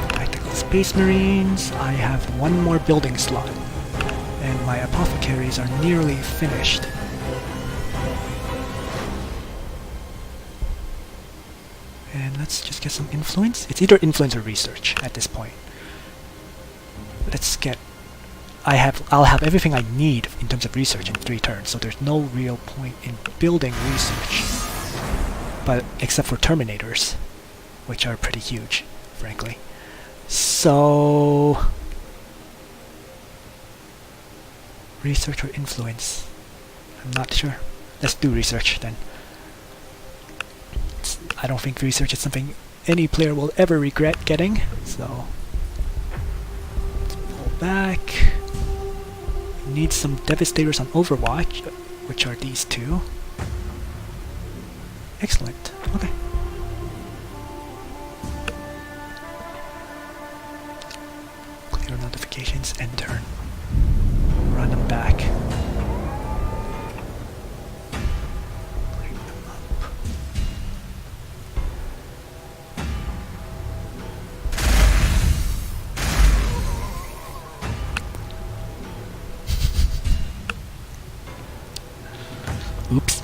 tactical space marines. I have one more building slot and my apothecaries are nearly finished. And let's just get some influence. It's either influence or research at this point. Let's get... I'll have everything I need in terms of research in 3 turns, so there's no real point in building research. But except for Terminators, which are pretty huge, frankly. So... research or influence? I'm not sure. Let's do research then. I don't think research is something any player will ever regret getting, so... back. Need some Devastators on Overwatch, which are these 2. Excellent. Okay. Clear notifications and turn. Run them back. Clear them up. Oops.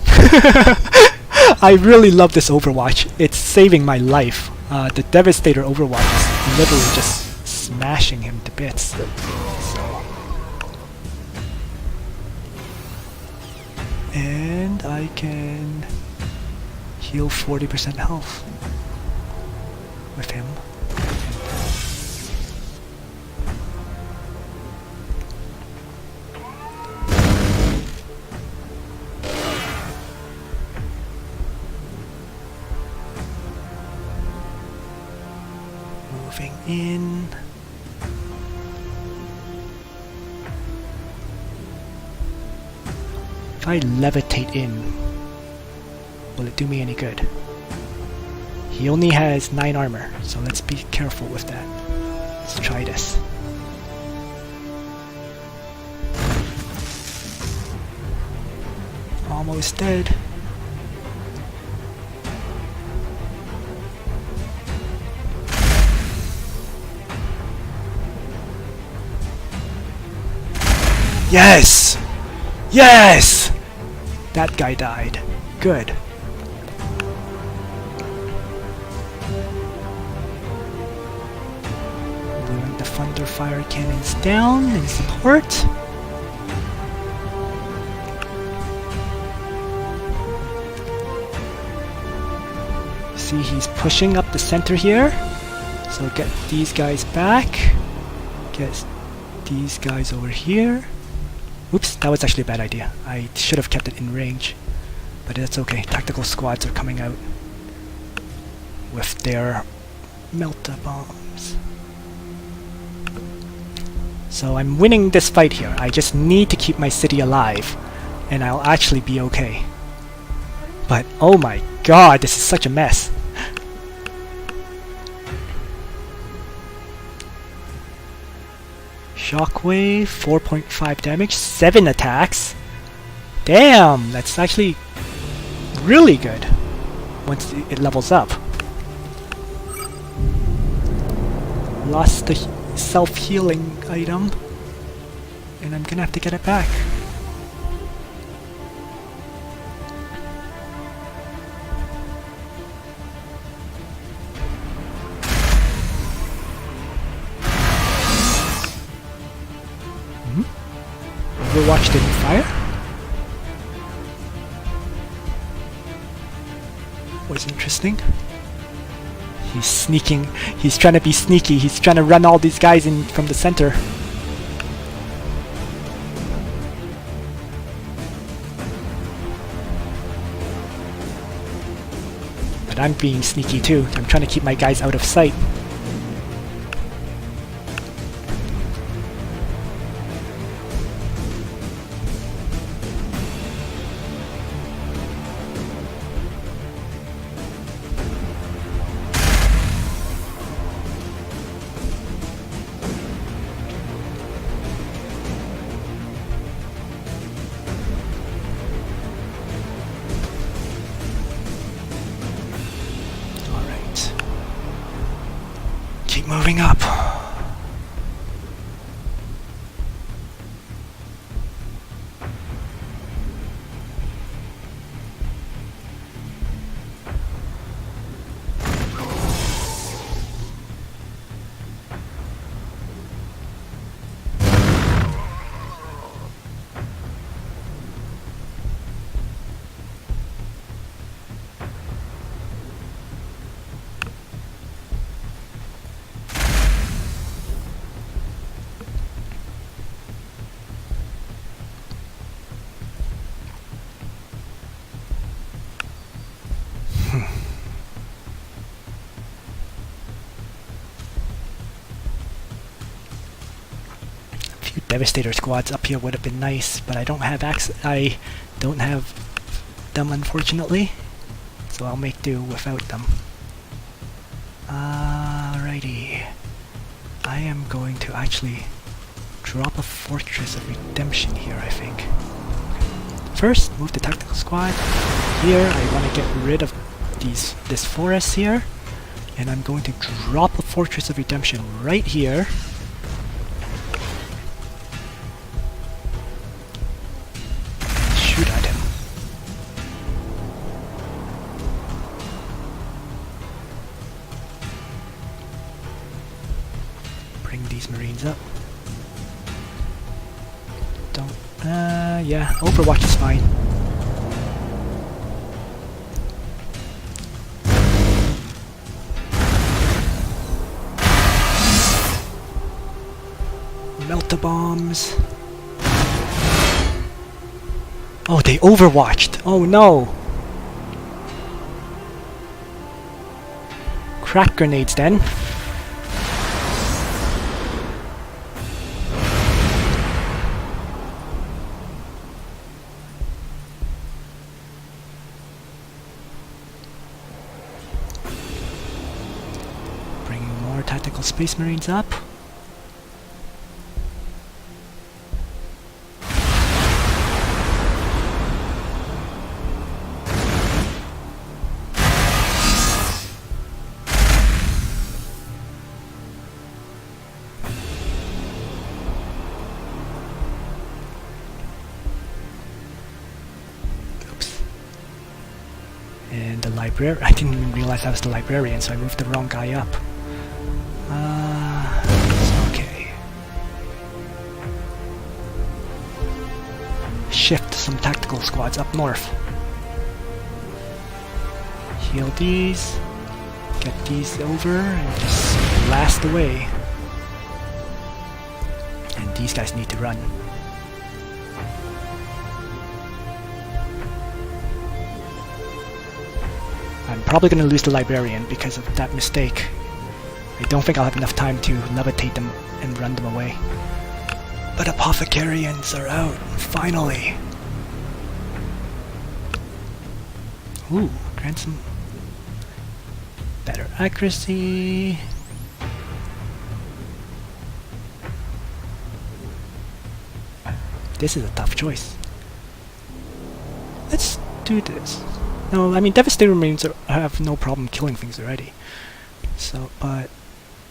I really love this Overwatch. It's saving my life. The Devastator Overwatch is literally just smashing him to bits. So. And I can heal 40% health with him. Moving in. If I levitate in, will it do me any good? He only has 9 armor, so let's be careful with that. Let's try this. Almost dead. Yes! Yes! That guy died. Good. Bring the thunder fire cannons down in support. See, he's pushing up the center here. So get these guys back. Get these guys over here. Oops, that was actually a bad idea. I should have kept it in range. But that's okay. Tactical squads are coming out with their melta bombs. So I'm winning this fight here. I just need to keep my city alive, and I'll actually be okay. But oh my god, this is such a mess. Shockwave, 4.5 damage, 7 attacks. Damn, that's actually really good once it levels up. Lost the self-healing item, and I'm gonna have to get it back. Overwatch didn't fire? Was interesting. He's sneaking. He's trying to be sneaky. He's trying to run all these guys in from the center. But I'm being sneaky too. I'm trying to keep my guys out of sight. Keep moving up. Devastator squads up here would have been nice, but I don't have I don't have them, unfortunately, so I'll make do without them. Alrighty, I am going to actually drop a Fortress of Redemption here, I think. First, move the tactical squad here. I want to get rid of this forest here, and I'm going to drop a Fortress of Redemption right here. Shoot at him. Bring these Marines up. Don't. Yeah, Overwatch is fine. Melt the bombs. Oh, they overwatched! Oh no! Crack grenades then. Bringing more tactical space marines up. And the librarian, I didn't even realize that was the librarian, so I moved the wrong guy up. Okay. Shift some tactical squads up north. Heal these. Get these over and just blast away. And these guys need to run. I'm probably going to lose the Librarian because of that mistake. I don't think I'll have enough time to levitate them and run them away. But Apothecarians are out, finally! Ooh, grant some better accuracy. This is a tough choice. Let's do this. No, I mean, Devastator Marines have no problem killing things already. So, but,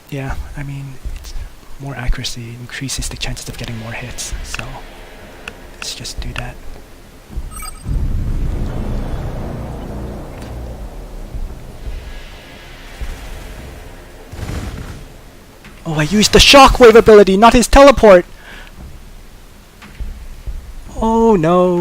yeah, I mean, it's more accuracy increases the chances of getting more hits. So, let's just do that. Oh, I used the Shockwave ability, not his teleport! Oh no!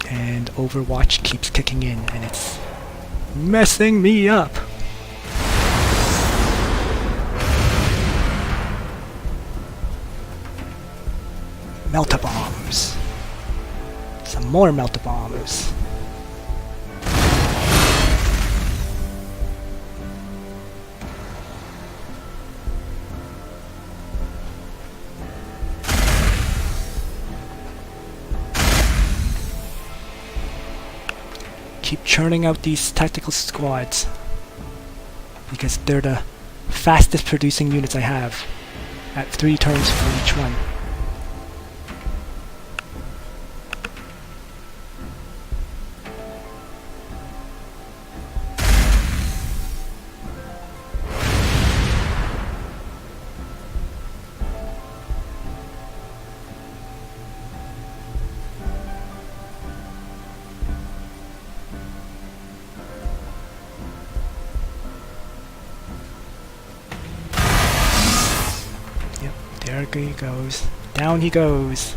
And Overwatch keeps kicking in, and it's messing me up! Melt-a-bombs. Some more melt-a-bombs. Keep churning out these tactical squads because they're the fastest producing units I have at 3 turns for each one. There he goes. Down he goes.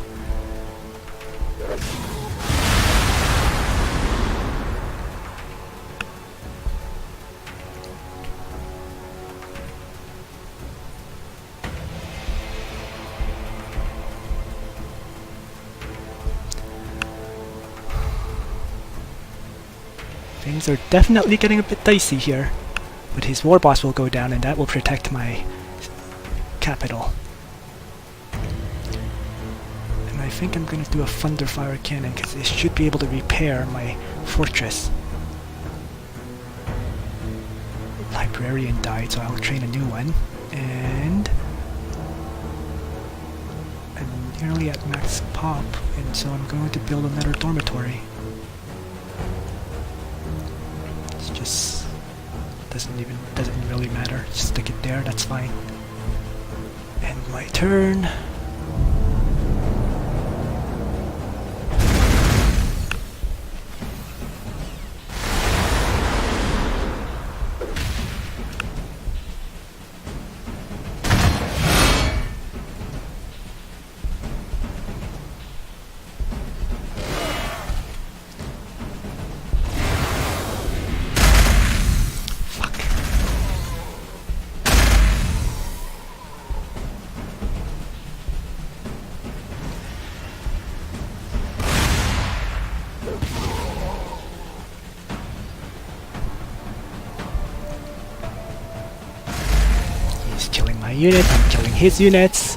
Things are definitely getting a bit dicey here. But his war boss will go down and that will protect my capital. I think I'm going to do a Thunderfire Cannon because it should be able to repair my fortress. Librarian died, so I'll train a new one. And I'm nearly at max pop, and so I'm going to build another dormitory. It's just doesn't really matter. Just stick it there, that's fine. End my turn. Killing my unit, I'm killing his units.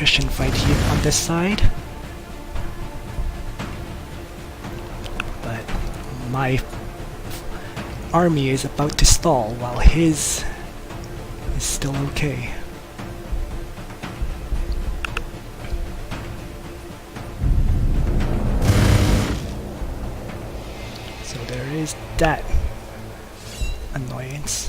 attrition fight here on this side. But my army is about to stall while his is still okay. So there is that annoyance.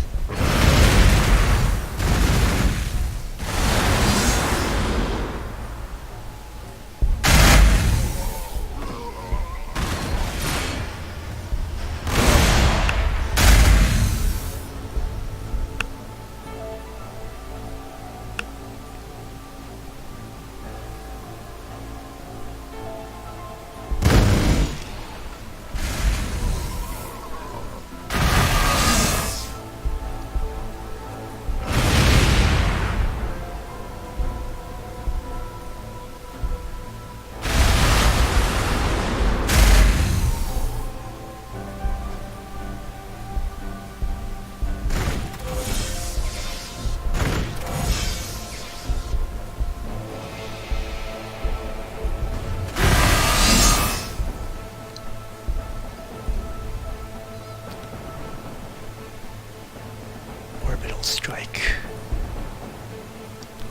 Strike.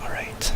All right.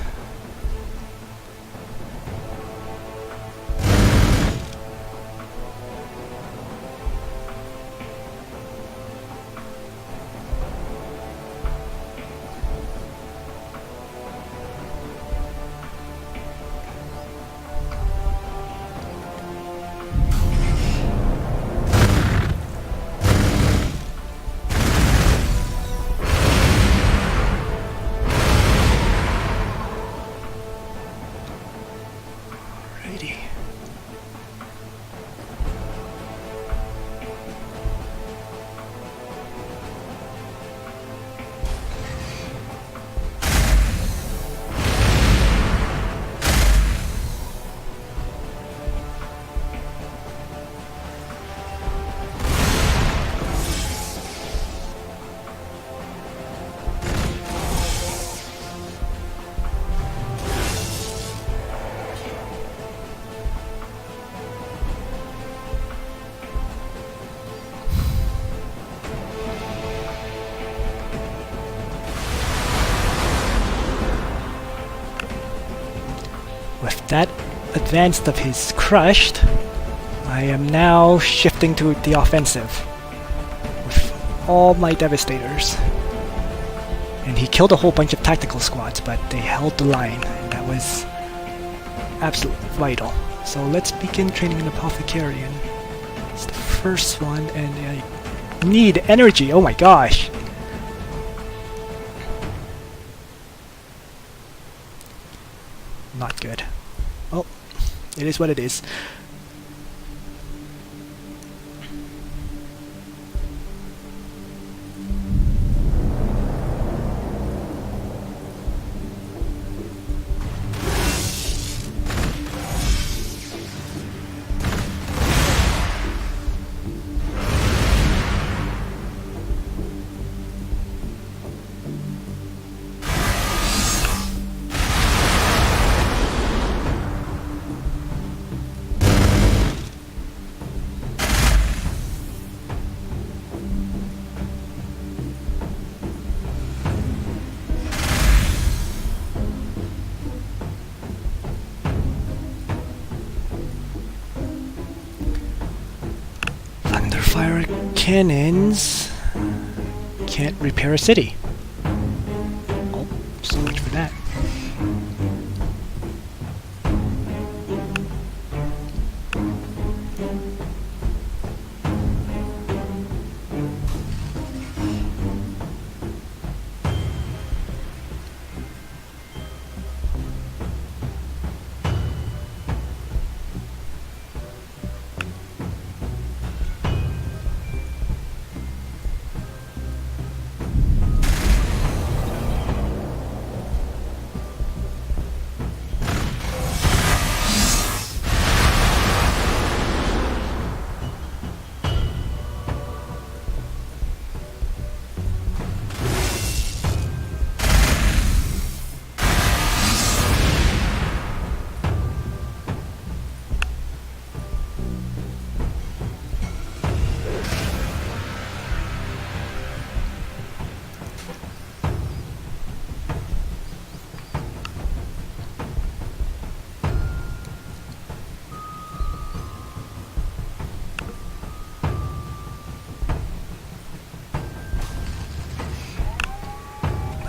With that advance of his crushed, I am now shifting to the offensive with all my devastators. And he killed a whole bunch of tactical squads, but they held the line, and that was absolutely vital. So let's begin training an Apothecarian. It's the first one, and I need energy, oh my gosh! Not good. Oh, it is what it is. Fire cannons can't repair a city. Oh, so much for that.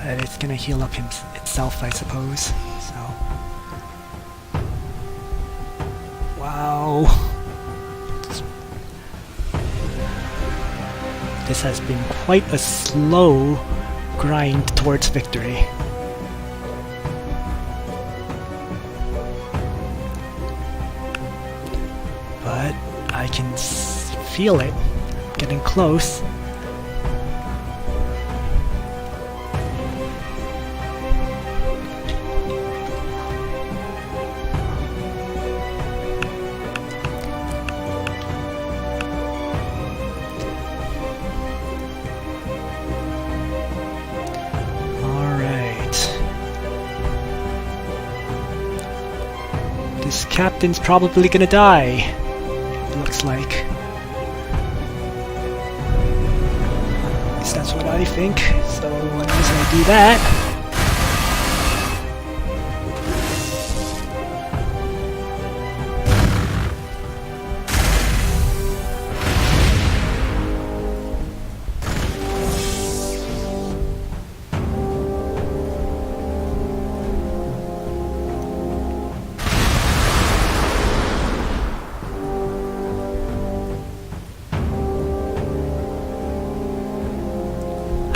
And it's gonna heal up itself, I suppose. So. Wow. This has been quite a slow grind towards victory. But I can feel it getting close. This captain's probably gonna die, looks like. At least that's what I think, so I'm just gonna do that.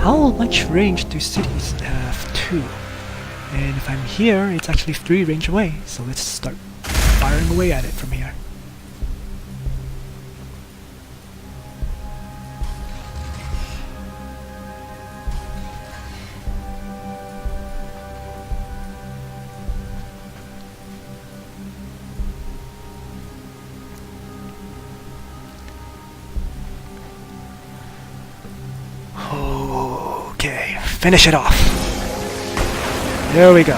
How much range do cities have? 2. And if I'm here, it's actually 3 range away. So let's start firing away at it from here. Okay, finish it off. There we go.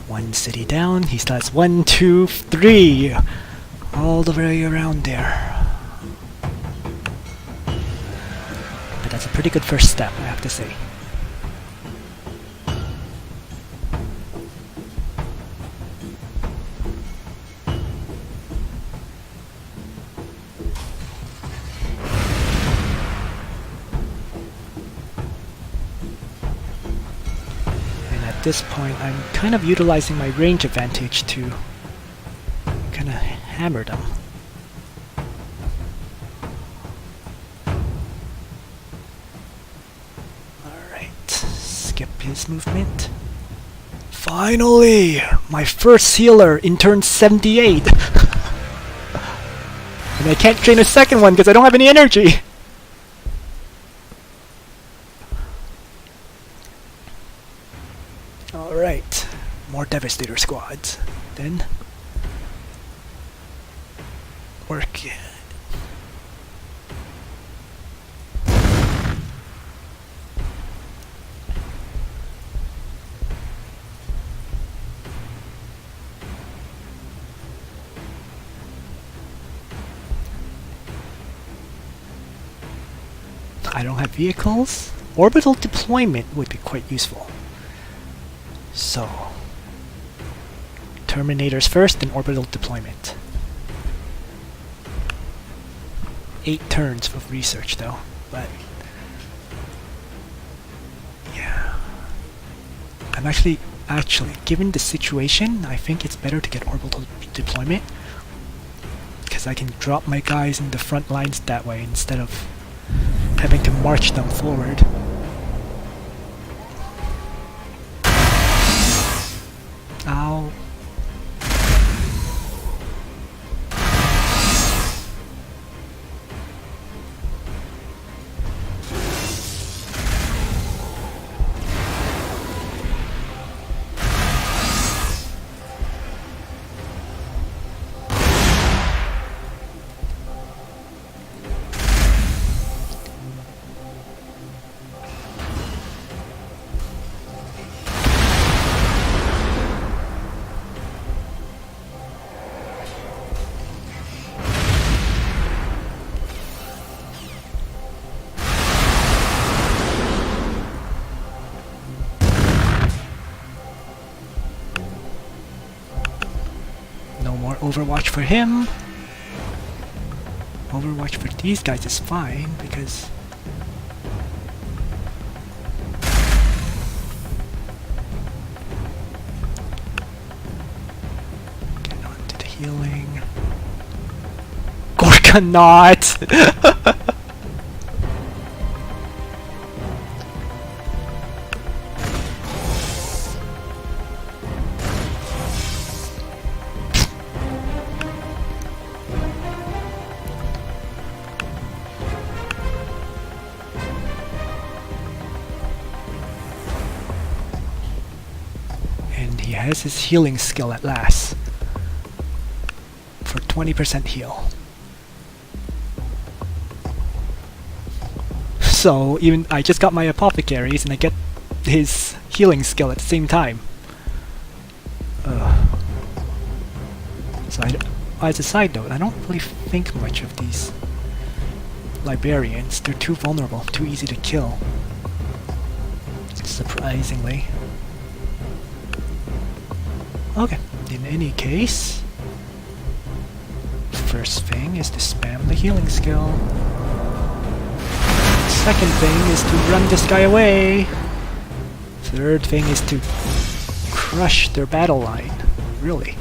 One city down, he starts 1, 2, 3, all the way around there. But that's a pretty good first step, I have to say. At this point, I'm kind of utilizing my range advantage to kind of hammer them. Alright, skip his movement. Finally! My first healer in turn 78! And I can't train a second one because I don't have any energy! Alright, more Devastator squads. Then work it. I don't have vehicles. Orbital deployment would be quite useful. So, Terminators first, then orbital deployment. 8 turns of research though, but yeah. I'm actually, given the situation, I think it's better to get orbital deployment because I can drop my guys in the front lines that way instead of having to march them forward. Ow. Overwatch for him. Overwatch for these guys is fine because get on to the healing. Gorkanaut! Has his healing skill at last for 20% heal. So even I just got my apothecaries and I get his healing skill at the same time. So as a side note, I don't really think much of these librarians. They're too vulnerable, too easy to kill. Surprisingly. Okay, in any case, first thing is to spam the healing skill. Second thing is to run this guy away. Third thing is to crush their battle line. Really.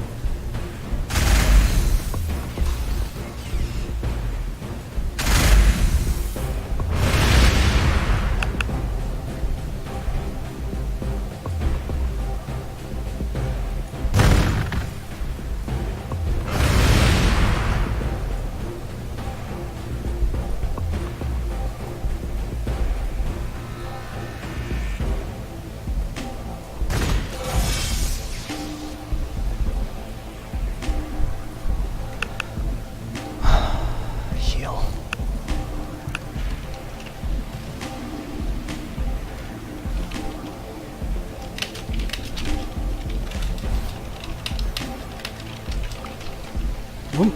Boom.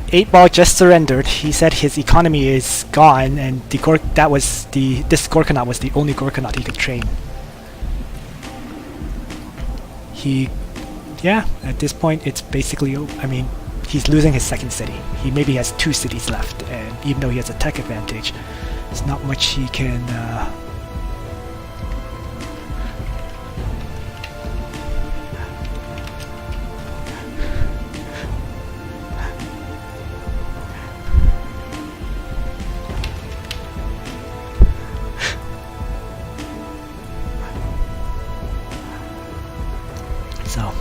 8-Ball just surrendered. He said his economy is gone, and this Gorkanaut was the only Gorkanaut he could train. Yeah, at this point it's basically, I mean, he's losing his second city. He maybe has 2 cities left, and even though he has a tech advantage, there's not much he can So,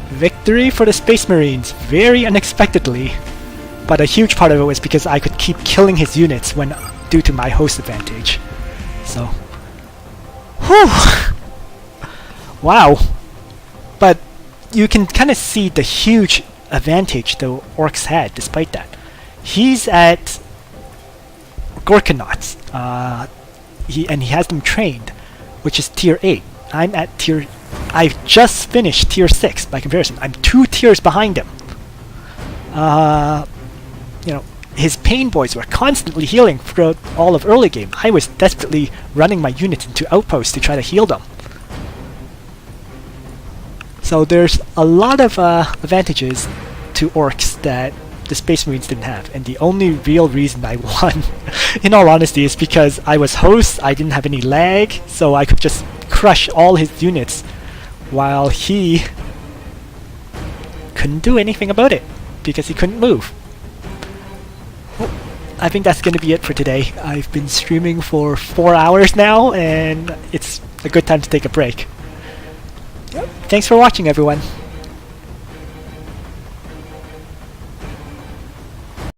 victory for the Space Marines, very unexpectedly, but a huge part of it was because I could keep killing his units due to my host advantage. So, whew! Wow! But you can kind of see the huge advantage the Orks had despite that. He's at Gorkanauts, and he has them trained, which is tier 8. I'm at I've just finished tier 6 by comparison. I'm 2 tiers behind him. You know, his pain boys were constantly healing throughout all of early game. I was desperately running my units into outposts to try to heal them. So there's a lot of advantages to Orks that the Space Marines didn't have, and the only real reason I won, in all honesty, is because I was host, I didn't have any lag, so I could just crush all his units while he couldn't do anything about it because he couldn't move. Well, I think that's going to be it for today. I've been streaming for 4 hours now, and it's a good time to take a break. Yep. Thanks for watching, everyone.